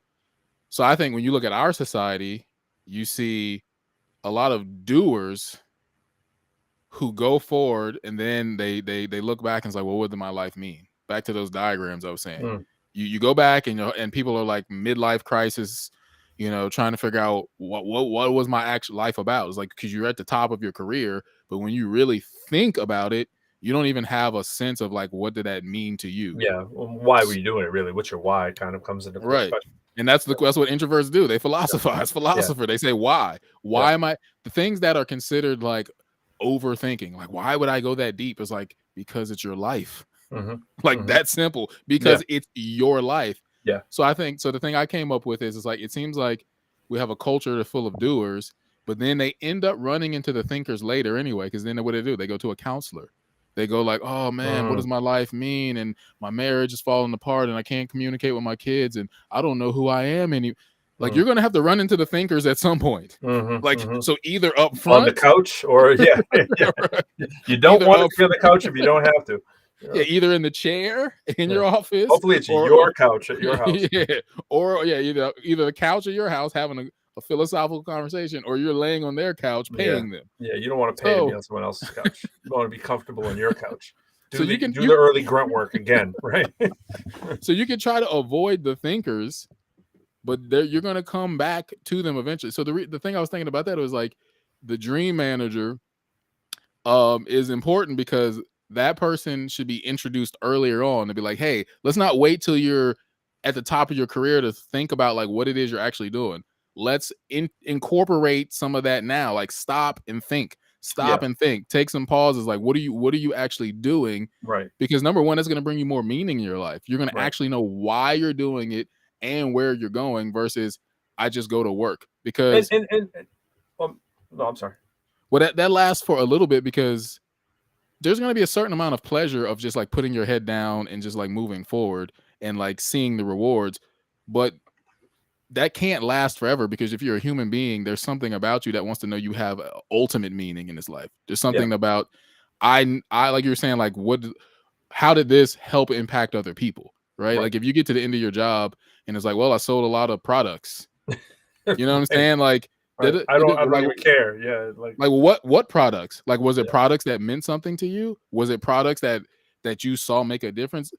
So I think when you look at our society, you see a lot of doers who go forward and then they look back and it's like, well, what did my life mean? Back to those diagrams I was saying. You go back and people are like midlife crisis, trying to figure out what was my actual life about. It's like, because you're at the top of your career, but when you really think about it, you don't even have a sense of like, what did that mean to you? Yeah. Well, why were you doing it really? What's your why kind of comes into question. And that's what introverts do. They philosophize. Philosopher. They say, why? Why am I the things that are considered like overthinking? Like, why would I go that deep? It's like, because it's your life. That simple. Because it's your life. Yeah. So I think the thing I came up with is like, it seems like we have a culture that's full of doers, but then they end up running into the thinkers later anyway. Because then what do? They go to a counselor. They go like, oh man, what does my life mean? And my marriage is falling apart and I can't communicate with my kids and I don't know who I am. And you're going to have to run into the thinkers at some point. So either up front. On the couch or right. You don't want to be on the couch if you don't have to. Yeah, either in the chair in your office. Hopefully it's your couch at your house. Or either the couch at your house having a philosophical conversation, or you're laying on their couch paying them. Yeah, you don't want to pay to be on someone else's couch. You want to be comfortable on your couch. Do the early grunt work again, right? So you can try to avoid the thinkers, but you're going to come back to them eventually. So the thing I was thinking about that was like the dream manager is important, because that person should be introduced earlier on to be like, hey, let's not wait till you're at the top of your career to think about like what it is you're actually doing. Let's incorporate some of that now. Like stop and think. And think. Take some pauses. Like, what are you actually doing? Right. Because number one, that's going to bring you more meaning in your life. You're going to actually know why you're doing it and where you're going, versus I just go to work. Because no, I'm sorry. Well, that lasts for a little bit, because there's going to be a certain amount of pleasure of just like putting your head down and just like moving forward and like seeing the rewards. But that can't last forever, because if you're a human being, there's something about you that wants to know you have ultimate meaning in this life. There's something about I like you were saying, like how did this help impact other people? Right? Like if you get to the end of your job and it's like, well, I sold a lot of products. You know what I'm saying? Like I don't even care. Yeah. Like what products? Like, was it products that meant something to you? Was it products that you saw make a difference?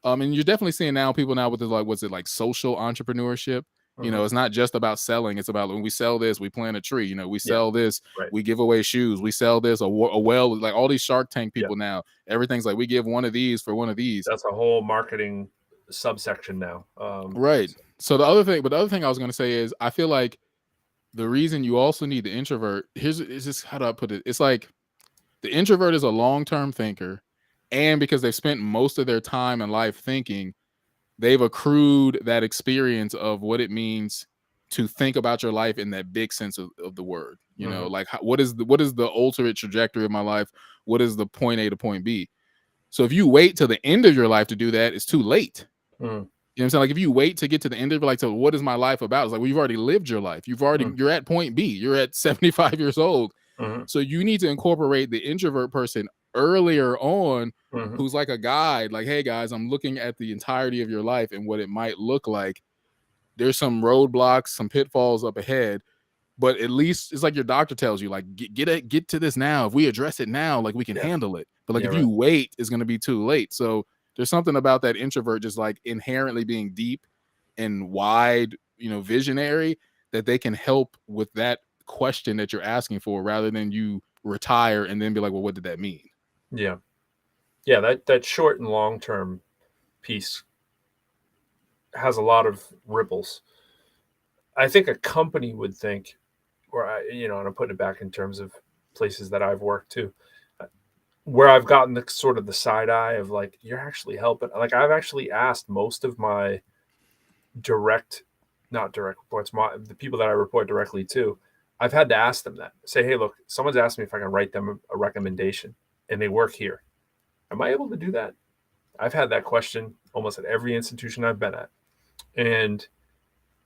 And you're definitely seeing people now with what's it like social entrepreneurship? It's not just about selling. It's about when we sell this, we plant a tree. We sell this, we give away shoes. We sell this, a well, like all these Shark Tank people now. Everything's like, we give one of these for one of these. That's a whole marketing subsection now. Right. So the other thing I was going to say is, I feel like the reason you also need the introvert, here's just how do I put it? It's like The introvert is a long-term thinker, and because they've spent most of their time in life thinking, they've accrued that experience of what it means to think about your life in that big sense of the word. You know, like what is the ultimate trajectory of my life? What is the point A to point B? So if you wait till the end of your life to do that, it's too late. You know what I'm saying? Like if you wait to get to the end of it, like, so what is my life about? It's like, well, you've already lived your life. You're at point B. You're at 75 years old. So you need to incorporate the introvert person earlier on, who's like a guide, like, hey guys, I'm looking at the entirety of your life and what it might look like. There's some roadblocks, some pitfalls up ahead, but at least it's like your doctor tells you, like, get to this now. If we address it now, like, we can handle it. But like, if you wait, it's going to be too late. So there's something about that introvert just like inherently being deep and wide, you know, visionary, that they can help with that question that you're asking for, rather than you retire and then be like, well, what did that mean? Yeah. That short and long term piece has a lot of ripples. I think a company would think, or and I'm putting it back in terms of places that I've worked too, where I've gotten the sort of the side eye of like, you're actually helping. Like I've actually asked most of my not direct reports, the people that I report directly to, I've had to ask them that. Say, hey, look, someone's asked me if I can write them a recommendation and they work here. Am I able to do that? I've had that question almost at every institution I've been at. And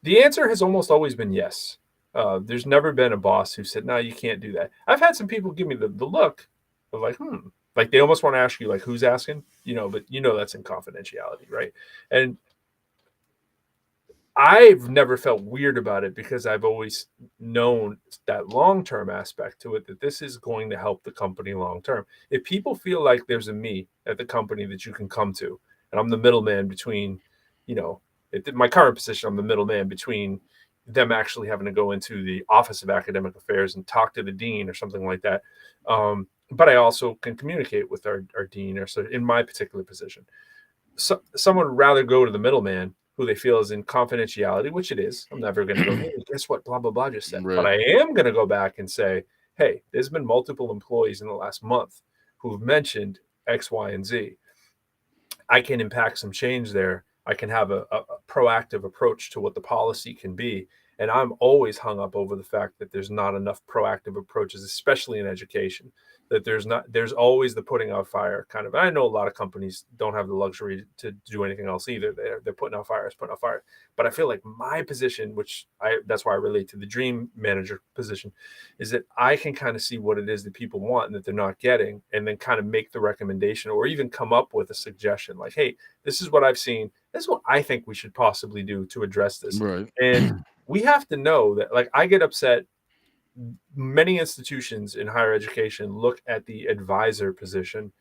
the answer has almost always been yes. There's never been a boss who said, no, you can't do that. I've had some people give me the look of like, like they almost want to ask you like, who's asking, but that's in confidentiality, right? And I've never felt weird about it because I've always known that long-term aspect to it, that this is going to help the company long-term. If people feel like there's a me at the company that you can come to, and I'm the middleman between, my current position, I'm the middleman between them actually having to go into the Office of Academic Affairs and talk to the dean or something like that. But I also can communicate with our dean, or so in my particular position. So someone would rather go to the middleman who they feel is in confidentiality, which it is. I'm never going to go, hey, guess what? Blah, blah, blah just said. Right. But I am going to go back and say, hey, there's been multiple employees in the last month who've mentioned X, Y, and Z. I can impact some change there. I can have a proactive approach to what the policy can be. And I'm always hung up over the fact that there's not enough proactive approaches, especially in education, that there's always the putting out fire kind of. I know a lot of companies don't have the luxury to do anything else either. They're putting out fires. But I feel like my position, that's why I relate to the dream manager position, is that I can kind of see what it is that people want and that they're not getting, and then kind of make the recommendation or even come up with a suggestion like, hey, this is what I've seen. This is what I think we should possibly do to address this. Right. And we have to know that, like, I get upset. Many institutions in higher education look at the advisor position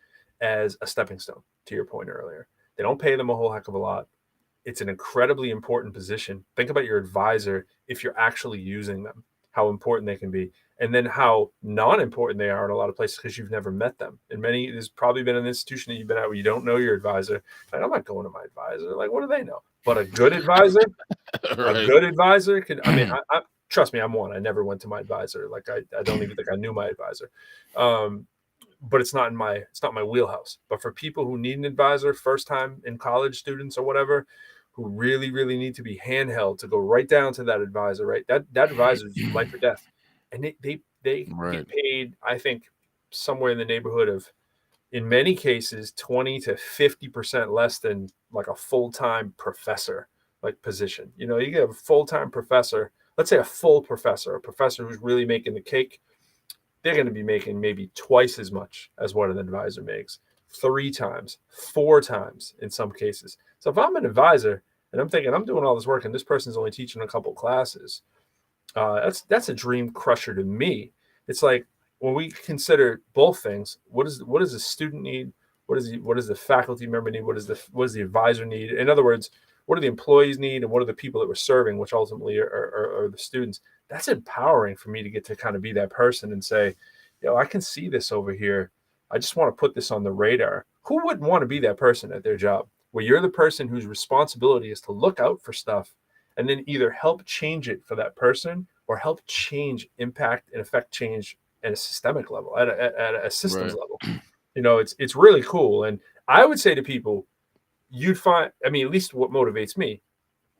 as a stepping stone, to your point earlier. They don't pay them a whole heck of a lot. It's an incredibly important position. Think about your advisor if you're actually using them, how important they can be, and then how non-important they are in a lot of places because you've never met them. And there's probably been an institution that you've been at where you don't know your advisor. Like, I'm not going to my advisor. Like, what do they know? But a good advisor, Right. a good advisor can. I mean, I trust me, I'm one. I never went to my advisor. Like, I don't even think I knew my advisor. But it's not my wheelhouse. But for people who need an advisor, first time in college students or whatever, who really, really need to be handheld to go right down to that advisor, right? That advisor is life or death. And they Right. get paid, I think, somewhere in the neighborhood of, in many cases, 20 to 50% less than like a full-time professor like position. You get a full-time professor, let's say a full professor, a professor who's really making the cake. They're going to be making maybe twice as much as what an advisor makes, 3 times, 4 times in some cases. So if I'm an advisor and I'm thinking I'm doing all this work and this person's only teaching a couple classes, that's a dream crusher to me. It's like, when we consider both things, what does the student need? What does the faculty member need? What does the advisor need? In other words, what do the employees need, and what are the people that we're serving, which ultimately are the students? That's empowering for me to get to kind of be that person and say, I can see this over here. I just want to put this on the radar. Who wouldn't want to be that person at their job, where you're the person whose responsibility is to look out for stuff and then either help change it for that person or help change, impact, and affect change at a systemic level, at a systems Right. level. It's really cool. And I would say to people, you'd find, I mean, at least what motivates me,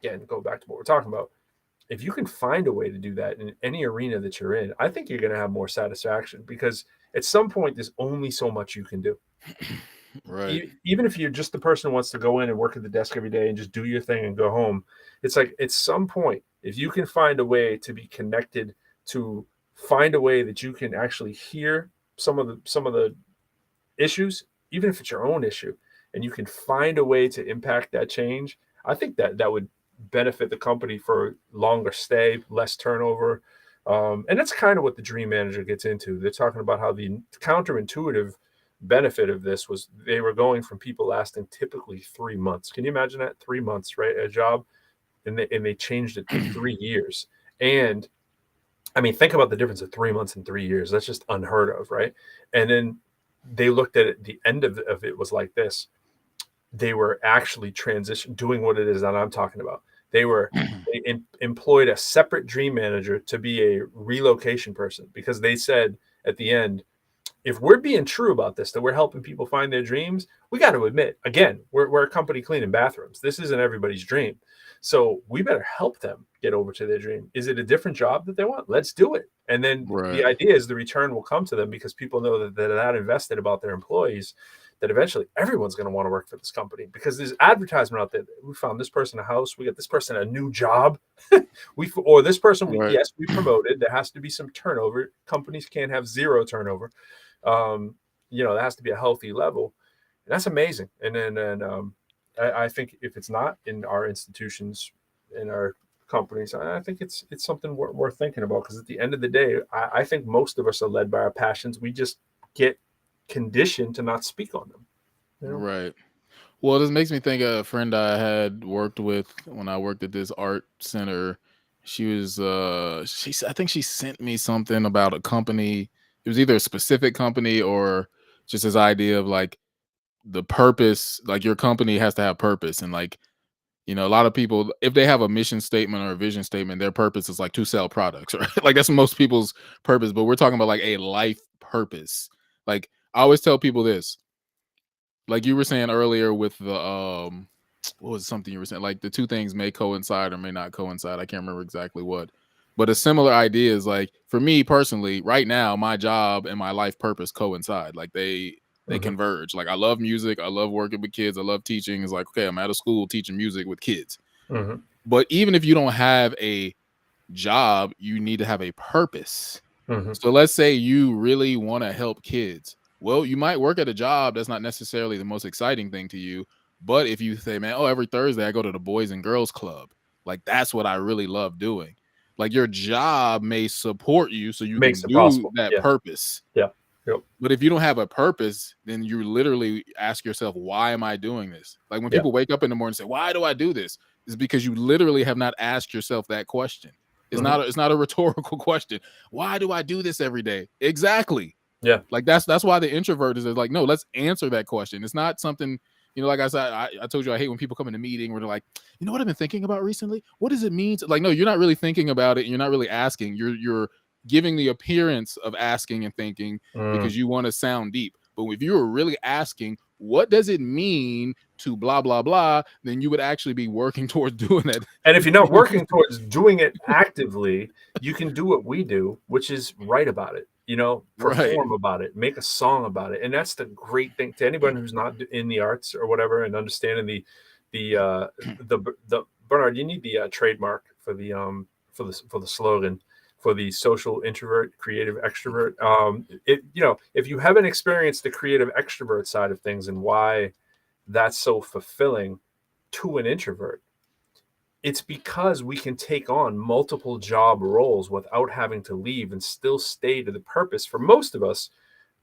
again, go back to what we're talking about. If you can find a way to do that in any arena that you're in, I think you're going to have more satisfaction, because at some point, there's only so much you can do. Right. Even if you're just the person who wants to go in and work at the desk every day and just do your thing and go home, it's like at some point, if you can find a way to be connected, to find a way that you can actually hear some of the issues, even if it's your own issue, and you can find a way to impact that change, I think that would benefit the company for longer stay, less turnover. And that's kind of what the dream manager gets into. They're talking about how the counterintuitive benefit of this was they were going from people lasting typically 3 months. Can you imagine that? 3 months, right? A job, and they changed it to 3 years. And I mean, think about the difference of 3 months and 3 years. That's just unheard of, right? And then they looked at it, the end of it was like this. They were actually doing what it is that I'm talking about. They employed a separate dream manager to be a relocation person, because they said at the end, if we're being true about this, that we're helping people find their dreams, we got to admit, again, we're a company cleaning bathrooms. This isn't everybody's dream. So we better help them get over to their dream. Is it a different job that they want? Let's do it. And then the Right. idea is the return will come to them, because people know that they're that invested about their employees, that eventually everyone's going to want to work for this company, because there's advertisement out there. We found this person a house. We got this person a new job. Or this person, Right. yes, we promoted. There has to be some turnover. Companies can't have zero turnover. There has to be a healthy level. And that's amazing. I think if it's not in our institutions, in our companies, I think it's something worth thinking about, because at the end of the day, I think most of us are led by our passions. We just get conditioned to not speak on them. Right. Well, this makes me think of a friend I had worked with when I worked at this art center. She was I think she sent me something about a company. It was either a specific company or just this idea of like the purpose, like your company has to have purpose. And like, a lot of people, if they have a mission statement or a vision statement, their purpose is like to sell products, right? Like that's most people's purpose. But we're talking about like a life purpose. Like I always tell people this, like you were saying earlier with the what was something you were saying, like the two things may coincide or may not coincide. I can't remember exactly what, but a similar idea is like for me personally right now, my job and my life purpose coincide. Like they Mhm. converge. Like I love music, I love working with kids, I love teaching. It's like, okay, I'm at a school teaching music with kids. Mhm. But even if you don't have a job, you need to have a purpose. Mhm. So let's say you really want to help kids. Well, you might work at a job that's not necessarily the most exciting thing to you. But if you say, man, oh, every Thursday I go to the Boys and Girls Club, like that's what I really love doing. Like your job may support you so you can Makes it do possible. that Yeah. purpose. Yeah. Yep. But if you don't have a purpose, then you literally ask yourself, why am I doing this? Like when Yeah. people wake up in the morning and say, why do I do this? It's because you literally have not asked yourself that question. Mhm. It's not a rhetorical question. Why do I do this every day? Exactly. Yeah. Like that's why the introvert is like, no, let's answer that question. It's not something, like I said, I told you I hate when people come in a meeting where they're like, you know what I've been thinking about recently? What does it mean to, like, no, you're not really thinking about it, and you're not really asking. You're giving the appearance of asking and thinking Mm. because you want to sound deep. But if you were really asking, what does it mean to blah blah blah, then you would actually be working towards doing that. And if you're not working towards doing it actively, you can do what we do, which is write about it, Right. perform about it, make a song about it. And that's the great thing to anybody who's not in the arts or whatever, and understanding the Bernard, you need the trademark for the slogan for the social introvert, creative extrovert. If you haven't experienced the creative extrovert side of things and why that's so fulfilling to an introvert, it's because we can take on multiple job roles without having to leave and still stay to the purpose. For most of us,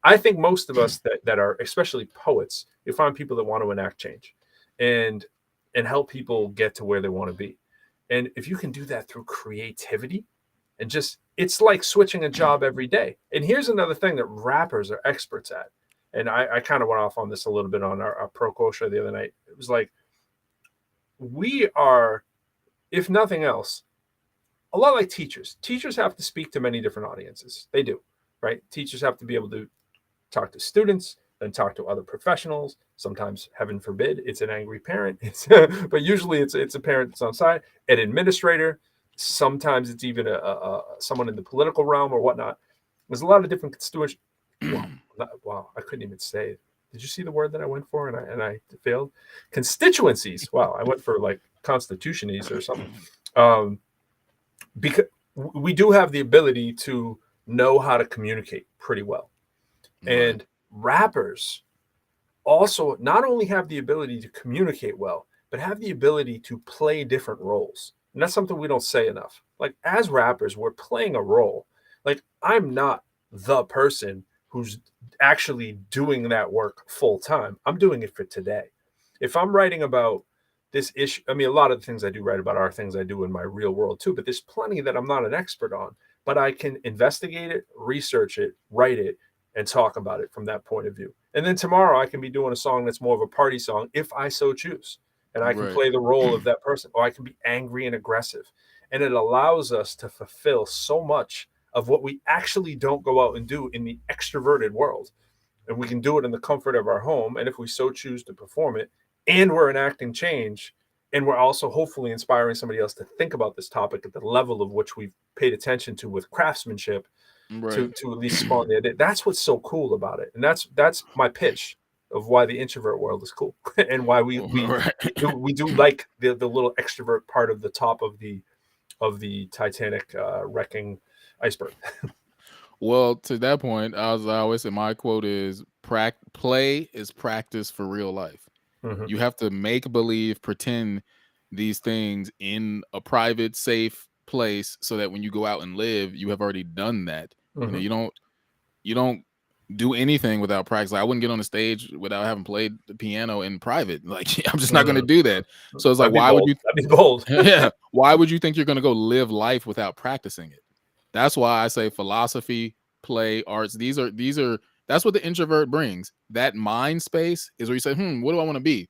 I think most of us that are especially poets, you find people that want to enact change and help people get to where they want to be. And if you can do that through creativity and just, it's like switching a job every day. And here's another thing that rappers are experts at. And I kind of went off on this a little bit on our pro quo show the other night. It was like, we are, if nothing else, a lot like teachers. Teachers have to speak to many different audiences. They do, right? Teachers have to be able to talk to students, then talk to other professionals. Sometimes, heaven forbid, it's an angry parent. But usually it's a parent that's on side, an administrator. Sometimes it's even someone in the political realm or whatnot. There's a lot of different constituents. Wow, I couldn't even say it. Did you see the word that I went for and I failed? Constituencies. Wow, I went for like constitutionese or something. Because we do have the ability to know how to communicate pretty well. And rappers also not only have the ability to communicate well, but have the ability to play different roles. And that's something we don't say enough. Like, as rappers, we're playing a role. Like, I'm not the person who's actually doing that work full time. I'm doing it for today. If I'm writing about this issue, I mean, a lot of the things I do write about are things I do in my real world too, but there's plenty that I'm not an expert on, but I can investigate it, research it, write it, and talk about it from that point of view. And then tomorrow I can be doing a song that's more of a party song if I so choose. And I can play the role of that person, or I can be angry and aggressive. And it allows us to fulfill so much of what we actually don't go out and do in the extroverted world. And we can do it in the comfort of our home. And if we so choose to perform it, and we're enacting change, and we're also hopefully inspiring somebody else to think about this topic at the level of which we've paid attention to with craftsmanship, to at least spawn the idea. That's what's so cool about it. And that's my pitch of why the introvert world is cool and why we do like the little extrovert part of the top of the Titanic wrecking iceberg. Well, to that point, as I always say, my quote is play is practice for real life. Mhm. You have to make believe, pretend these things in a private, safe place so that when you go out and live, you have already done that. You know, you don't do anything without practice. Like, I wouldn't get on the stage without having played the piano in private. Like, I'm just not going to do that. So it's like, why would you? That'd be bold. Yeah. Why would you think you're going to go live life without practicing it? That's why I say philosophy, play, arts. These are that's what the introvert brings. That mind space is where you say, what do I want to be?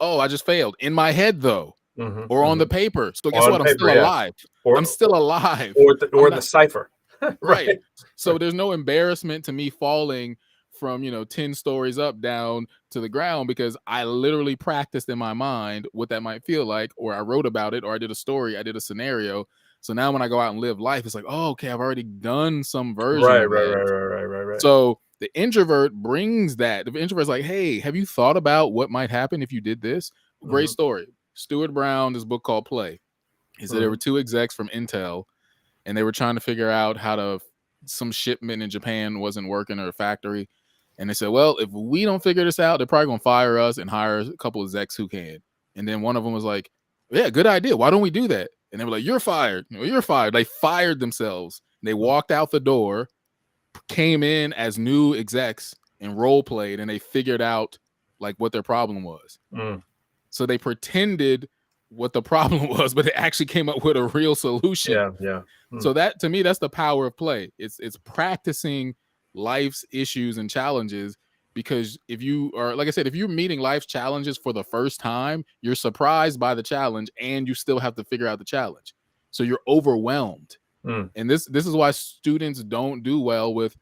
Oh, I just failed. In my head, though, or on the paper. So guess what? I'm still alive. I'm still alive. Or in the cipher. Right. So there's no embarrassment to me falling from 10 stories up down to the ground, because I literally practiced in my mind what that might feel like, or I wrote about it, or I did a story, I did a scenario. So now when I go out and live life, it's like, oh, okay, I've already done some version of that. Right. So the introvert brings that. The introvert's like, hey, have you thought about what might happen if you did this? Great story. Stuart Brown, this book called Play. He said there were two execs from Intel, and they were trying to figure out how some shipment in Japan wasn't working, or a factory. And they said, well, if we don't figure this out, they're probably going to fire us and hire a couple of execs who can. And then one of them was like, yeah, good idea. Why don't we do that? And they were like, you're fired. You're fired. They fired themselves. They walked out the door, came in as new execs and role played, and they figured out like what their problem was. So they pretended what the problem was, but they actually came up with a real solution. Yeah. So that, to me, that's the power of play. It's practicing life's issues and challenges, because if you are, like I said, if you're meeting life's challenges for the first time, you're surprised by the challenge and you still have to figure out the challenge. So you're overwhelmed. And this is why students don't do well with,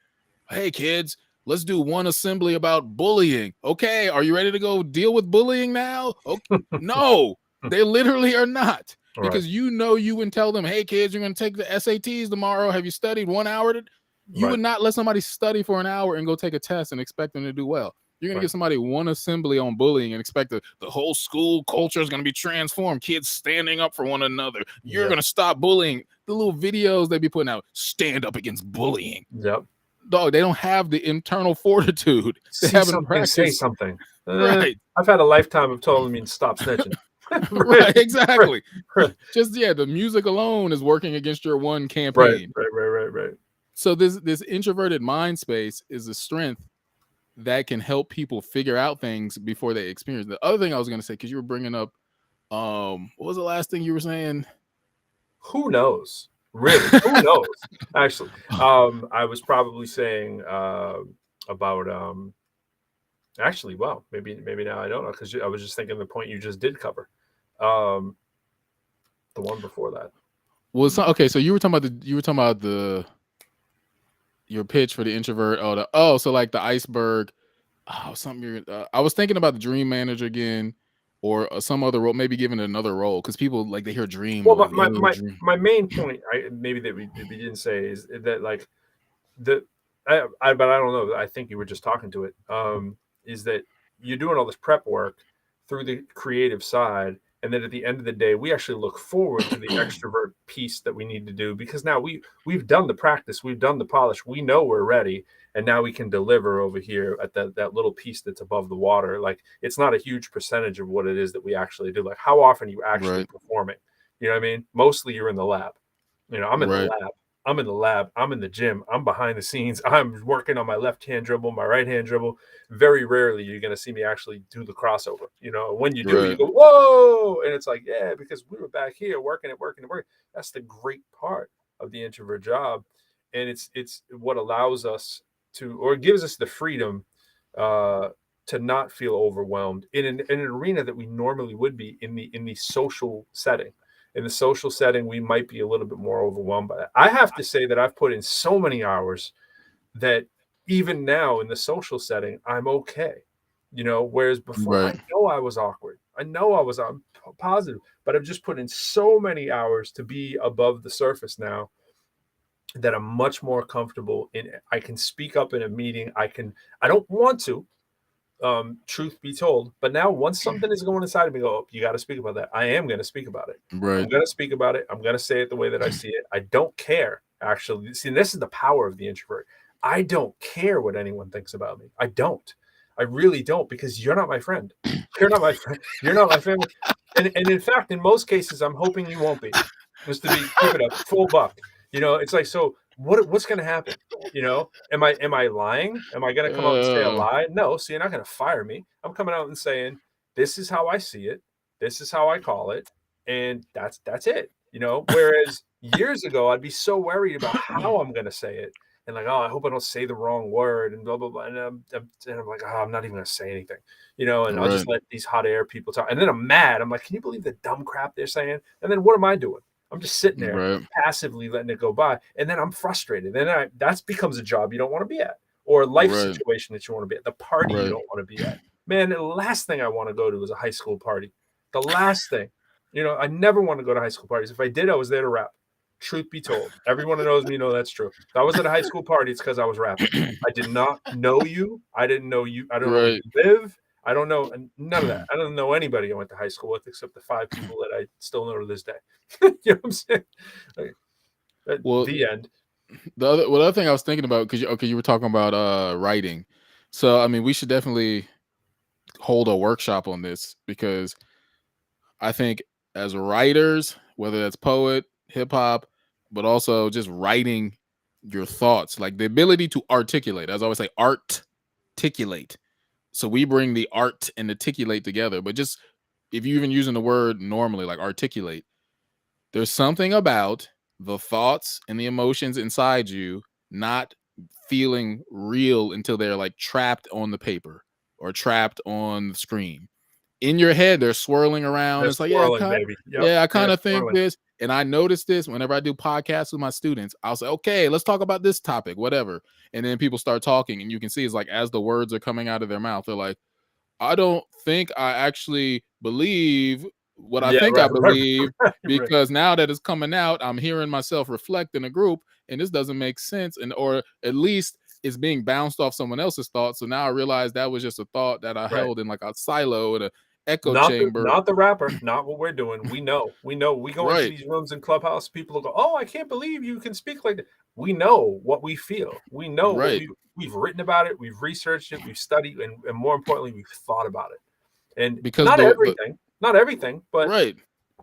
hey kids, let's do one assembly about bullying. Okay, are you ready to go deal with bullying now? Okay. No, they literally are not. Because you wouldn't tell them, hey kids, you're going to take the SATs tomorrow. Have you studied 1 hour? You would not let somebody study for an hour and go take a test and expect them to do well. You're going to give somebody one assembly on bullying and expect the whole school culture is going to be transformed. Kids standing up for one another. You're going to stop bullying. The little videos they be putting out, stand up against bullying. Yep. Dog, they don't have the internal fortitude. They haven't practiced. Say something. Right. I've had a lifetime of telling me to stop snitching. Right, exactly. Just the music alone is working against your one campaign. Right. So this introverted mind space is a strength that can help people figure out things before they experience. The other thing I was going to say, because you were bringing up, what was the last thing you were saying? Who knows? Really? Who knows? Actually, I was probably saying about actually, well, maybe now I don't know, because I was just thinking the point you just did cover. The one before that. Well, okay. So you were talking about the your pitch for the introvert. So like the iceberg. Oh, something you're. I was thinking about the dream manager again, or some other role. Maybe giving it another role because people like they hear dream. They're Well, like, my oh, my dream. my main point, maybe that we didn't say, is that, like, the but I don't know. I think you were just talking to it. Is that you're doing all this prep work through the creative side, and then at the end of the day, we actually look forward to the extrovert piece that we need to do, because now we've done the practice, we've done the polish, we know we're ready, and now we can deliver over here at that little piece that's above the water. Like, it's not a huge percentage of what it is that we actually do. Like, how often are you actually Right, performing? You know what I mean? Mostly you're in the lab. I'm in the right, lab. I'm in the lab. I'm in the gym. I'm behind the scenes. I'm working on my left hand dribble, my right hand dribble. Very rarely you're going to see me actually do the crossover. When you do, you right, go, whoa. And it's like, yeah, because we were back here working it, working it, working. That's the great part of the introvert job. And it's what allows us to, or gives us the freedom uh, to not feel overwhelmed in an arena that we normally would be in the social setting. In the social setting, we might be a little bit more overwhelmed by that. I have to say that I've put in so many hours that even now in the social setting, I'm okay. Whereas before, I right, know I was awkward. I know I'm positive, but I've just put in so many hours to be above the surface now that I'm much more comfortable in. I can speak up in a meeting. I don't want to, truth be told. But now, once something is going inside of me, go, oh, you got to speak about that. I am going to speak about it. I'm right, going to speak about it. I'm going to say it the way that I see it. I don't care. Actually, see, this is the power of the introvert. I don't care what anyone thinks about me. I don't. I really don't, because you're not my friend. You're not my friend. You're not my family. And in fact, in most cases, I'm hoping you won't be. Just to keep it a full buck. It's like, so what's going to happen? Am I lying? Am I going to come out and say a uh, lie? No. So you're not going to fire me. I'm coming out and saying, this is how I see it. This is how I call it. And that's it. Whereas years ago, I'd be so worried about how I'm going to say it. And like, oh, I hope I don't say the wrong word, and blah, blah, blah. And I'm like, oh, I'm not even going to say anything, and I'll right, just let these hot air people talk. And then I'm mad. I'm like, can you believe the dumb crap they're saying? And then what am I doing? I'm just sitting there right, passively letting it go by. And then I'm frustrated. Then that becomes a job you don't want to be at, or a life right, situation that you want to be at, the party you right, don't want to be at. Man, the last thing I want to go to is a high school party. The last thing. I never want to go to high school parties. If I did, I was there to rap. Truth be told, everyone who knows me know that's true. If I was at a high school party, it's because I was rapping. I did not know you. I didn't know you. I don't know where right. you live. I don't know none of that. I don't know anybody I went to high school with except the 5 people that I still know to this day. You know what I'm saying? Like, at Well, the end. the other thing I was thinking about, because you were talking about writing. So I mean, we should definitely hold a workshop on this, because I think as writers, whether that's poet, hip hop, but also just writing your thoughts, like the ability to articulate. As I always say, articulate. So we bring the art and articulate together. But just if you even using the word normally, like articulate, there's something about the thoughts and the emotions inside you not feeling real until they're like trapped on the paper or trapped on the screen. In your head, they're swirling around. They're It's like, yeah, swirling, baby. Yep. yeah, I They're kind of think swirling. this. And I notice this whenever I do podcasts with my students. I'll say, okay, let's talk about this topic, whatever. And then people start talking, and you can see it's like as the words are coming out of their mouth, they're like, I don't think I actually believe what I Yeah, think I right, right, believe, right, right. because now that it's coming out, I'm hearing myself reflect in a group, and this doesn't make sense. And or at least it's being bounced off someone else's thoughts. So now I realize that was just a thought that I Right. held in like a silo in a echo Not the chamber. not the rapper, not what we're doing. We know. We know. We go into Right, these rooms in Clubhouse, people will go, "Oh, I can't believe you can speak like that." We know what we feel. We know what right. we've written about it, we've researched it, we've studied, and more importantly, we've thought about it. And Because the not everything, but right.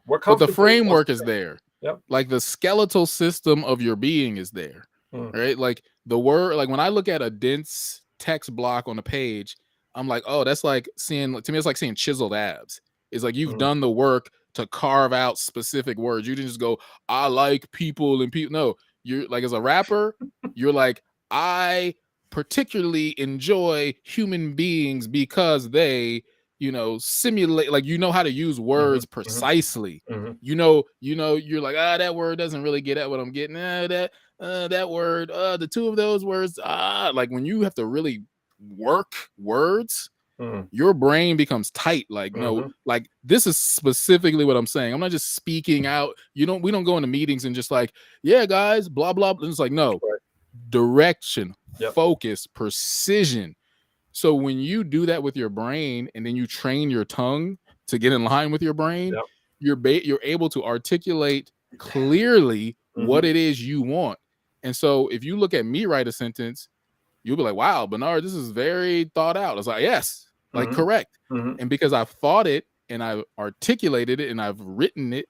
we're But the comfortable with most framework of is the things. there. Yep. Like the skeletal system of your being is there. Mm, Right? Like the word, like when I look at a dense text block on a page, I'm like, oh, that's like seeing, to me, it's like seeing chiseled abs. It's like you've mm. done the work to carve out specific words. You didn't just go, I like people and people. No, you're like, as a rapper, you're like, I particularly enjoy human beings because they, simulate, like, how to use Mhm, words mhm, precisely. mhm. You're like, that word doesn't really get at what I'm getting at. That that word, the two of those words, like when you have to really work words, Mm, your brain becomes tight. Like, no, mhm. like this is specifically what I'm saying. I'm not just speaking out. We don't go into meetings and just like, yeah, guys, blah, blah, blah. It's like, no, Right. direction, Yep. focus, precision. So when you do that with your brain and then you train your tongue to get in line with your brain, Yep. you're able to articulate clearly what Mhm. it is you want. And so if you look at me write a sentence, you'll be like, wow, Bernard, this is very thought out. It's like, yes, like Mhm. correct. Mhm. And because I've thought it and I've articulated it and I've written it,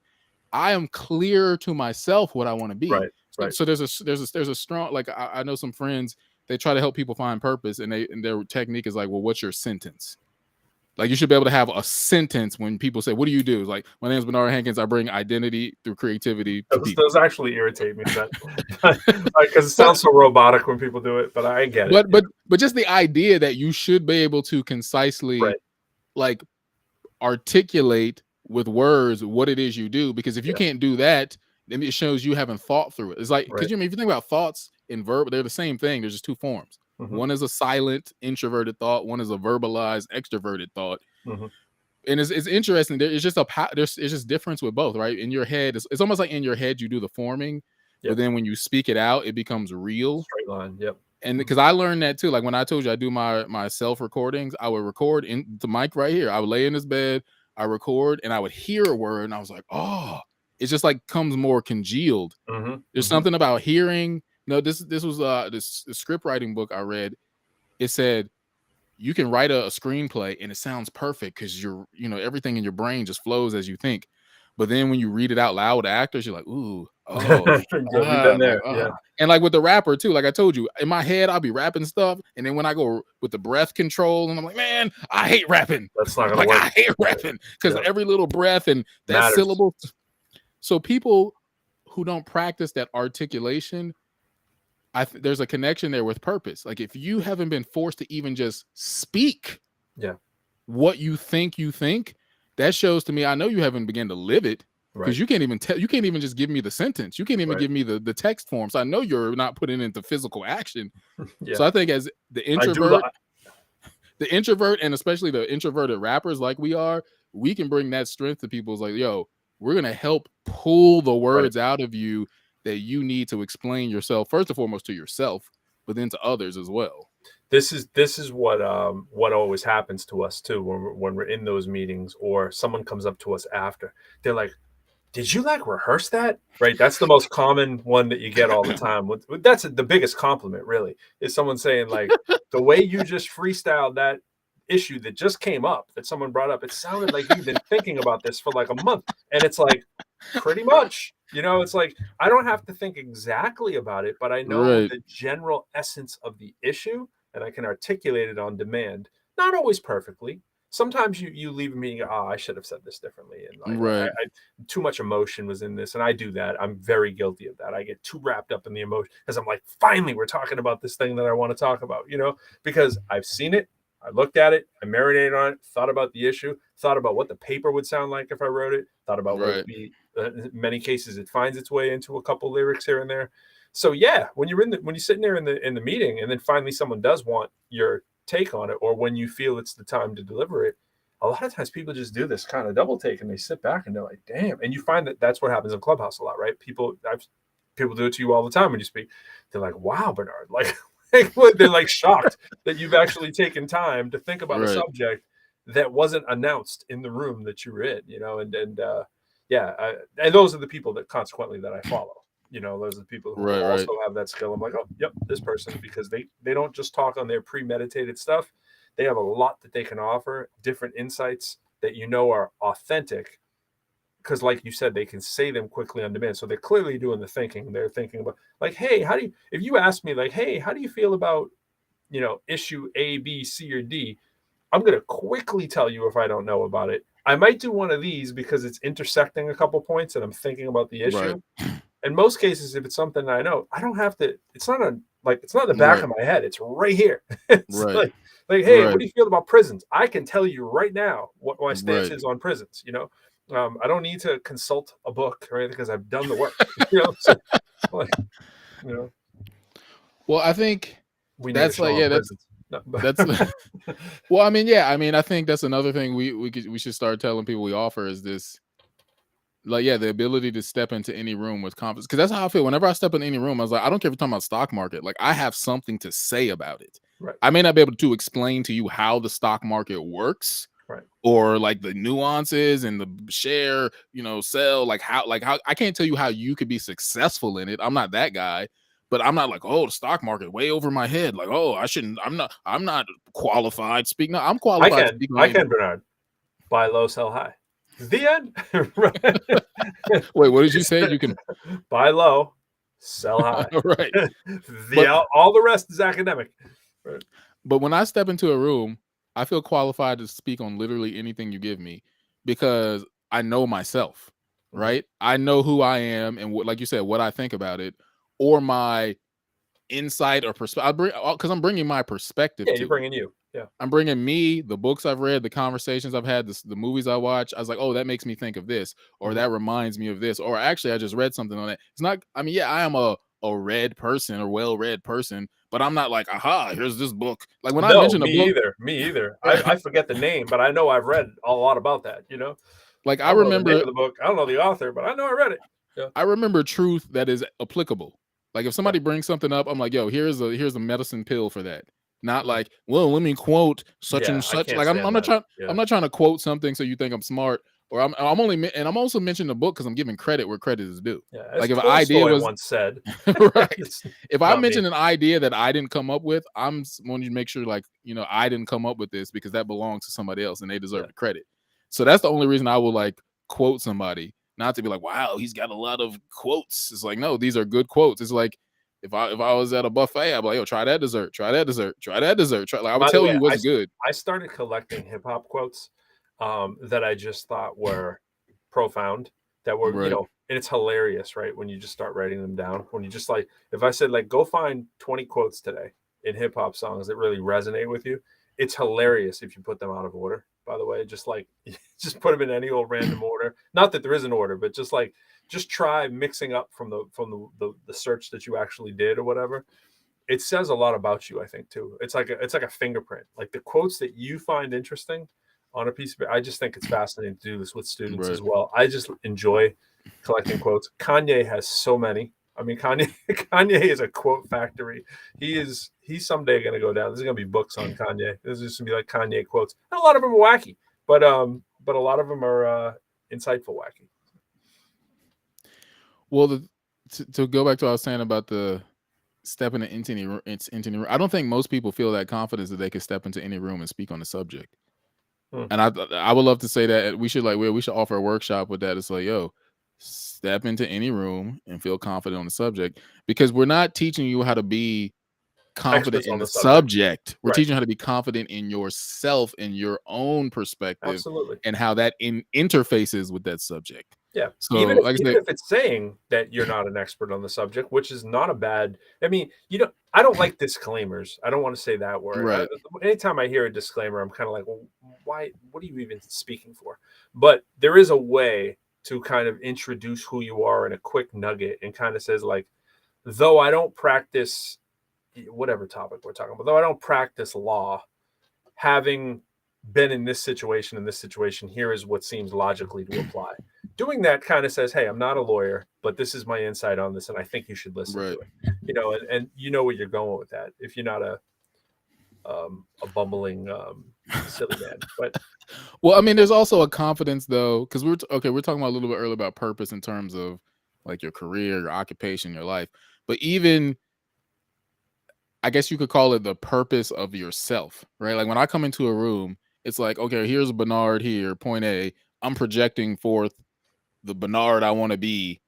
I am clear to myself what I want to be. Right. So, Right. so there's a strong, like I know some friends, they try to help people find purpose, and their technique is like, well, what's your sentence? Like you should be able to have a sentence when people say, "What do you do?" It's like, my name is Bernard Hankins. I bring identity through creativity to people. Those actually irritate me, that because it but sounds so robotic when people do it, but I get it. but but but just the idea that you should be able to concisely Right. like articulate with words what it is you do, because if you Yeah. can't do that, then it shows you haven't thought through it. It's like, because Right. if you think about thoughts and verb, they're the same thing. There's just two forms. Mhm. One is a silent introverted thought, one is a verbalized extroverted thought. Mhm. And it's interesting. It's just there's it's just difference with both, right? In your head, it's almost like in your head you do the forming, but Yep. then when you speak it out, it becomes real. Straight line. Yep. And Mhm. because I learned that too, like when I told you I do my self recordings, I would record in the mic right here. I would lay in this bed, I record, and I would hear a word, and I was like, oh, it just like comes more congealed. Mhm. There's Mhm. something about hearing. No, this was this script writing book I read. It said you can write a screenplay and it sounds perfect because everything in your brain just flows as you think. But then when you read it out loud with actors, you're like, ooh, oh, Yeah, we've been like, there. Yeah. and like with the rapper too, like I told you, in my head, I'll be rapping stuff. And then when I go with the breath control, and I'm like, man, I hate rapping. That's not gonna Like work. I hate Right. rapping because Yep. every little breath and that Matters. syllable. So people who don't practice that articulation, there's a connection there with purpose. Like if you haven't been forced to even just speak Yeah. what you think, that shows to me I know you haven't begun to live it, Right. because you can't even you can't even just give me the sentence. You can't even Right. give me the text form. So I know you're not putting it into physical action. Yeah. So I think as I do li the introvert, and especially the introverted rappers like we are, we can bring that strength to people. It's like, yo, we're gonna help pull the Right. words out of you that you need to explain yourself, first and foremost to yourself, but then to others as well. This is what always happens to us too when we're in those meetings or someone comes up to us after. They're like, "Did you, like, rehearse that?" Right? That's the most common one that you get all the time. That's the biggest compliment, really, is someone saying, like, "The way you just freestyled that issue that just came up, that someone brought up, it sounded like you've been thinking about this for, like, a month." And it's like, pretty much, it's like, I don't have to think exactly about it, but I know Right, the general essence of the issue, and I can articulate it on demand. Not always perfectly. Sometimes you leave me, and go, "Oh, I should have said this differently," and, like, right, I too much emotion was in this, and I do that. I'm very guilty of that. I get too wrapped up in the emotion because I'm like, finally, we're talking about this thing that I want to talk about, because I've seen it, I looked at it, I marinated on it, thought about the issue, thought about what the paper would sound like if I wrote it, thought about what it right, would be. In many cases, it finds its way into a couple lyrics here and there. So yeah, when you're sitting there in the meeting, and then finally someone does want your take on it, or when you feel it's the time to deliver it, a lot of times people just do this kind of double take and they sit back and they're like, damn. And you find that that's what happens in Clubhouse a lot, right? People do it to you all the time when you speak. They're like, wow, Bernard, like, they're like shocked that you've actually taken time to think about a right, subject that wasn't announced in the room that you were in, yeah. And those are the people that consequently that I follow. Those are the people who right, right, also have that skill. I'm like, oh, yep, this person, because they don't just talk on their premeditated stuff. They have a lot that they can offer, different insights that are authentic. Because, like you said, they can say them quickly on demand. So they're clearly doing the thinking. They're thinking about, like, hey, if you ask me, like, hey, how do you feel about, issue A, B, C, or D? I'm going to quickly tell you if I don't know about it. I might do one of these because it's intersecting a couple points and I'm thinking about the right, issue. In most cases, if it's something I know, I don't have to. It's not in the back right, of my head. It's right here. It's right, like, hey, what right, do you feel about prisons? I can tell you right now what my stance right. is on prisons. I don't need to consult a book or anything because I've done the work. So, like, You know, Well, I think we need a that's like, show on yeah, prisons. No, that's well, I mean, yeah, I mean, I think that's another thing we should start telling people we offer is this, like, yeah, the ability to step into any room with confidence. Because that's how I feel. Whenever I step in any room, I was like, I don't care if you're talking about stock market. Like, I have something to say about it. right, I may not be able to explain to you how the stock market works, right. or like the nuances and the share, sell, like how I can't tell you how you could be successful in it. I'm not that guy. But I'm not like, oh, the stock market way over my head. Like, oh, I'm not qualified. Speak. No, I'm qualified to speak on I any. can, Bernard. Buy low, sell high. The end. Right. Wait, what did you say? You can Buy low, sell high. right. But All the rest is academic. Right. But when I step into a room, I feel qualified to speak on literally anything you give me because I know myself, Mhm. right? I know who I am and what, like you said, what I think about it, or my insight or perspective. Because I'm bringing my perspective Yeah, to you're it. bringing you. Yeah. I'm bringing me, the books I've read, the conversations I've had, the movies I watch. I was like, oh, that makes me think of this, or that reminds me of this, or actually, I just read something on it. It's not. I mean, yeah, I am a read person or well-read person, but I'm not like, aha, here's this book. Like when I No, mention a me book, either. Me either. right? I forget the name, but I know I've read a lot about that. You know, Like I I don't know the name remember, of the book. I don't know the author, but I know I read it. Yeah. I remember truth that is applicable. Like if Right. somebody brings something up, I'm like, yo, here's a medicine pill for that. Not Mhm. like, well, let me quote such Yeah, and I such. can't Like I'm stand not that. trying. Yeah. I'm not trying to quote something so you think I'm smart. Or I'm only, and I'm also mentioning the book because I'm giving credit where credit is due. Yeah. As Like if an idea Tolstoy was once said, right, it's if I not me. mention an idea that I didn't come up with, I'm wanting to make sure, like, I didn't come up with this because that belongs to somebody else and they deserve Yeah. the credit. So that's the only reason I will like quote somebody, not to be like, wow, he's got a lot of quotes. It's like, no, these are good quotes. It's like if I was at a buffet, I'd be like, yo, try that dessert, try that dessert, try that dessert. Try, like I would By the tell way, you what's good. I started collecting hip hop quotes that I just thought were profound, that were, Right, and it's hilarious, right? When you just start writing them down, when you just like, if I said, like, go find 20 quotes today in hip hop songs that really resonate with you, it's hilarious if you put them out of order, by the way. Just like, just put them in any old random order. Not that there is an order, but just like, just try mixing up from the search that you actually did or whatever. It says a lot about you, I think, too. It's like a fingerprint. Like the quotes that you find interesting on a piece of it. I just think it's fascinating to do this with students right. as well. I just enjoy collecting quotes. Kanye has so many. I mean, Kanye is a quote factory. He's someday going to go down. There's going to be books on Kanye. There's just going to be like Kanye quotes. And a lot of them are wacky, but a lot of them are insightful wacky. Well, to go back to what I was saying about the stepping into any room, I don't think most people feel that confidence that they could step into any room and speak on the subject. And I would love to say that we should we should offer a workshop with that. It's like, yo, step into any room and feel confident on the subject, because we're not teaching you how to be confident Experts in on the the subject. subject. We're Right. teaching you how to be confident in yourself and your own perspective Absolutely. and how that interfaces with that subject. Yeah. So, like I Even said, if it's saying that you're not an expert on the subject, which is not a bad. I mean, I don't like disclaimers. I don't want to say that word. right, Anytime I hear a disclaimer, I'm kind of like, well, why? What are you even speaking for? But there is a way to kind of introduce who you are in a quick nugget, and kind of says like, though I don't practice whatever topic we're talking about, though I don't practice law, having been in this situation, here is what seems logically to apply. Doing that kind of says, hey, I'm not a lawyer, but this is my insight on this, and I think you should listen to right. it. And you know where you're going with that if you're not a bumbling silly man. But Well, I mean, there's also a confidence though, because we're talking about a little bit earlier about purpose in terms of like your career, your occupation, your life. But even I guess you could call it the purpose of yourself, right? Like when I come into a room, it's like, okay, here's Bernard here, point A. I'm projecting forth the Bernard I want to be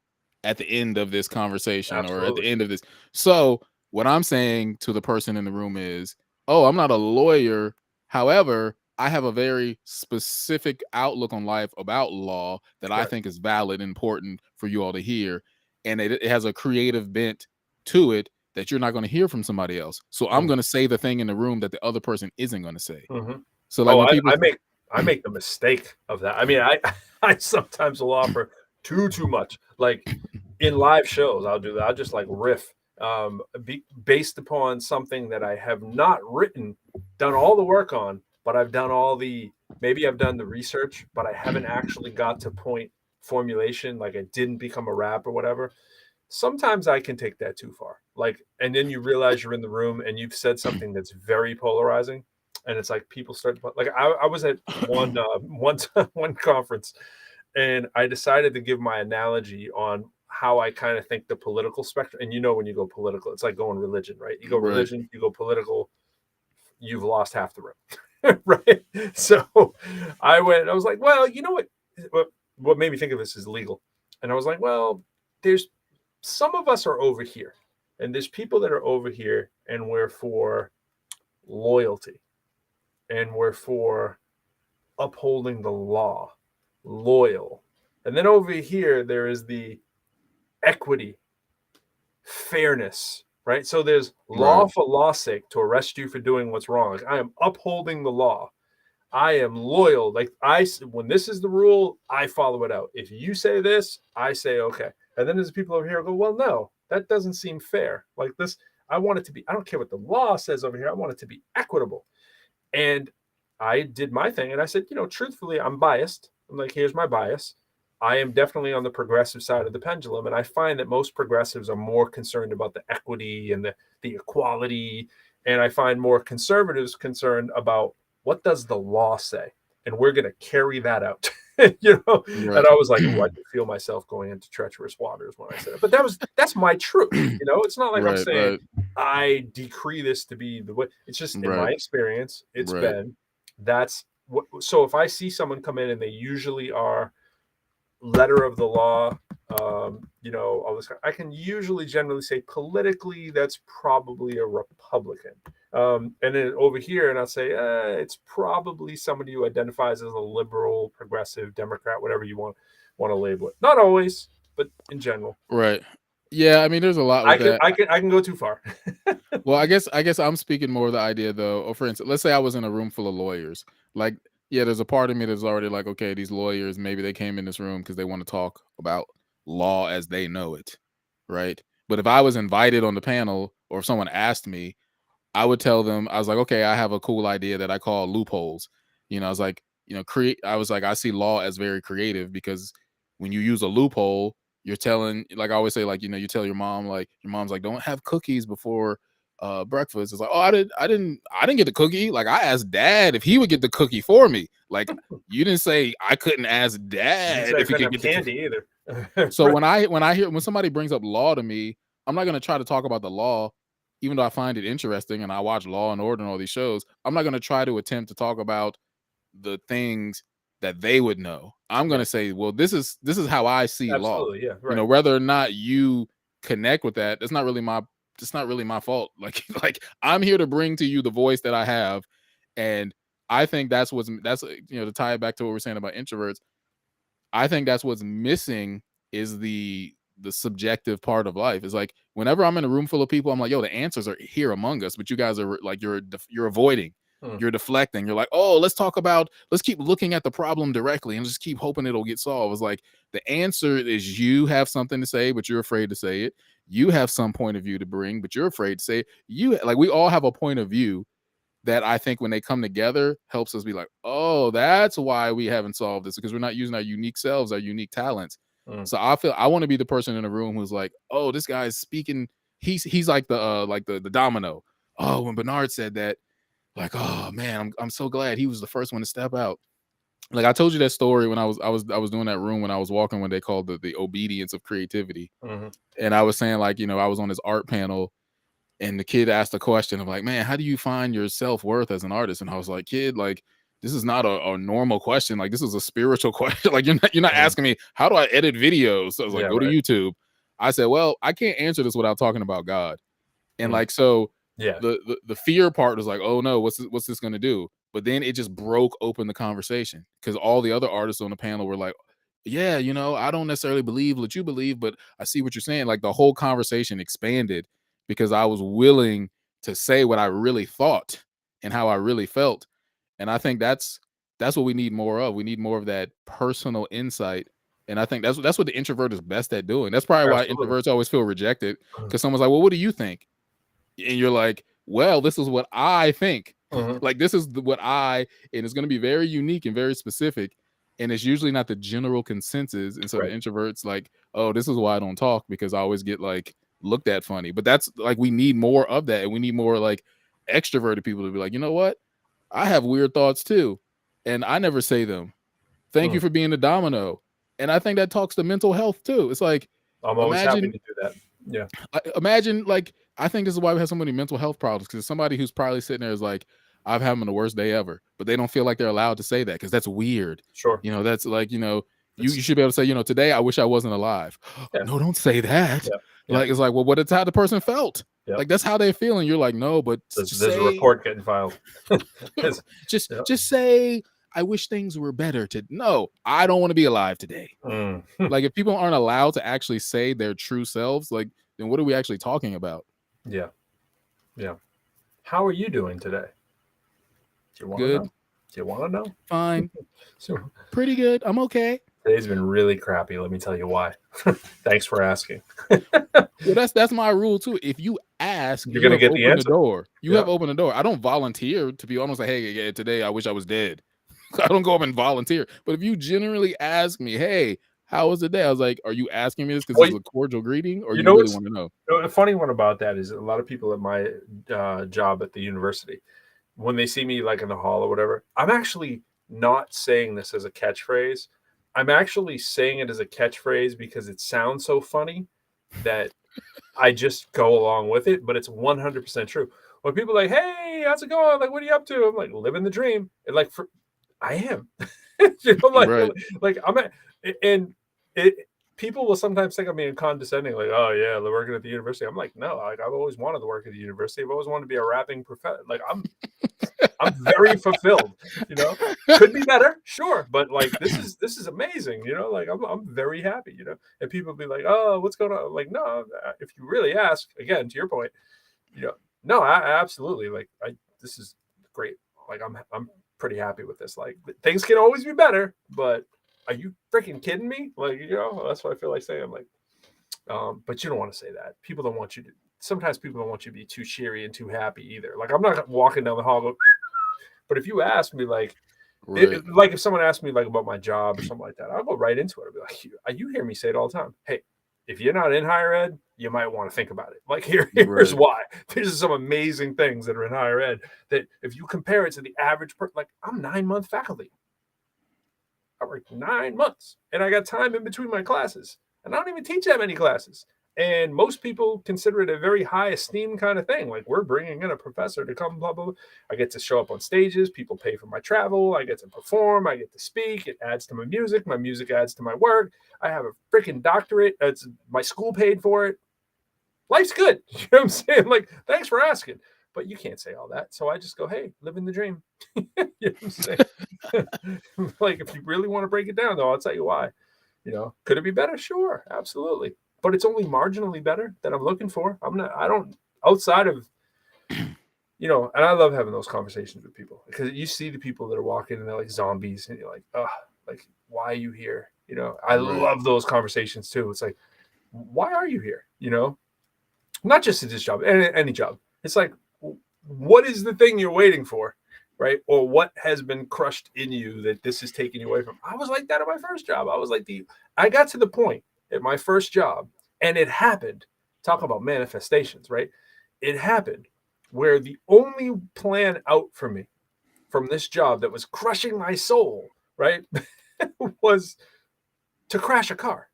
at the end of this conversation or at the absolutely. end of this. So what I'm saying to the person in the room is, oh, I'm not a lawyer. However, I have a very specific outlook on life about law that I Right. think is valid and important for you all to hear. And it has a creative bent to it that you're not going to hear from somebody else. So I'm going to say the thing in the room that the other person isn't going to say. Mm-hmm. So like Oh, when people I make the mistake of that. I mean, I sometimes will offer too much. Like in live shows, I'll do that. I'll just like riff based upon something that I have not done all the work on, but I've done maybe I've done the research, but I haven't actually got to point formulation, like I didn't become a rap or whatever. Sometimes I can take that too far. Like, and then you realize you're in the room and you've said something that's very polarizing. And it's like people start to, like, I was at one conference, and I decided to give my analogy on how I kind of think the political spectrum. And when you go political, it's like going religion, right? You go Right. religion, you go political, you've lost half the room, right? So I was like, well, you know what made me think of this is legal. And I was like, well, there's some of us are over here, and there's people that are over here, and we're for loyalty, and we're for upholding the law, loyal. And then over here, there is the equity, fairness, right? So there's law Right. for law's sake to arrest you for doing what's wrong. Like, I am upholding the law. I am loyal. Like, when this is the rule, I follow it out. If you say this, I say okay. And then there's people over here who go, well, no, that doesn't seem fair. Like this, I want it to be. I don't care what the law says over here. I want it to be equitable. And I did my thing, and I said, truthfully, I'm biased. I'm like, here's my bias. I am definitely on the progressive side of the pendulum, and I find that most progressives are more concerned about the equity and the equality, and I find more conservatives concerned about what does the law say, and we're going to carry that out. And Right. I was like, oh, I could feel myself going into treacherous waters when I said it. But that's my truth. It's not like I'm Right. saying Right. I decree this to be the way. It's just in my Right. experience, it's Right. been that's what. So if I see someone come in and they usually are letter of the law, all this, I can usually generally say politically that's probably a Republican. And then over here, and I'll say it's probably somebody who identifies as a liberal, progressive, Democrat, whatever you want to label it. Not always, but in general. Right. Yeah, I mean, there's a lot I with can that. I can I can go too far. Well, I guess I'm speaking more of the idea though. Or for instance, let's say I was in a room full of lawyers. Like, yeah, there's a part of me that's already like, okay, these lawyers, maybe they came in this room because they want to talk about law as they know it, right? But if I was invited on the panel, or if someone asked me, I would tell them, I was like, okay, I have a cool idea that I call loopholes. I was like, I was like, I see law as very creative because when you use a loophole, you're telling, like I always say, like, you tell your mom, like, your mom's like, don't have cookies before breakfast. It's like, oh, I didn't get the cookie. Like, I asked dad if he would get the cookie for me. Like, you didn't say I couldn't ask You didn't say dad I if he couldn't could have get the cookie. candy either. So Right. when somebody brings up law to me, I'm not gonna try to talk about the law, even though I find it interesting and I watch Law and Order and all these shows. I'm not gonna try to attempt to talk about the things that they would know. I'm Yeah, gonna say, well, this is how I see law. absolutely. Yeah, right. Whether or not you connect with that, it's not really my fault. Like I'm here to bring to you the voice that I have, and I think that's to tie it back to what we're saying about introverts. I think that's what's missing is the subjective part of life. Is like whenever I'm in a room full of people, I'm like, yo, the answers are here among us, but you guys are like you're avoiding, Hmm. you're deflecting. You're like, oh, let's keep looking at the problem directly and just keep hoping it'll get solved. It's like the answer is you have something to say, but you're afraid to say it. You have some point of view to bring, but you're afraid to say it. We all have a point of view that I think when they come together helps us be like, oh, that's why we haven't solved this, because we're not using our unique selves, our unique talents. Hmm. So I feel I want to be the person in the room who's like, oh, this guy's speaking. He's like the domino. Oh, when Bernard said that, like, oh man, I'm so glad he was the first one to step out. Like I told you that story when I was doing that room when I was walking when they called the obedience of creativity, Hmm. and I was saying like I was on this art panel and the kid asked a question of like, man, how do you find your self-worth as an artist? And I was like, kid, like this is not a normal question. Like this is a spiritual question. Like you're not Hmm. asking me how do I edit videos. So I was like, Yeah, go to right. YouTube. I said, well, I can't answer this without talking about God. And Hmm. like so Yeah. the fear part was like, oh no, what's this gonna do? But then it just broke open the conversation because all the other artists on the panel were like, yeah, I don't necessarily believe what you believe, but I see what you're saying. Like the whole conversation expanded because I was willing to say what I really thought and how I really felt. And I think that's what we need more of. We need more of that personal insight And I think that's what the introvert is best at doing. That's probably why Absolutely. introverts always feel rejected, because someone's like, well, what do you think? And you're like, well, this is what I think. Mhm. Like, this is and it's going to be very unique and very specific. And it's usually not the general consensus. And so the Right. introvert's like, oh, this is why I don't talk, because I always get like looked at funny. But that's like, we need more of that. And we need more like extroverted people to be like, you know what? I have weird thoughts too. And I never say them. Thank you Mm. for being a domino. And I think that talks to mental health too. It's like, I'm always happy imagine to do that. Yeah. imagine, like, I think this is why we have so many mental health problems, because somebody who's probably sitting there is like, I'm having the worst day ever, but they don't feel like they're allowed to say that, because that's weird. Sure. That's like, you It's should be able to say, today I wish I wasn't alive. yeah. No, don't say that. Yeah. Yeah. Like, it's like, well, what it's how the person felt. Yeah. Like, that's how they're feeling. You're like, no, but just There's a say, report getting filed. just Yeah. just say, I wish things were better no, I don't want to be alive today. Mm. Like, if people aren't allowed to actually say their true selves, like, then what are we actually talking about? Yeah. Yeah. How are you doing today? Do you want to Good. know? Do you want to know? Fine. So, Pretty good. I'm okay. today's been really crappy. Let me tell you why. Thanks for asking. Well, that's my rule too. If you ask, You're you gonna have get the opened the answer. door. You Yeah. have opened the door. I don't volunteer to be almost like, hey, yeah, today I wish I was dead. I don't go up and volunteer. But if you generally ask me, hey, how was the day? I was like, are you asking me this because it's a cordial greeting, or You you know really what's want to know? the funny one about that is a lot of people at my job at the university, when they see me like in the hall or whatever, I'm actually not saying this as a catchphrase. I'm actually saying it as a catchphrase because it sounds so funny that I just go along with it, but it's 100% true. When people are like, "Hey, how's it going? Like, what are you up to?" I'm like, "Living the dream." And like, I am, Right. like I'm at, and it. People will sometimes think of me in condescending, like, "Oh yeah, they're working at the university." I'm like, no, like I've always wanted to work at the university. I've always wanted to be a rapping professor. Like I'm very fulfilled. Could be better, sure, but like this is amazing. Like I'm very happy. And people be like, "Oh, what's going on?" I'm like, no, if you really ask, again to your point, you know, no, I absolutely like this is great. Like I'm pretty happy with this. Like things can always be better, but are you freaking kidding me? Like that's what I feel like saying. I'm like, but you don't want to say that. People don't want you to. Sometimes people don't want you to be too cheery and too happy either. Like I'm not walking down the hall, but if you ask me, like, Right. like if someone asked me like about my job or something like that, I'll go right into it. I'll be like, you hear me say it all the time. Hey, if you're not in higher ed, you might want to think about it. Like here's Right. why. There's some amazing things that are in higher ed that if you compare it to the average person, like I'm 9-month faculty. I work 9 months and I got time in between my classes. And I don't even teach that many classes. And most people consider it a very high esteem kind of thing. Like we're bringing in a professor to come, blah, blah, blah. I get to show up on stages. People pay for my travel. I get to perform. I get to speak. It adds to my music. My music adds to my work. I have a freaking doctorate. It's my school paid for it. Life's good. You know what I'm saying? Like, thanks for asking. But you can't say all that. So I just go, hey, living the dream. You know what I'm saying? Like, if you really want to break it down, though, I'll tell you why. Could it be better? Sure, absolutely. But it's only marginally better that I'm looking for. I don't, outside of, and I love having those conversations with people because you see the people that are walking and they're like zombies and you're like, oh, like, why are you here? I Right. love those conversations too. It's like, why are you here? Not just at this job, any job. It's like, what is the thing you're waiting for? Right? Or what has been crushed in you that this is taking you away from? I was like that at my first job. I got to the point at my first job, and it happened. Talk about manifestations, right? It happened where the only plan out for me from this job that was crushing my soul, right, was to crash a car.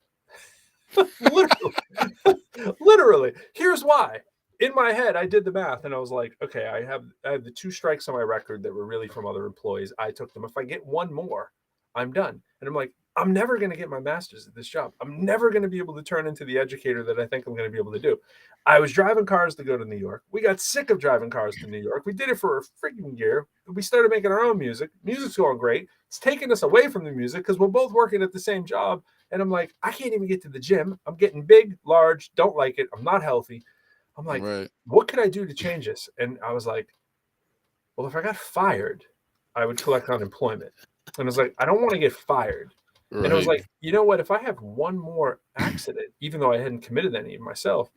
Literally. Here's why. In my head, I did the math and I was like, okay, I have the 2 strikes on my record that were really from other employees. I took them. If I get one more, I'm done. And I'm like, I'm never going to get my master's at this job. I'm never going to be able to turn into the educator that I think I'm going to be able to do. I was driving cars to go to New York. We got sick of driving cars to New York. We did it for a freaking year. We started making our own music. Music's going great. It's taking us away from the music because we're both working at the same job. And I'm like, I can't even get to the gym. I'm getting big, large, don't like it. I'm not healthy. I'm like, Right. what could I do to change this? And I was like, well, if I got fired, I would collect unemployment. And I was like, I don't want to get fired. And I was Right. like, you know what? If I have one more accident, even though I hadn't committed any myself,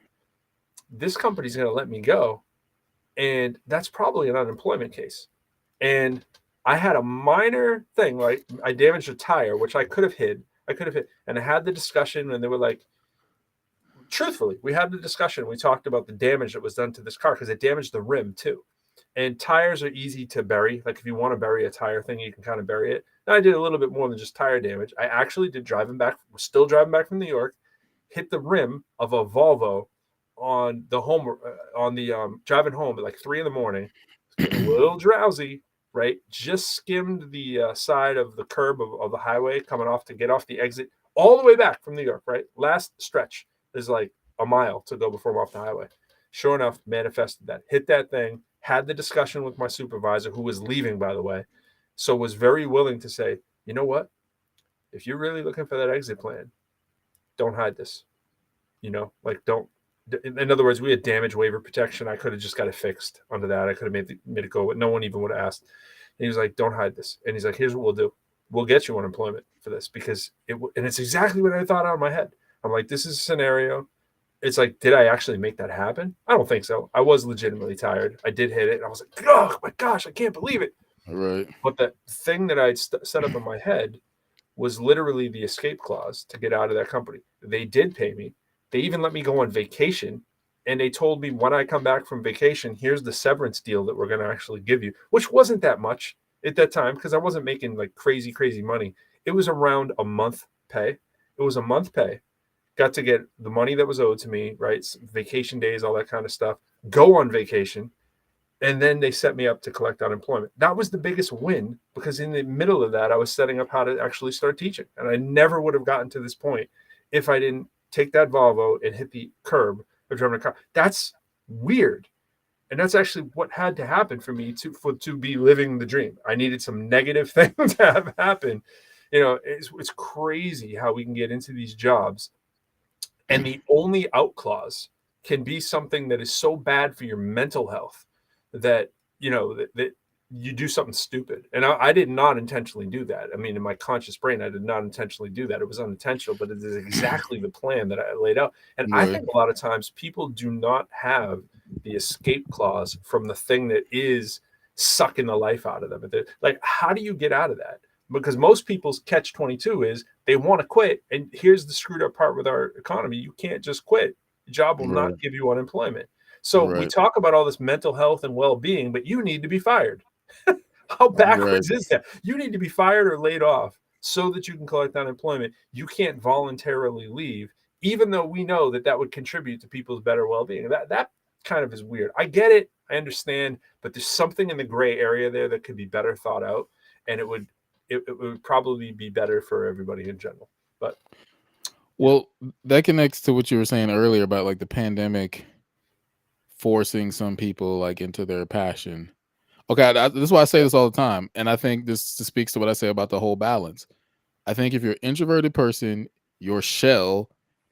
this company's going to let me go. And that's probably an unemployment case. And I had a minor thing, like I damaged a tire, which I could have hid. I could have hid. And I had the discussion, and they were like, truthfully, we had the discussion. We talked about the damage that was done to this car because it damaged the rim too. And tires are easy to bury. Like if you want to bury a tire thing, you can kind of bury it. And I did a little bit more than just tire damage. I actually did driving back, still driving back from New York, hit the rim of a Volvo on the home on the driving home at like 3 in the morning. Getting a little drowsy, right? Just skimmed the side of the curb of the highway coming off to get off the exit all the way back from New York, right? Last stretch is like a mile to go before I'm off the highway. Sure enough, manifested that. Hit that thing, had the discussion with my supervisor, who was leaving, by the way. So was very willing to say, you know what? If you're really looking for that exit plan, don't hide this. Like don't. In other words, we had damage waiver protection. I could have just got it fixed under that. I could have made it go, but no one even would have asked. And he was like, "Don't hide this." And he's like, "Here's what we'll do. We'll get you unemployment for this because and it's exactly what I thought out of my head. I'm like, this is a scenario. It's like, did I actually make that happen? I don't think so. I was legitimately tired. I did hit it. And I was like, oh my gosh, I can't believe it. Right. But the thing that I'd set up in my head was literally the escape clause to get out of that company. They did pay me. They even let me go on vacation. And they told me when I come back from vacation, here's the severance deal that we're going to actually give you, which wasn't that much at that time because I wasn't making like crazy, crazy money. It was around a month pay. It was a month pay. Got to get the money that was owed to me, right? Vacation days, all that kind of stuff. Go on vacation. And then they set me up to collect unemployment. That was the biggest win because in the middle of that, I was setting up how to actually start teaching. And I never would have gotten to this point if I didn't take that Volvo and hit the curb of driving a car. That's weird. And that's actually what had to happen for me to be living the dream. I needed some negative thing to have happen. It's crazy how we can get into these jobs and the only out clause can be something that is so bad for your mental health that that you do something stupid. And I did not intentionally do that. I mean, in my conscious brain, I did not intentionally do that. It was unintentional, but it is exactly the plan that I laid out. And I Right. think a lot of times people do not have the escape clause from the thing that is sucking the life out of them. Like, how do you get out of that? Because most people's catch 22 is they want to quit. And here's the screwed up part with our economy. You can't just quit. The job will Right. not give you unemployment. So we Right. talk about all this mental health and well-being, but you need to be fired. How Right. backwards is that? You need to be fired or laid off so that you can collect unemployment. You can't voluntarily leave, even though we know that would contribute to people's better well-being. That kind of is weird. I get it. I understand, but there's something in the gray area there that could be better thought out, and it would probably be better for everybody in general. But Well, that connects to what you were saying earlier about like the pandemic forcing some people like into their passion. Okay, this is why I say this all the time, and I think this speaks to what I say about the whole balance. I think if you're an introverted person, your shell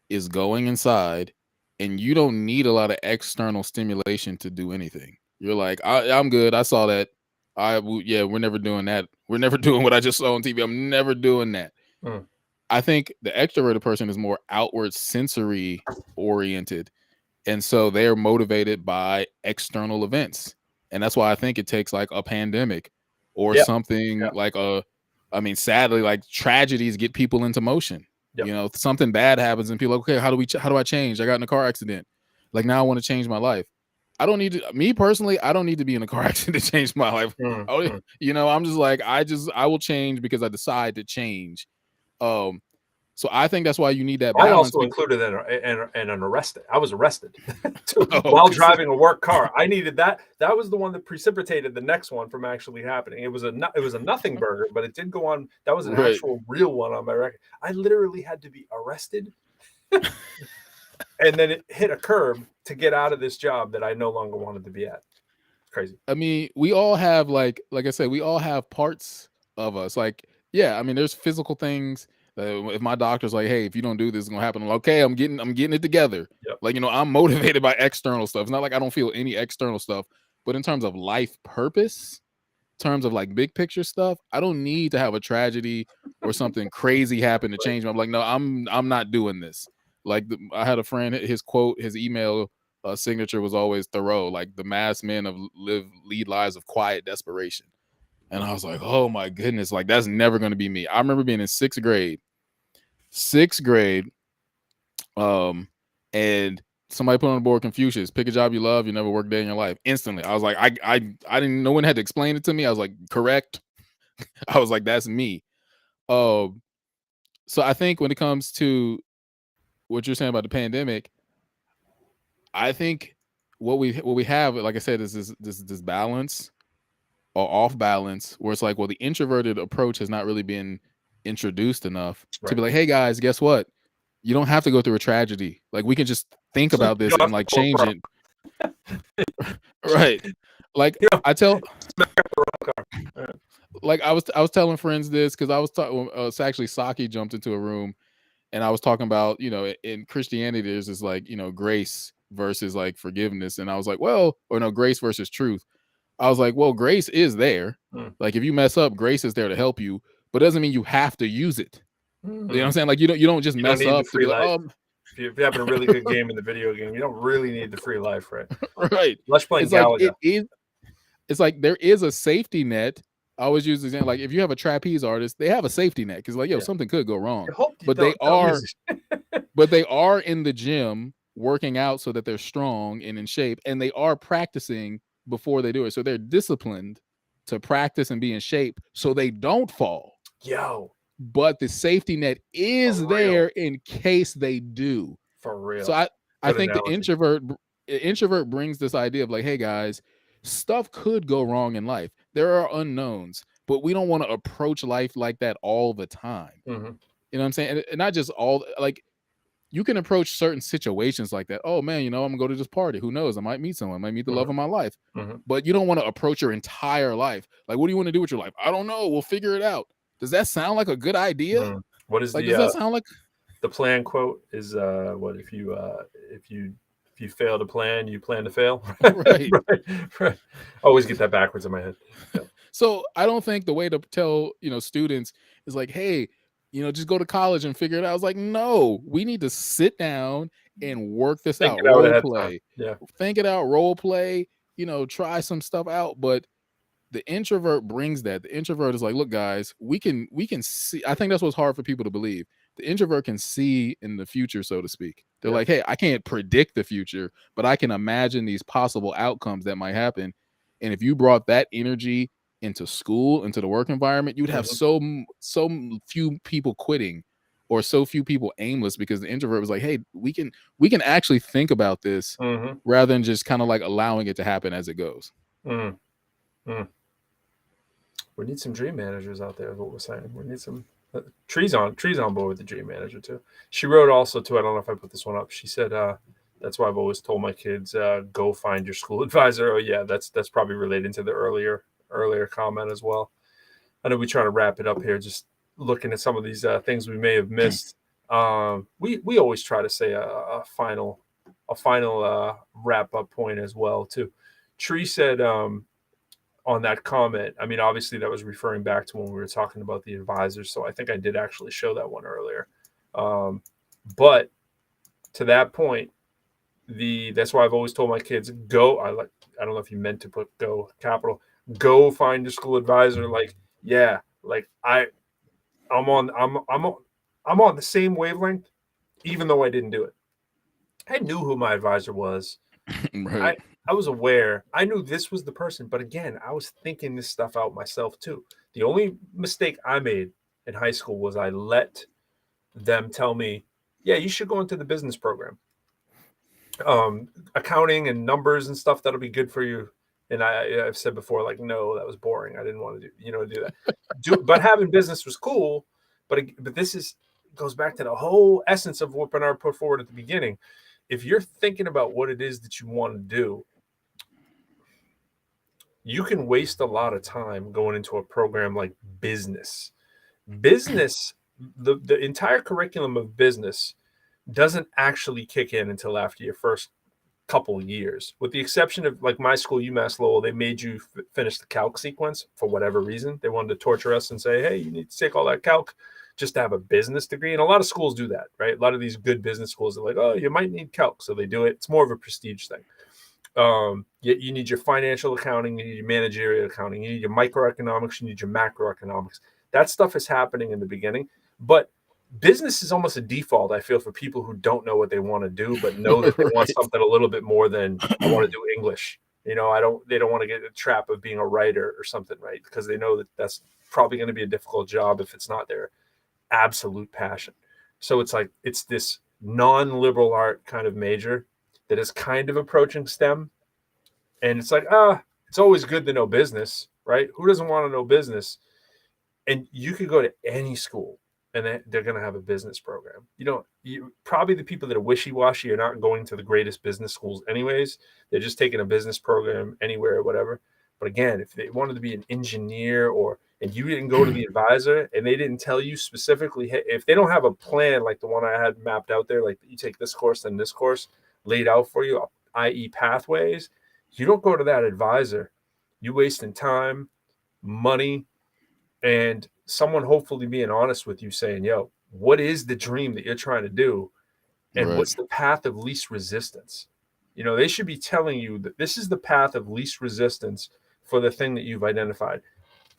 is going inside, and you don't need a lot of external stimulation to do anything. You're like, I'm good. I saw that. Yeah, we're never doing that. We're never doing what I just saw on TV. I'm never doing that. mm, I think the extroverted person is more outward sensory oriented. And so they're motivated by external events. And that's why I think it takes like a pandemic or yeah, something yeah, like sadly, like tragedies get people into motion. yep. Something bad happens and people are like, okay, how do I change? I got in a car accident. Like now I want to change my life. I don't need to, me personally, I don't need to be in a car accident to change my life. Mm, mm. I'm just like, I will change because I decide to change. So I think that's why you need that I balance. also included an arrested. I was arrested Oh, while driving a work car. I needed that. That was the one that precipitated the next one from actually happening. It was a nothing burger, but it did go on. That was an right. actual real one on my record. I literally had to be arrested and then it hit a curb to get out of this job that I no longer wanted to be at. Crazy. I mean, we all have like I said, we all have parts of us. Like, yeah, I mean, there's physical things. If my doctor's like, "Hey, if you don't do this, it's gonna happen," I'm like, okay, I'm getting it together. Yep. Like, I'm motivated by external stuff. It's not like I don't feel any external stuff, but in terms of life purpose, in terms of like big picture stuff, I don't need to have a tragedy or something crazy happened to change me. I'm like, no, I'm not doing this. Like I had a friend, his quote, his email signature was always Thoreau, like the masked men of lead lives of quiet desperation. And I was like, oh my goodness, like that's never going to be me. I remember being in sixth grade, and somebody put on the board Confucius, pick a job you love, you never work a day in your life. Instantly, I was like, I didn't. No one had to explain it to me. I was like, correct. I was like, that's me. So I think when it comes to what you're saying about the pandemic, I think what we have, like I said, is this balance or off balance where it's like, well, the introverted approach has not really been introduced enough to be like, hey guys, guess what? You don't have to go through a tragedy. Like we can just think about this and like change it. Right. Like I tell, like I was telling friends this because I was talking. It's actually Saki jumped into a room and I was talking about, in Christianity, there's this like, grace versus like forgiveness. And I was like, well, or no, grace versus truth. I was like, well, grace is there. Like if you mess up, grace is there to help you, but it doesn't mean you have to use it. You know what I'm saying? Like you don't just mess up to be like, if you're having a really good game in the video game, you don't really need the free life, right? Right. Let's play Galaga. It's like there is a safety net. I always use the example, like if you have a trapeze artist, they have a safety net because like, something could go wrong. But they are in the gym working out so that they're strong and in shape, and they are practicing before they do it. So they're disciplined to practice and be in shape so they don't fall. But the safety net is there in case they do. For real. So I think the introvert brings this idea of like, hey guys, stuff could go wrong in life. There are unknowns, but we don't want to approach life like that all the time. You know what I'm saying? And not just all, like you can approach certain situations like that. Oh man, I'm gonna go to this party. Who knows? I might meet someone. I might meet the love of my life. But you don't want to approach your entire life. Like, what do you want to do with your life? I don't know. We'll figure it out. Does that sound like a good idea? What is like? Does that sound like the plan quote? Is what if you fail to plan, you plan to fail? Right. Right. Always get that backwards in my head. Yeah. So I don't think the way to tell students is like, hey, just go to college and figure it out. I was like, no, we need to sit down and work this out. Role play. Yeah. Think it out, role play, try some stuff out. But the introvert brings that. The introvert is like, look, guys, we can see. I think that's what's hard for people to believe. The introvert can see in the future, so to speak. They're like, hey, I can't predict the future, but I can imagine these possible outcomes that might happen. And if you brought that energy into school, into the work environment, you'd have so few people quitting or so few people aimless because the introvert was like, hey, we can actually think about this rather than just kind of like allowing it to happen as it goes. We need some dream managers out there is what we're saying. We need some trees on board with the dream manager too. She wrote also too, I don't know if I put this one up. She said, that's why I've always told my kids, go find your school advisor. Oh yeah, that's probably related to the earlier comment as well. I know we try to wrap it up here, just looking at some of these things we may have missed. We always try to say a final wrap up point as well too. Tree said on that comment, I mean, obviously that was referring back to when we were talking about the advisors. So I think I did actually show that one earlier. But to that point, that's why I've always told my kids, go. I don't know if you meant to put go capital. Go find your school advisor. Like, yeah, like I'm on the same wavelength, even though I didn't do it. I knew who my advisor was. Right. I was aware. I knew this was the person, but again, I was thinking this stuff out myself too. The only mistake I made in high school was I let them tell me, yeah, you should go into the business program. Accounting and numbers and stuff, that'll be good for you. And I've said before, like, no, that was boring. I didn't want to do that. But having business was cool. But this goes back to the whole essence of what Bernard put forward at the beginning. If you're thinking about what it is that you want to do, you can waste a lot of time going into a program like business. Business, the entire curriculum of business doesn't actually kick in until after your first couple of years, with the exception of like my school, UMass Lowell. They made you finish the calc sequence for whatever reason. They wanted to torture us and say, hey, you need to take all that calc just to have a business degree. And a lot of schools do that, right? A lot of these good business schools are like, oh, you might need calc, so they do it. It's more of a prestige thing. You need your financial accounting, you need your managerial accounting, you need your microeconomics, you need your macroeconomics. That stuff is happening in the beginning, but business is almost a default, I feel, for people who don't know what they want to do, but know that they want something a little bit more than I want to do English. They don't want to get in the trap of being a writer or something, right? Because they know that that's probably going to be a difficult job if it's not their absolute passion. So it's this non-liberal art kind of major that is kind of approaching STEM. And it's like, it's always good to know business, right? Who doesn't want to know business? And you could go to any school and they're going to have a business program. Probably the people that are wishy-washy are not going to the greatest business schools anyways. They're just taking a business program anywhere or whatever. But again, if they wanted to be an engineer and you didn't go to the advisor and they didn't tell you specifically, hey, if they don't have a plan like the one I had mapped out there, like you take this course and this course laid out for you, i.e. pathways, you don't go to that advisor. You wasting time, money, and someone hopefully being honest with you saying, yo, what is the dream that you're trying to do? And what's the path of least resistance? They should be telling you that this is the path of least resistance for the thing that you've identified.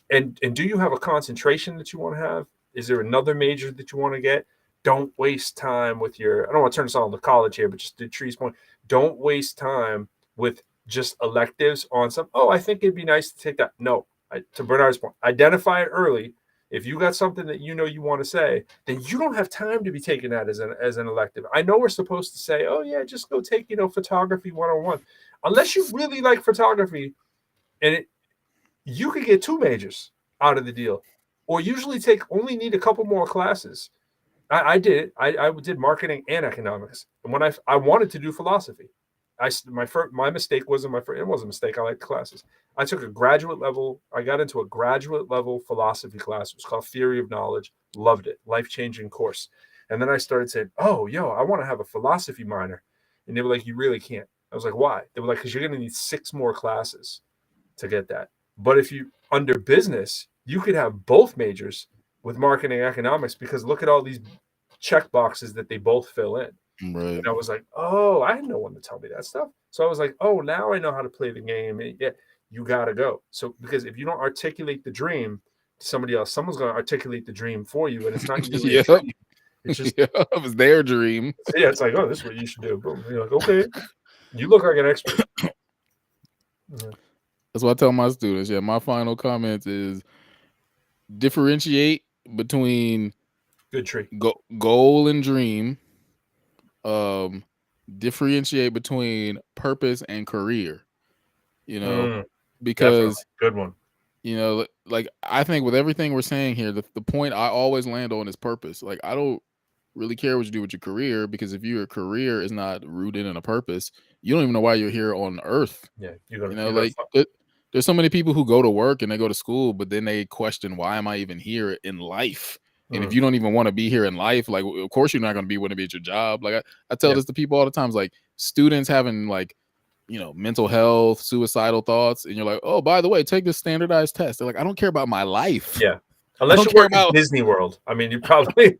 And do you have a concentration that you want to have? Is there another major that you want to get? Don't waste time with I don't want to turn this on to college here, but just to Tree's point, don't waste time with just electives on I think it'd be nice to take that. No, to Bernard's point, identify it early. If you got something that you want to say, then you don't have time to be taking that as an elective. I know we're supposed to say, oh yeah, just go take, photography 101. Unless you really like photography, and you could get 2 majors out of the deal, or usually only need a couple more classes. I did it. I did marketing and economics. And when I wanted to do philosophy, my mistake wasn't it wasn't a mistake. I liked classes. I took I got into a graduate level philosophy class. It was called Theory of Knowledge. Loved it. Life-changing course. And then I started saying, oh, I want to have a philosophy minor. And they were like, you really can't. I was like, why? They were like, because you're going to need 6 more classes to get that. But if you, under business, you could have both majors with marketing and economics, because look at all these check boxes that they both fill in. Right. And I was like, oh, I had no one to tell me that stuff. So I was like, oh, now I know how to play the game. Yeah, you got to go. So because if you don't articulate the dream to somebody else, someone's going to articulate the dream for you. And it's not really a dream. It's just it was their dream. Yeah, it's like, oh, this is what you should do. Boom. You're like, okay, you look like an expert. Yeah. That's what I tell my students. Yeah, my final comment is differentiate between good tree goal and dream. Differentiate between purpose and career. Because definitely. Good one. Like I think with everything we're saying here, the point I always land on is purpose. Like I don't really care what you do with your career, because if your career is not rooted in a purpose, you don't even know why you're here on earth. Yeah, there's so many people who go to work and they go to school, but then they question, why am I even here in life? And if you don't even want to be here in life, like, of course you're not going to want to be at your job. Like I tell this to people all the time, like students having like, mental health, suicidal thoughts. And you're like, oh, by the way, take this standardized test. They're like, I don't care about my life. Yeah. Unless you work at Disney World. I mean, you probably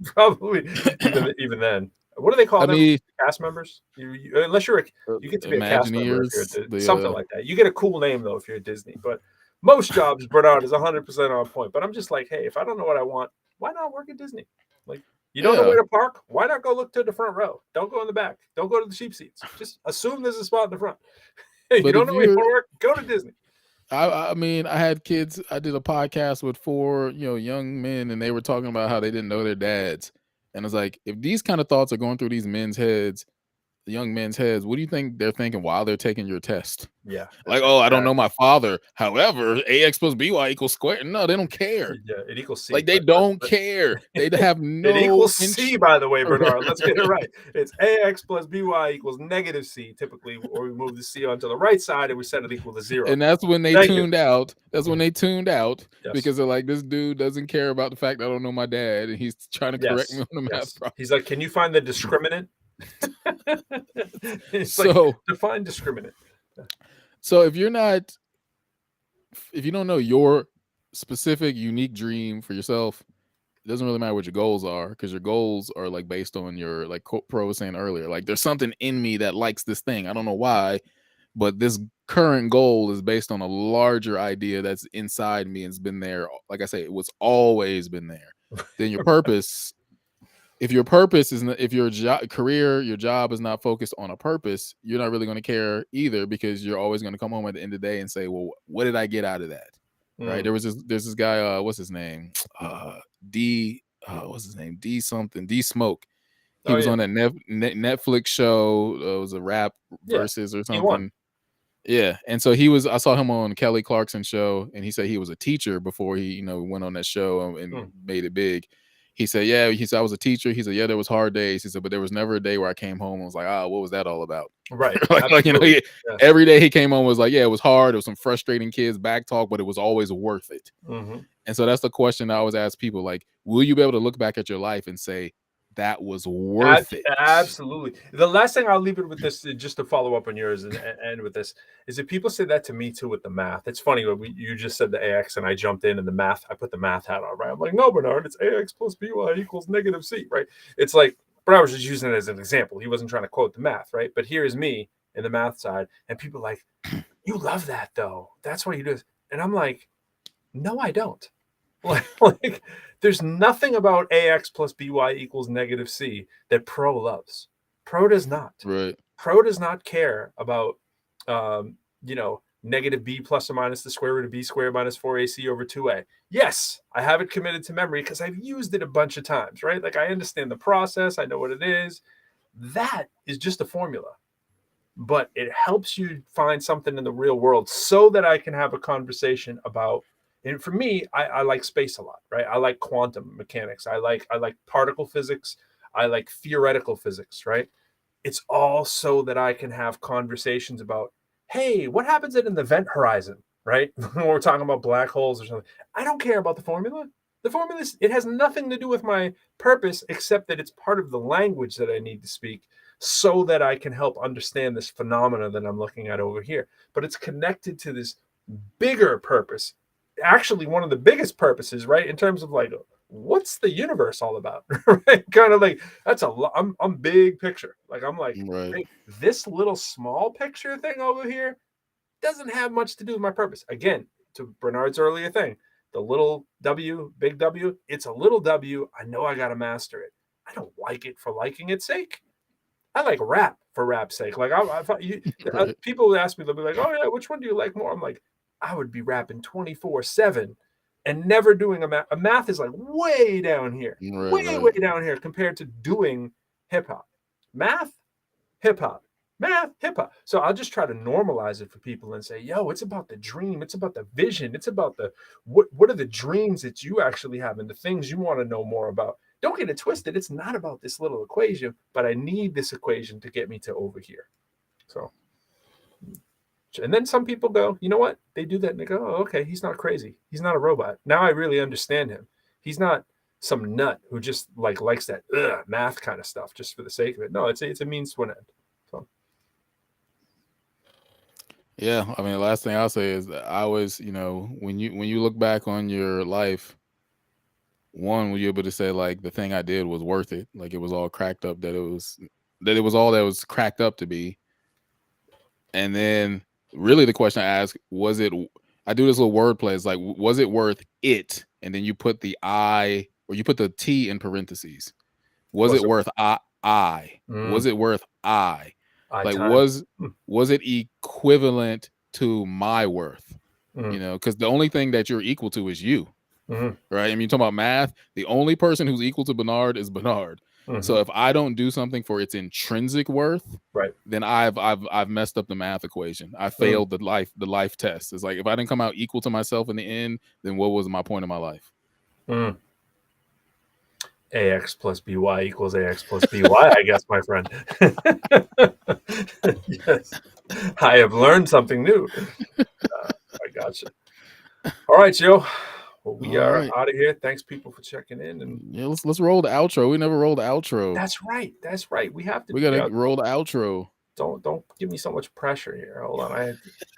even then. What do they call them? Cast members? Unless you get to be a cast member if you're something like that. You get a cool name though if you're at Disney. But most jobs, Bernard, is 100% on point. But I'm just like, hey, if I don't know what I want, why not work at Disney? Like, you don't know where to park? Why not go look to the front row? Don't go in the back. Don't go to the cheap seats. Just assume there's a spot in the front. Hey, you don't know where to work? Go to Disney. I mean, I had kids. I did a podcast with 4, young men, and they were talking about how they didn't know their dads. And it's like, if these kind of thoughts are going through these men's heads, the young men's heads, what do you think they're thinking while they're taking your test? Yeah. Like, oh, I don't know my father. However, AX plus BY equals square. No, they don't care. Yeah, it equals C. Like, they don't care. They have no. It equals C, by the way, Bernard. Let's get it right. It's AX plus BY equals negative C, typically, or we move the C onto the right side and we set it equal to 0. And that's when they tuned out. That's when they tuned out, because they're like, this dude doesn't care about the fact that I don't know my dad, and he's trying to correct me on the math problem. He's like, can you find the discriminant? It's like So define discriminant. so if you don't know your specific unique dream for yourself, it doesn't really matter what your goals are, because your goals are like based on your, like Pro was saying earlier, like there's something in me that likes this thing. I don't know why, but this current goal is based on a larger idea that's inside me and it's been there. Like I say, it was always been there. Then your purpose, if your purpose is not, if your your job is not focused on a purpose, you're not really going to care either, because you're always going to come home at the end of the day and say, well, what did I get out of that? Right? There's this guy, what's his name? What's his name? D something, D Smoke. He Oh was yeah, on that Netflix show. It was a rap yeah. versus or He won. something. Yeah, and so I saw him on Kelly Clarkson's show, and he said he was a teacher before he, went on that show and made it big. He said, yeah, he said, I was a teacher. He said, yeah, there was hard days. He said, but there was never a day where I came home and was like, what was that all about? Right. like, Absolutely. Yes. every day he came home was like, yeah, it was hard. It was some frustrating kids back talk, but it was always worth it. And so that's the question I always ask people, like, will you be able to look back at your life and say, that was worth it? Absolutely. The last thing I'll leave it with this, just to follow up on yours and end with this, is that people say that to me too with the math. It's funny, you just said the AX and I jumped in and the math, I put the math hat on, right? I'm like, no, Bernard, it's AX plus BY equals negative C, right? It's like, but I was just using it as an example. He wasn't trying to quote the math, right? But here's me in the math side, and people are like, you love that though. That's why you do this. And I'm like, no, I don't. Like there's nothing about AX plus BY equals negative C that Pro loves. Pro does not. Right. Pro does not care about, negative B plus or minus the square root of B squared minus 4AC over 2A. Yes, I have it committed to memory because I've used it a bunch of times, right? Like I understand the process. I know what it is. That is just a formula. But it helps you find something in the real world so that I can have a conversation about. And for me, I like space a lot, right? I like quantum mechanics. I like particle physics. I like theoretical physics, right? It's all so that I can have conversations about, hey, what happens at an event horizon, right? When we're talking about black holes or something. I don't care about the formula. The formula, it has nothing to do with my purpose, except that it's part of the language that I need to speak so that I can help understand this phenomena that I'm looking at over here. But it's connected to this bigger purpose, actually one of the biggest purposes, right? In terms of like, what's the universe all about? Right? Kind of like that's I'm big picture. Like I'm like, right. hey, this little small picture thing over here doesn't have much to do with my purpose. Again, to Bernard's earlier thing, the little W, big W, it's a little W. I know I got to master it. I don't like it for liking its sake. I like rap for rap's sake. Like Right. people ask me, they'll be like, "Oh yeah, which one do you like more?" I'm like, I would be rapping 24/7 and never doing a math. A math is like way down here, way down here compared to doing hip hop. Math, hip hop, math, hip hop. So I'll just try to normalize it for people and say, yo, it's about the dream. It's about the vision. It's about the what are the dreams that you actually have and the things you want to know more about. Don't get it twisted. It's not about this little equation, but I need this equation to get me to over here. So, and then some people go, you know what? They do that and they go, oh, okay, he's not crazy. He's not a robot. Now I really understand him. He's not some nut who just likes that math kind of stuff just for the sake of it. No, it's a means to an end. So. Yeah, I mean, the last thing I'll say is that I was, when you look back on your life, one, were you able to say like the thing I did was worth it? Like it was all cracked up, that it was all that was cracked up to be. And then really the question I ask, was it, I do this little wordplay. It's like, was it worth it? And then you put the I, or you put the T in parentheses. Was it worth I? Was it worth I? Like Time. was it equivalent to my worth? Because the only thing that you're equal to is you. Right? I mean, you talk about math. The only person who's equal to Bernard is Bernard. So if I don't do something for its intrinsic worth, right, then I've messed up the math equation. I failed the life test. It's like if I didn't come out equal to myself in the end, then what was my point in my life? AX plus BY equals AX plus BY, I guess, my friend. Yes, I have learned something new. I gotcha. All right, Joe. Well, we All are right. out of here. Thanks, people, for checking in. And Yeah, let's roll the outro. We never rolled the outro. that's right. That's right. We have to. We gotta roll the outro. Don't give me so much pressure here. Hold on. I'm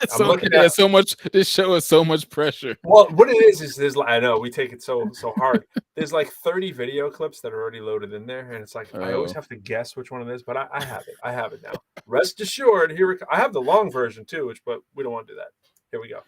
So looking yeah, at. so much. This show is so much pressure. Well, what it is there's I know we take it so hard. There's like 30 video clips that are already loaded in there, and it's like I always Oh. have to guess which one it is, but I have it. I have it now. Rest assured, I have the long version too, but we don't want to do that. Here we go.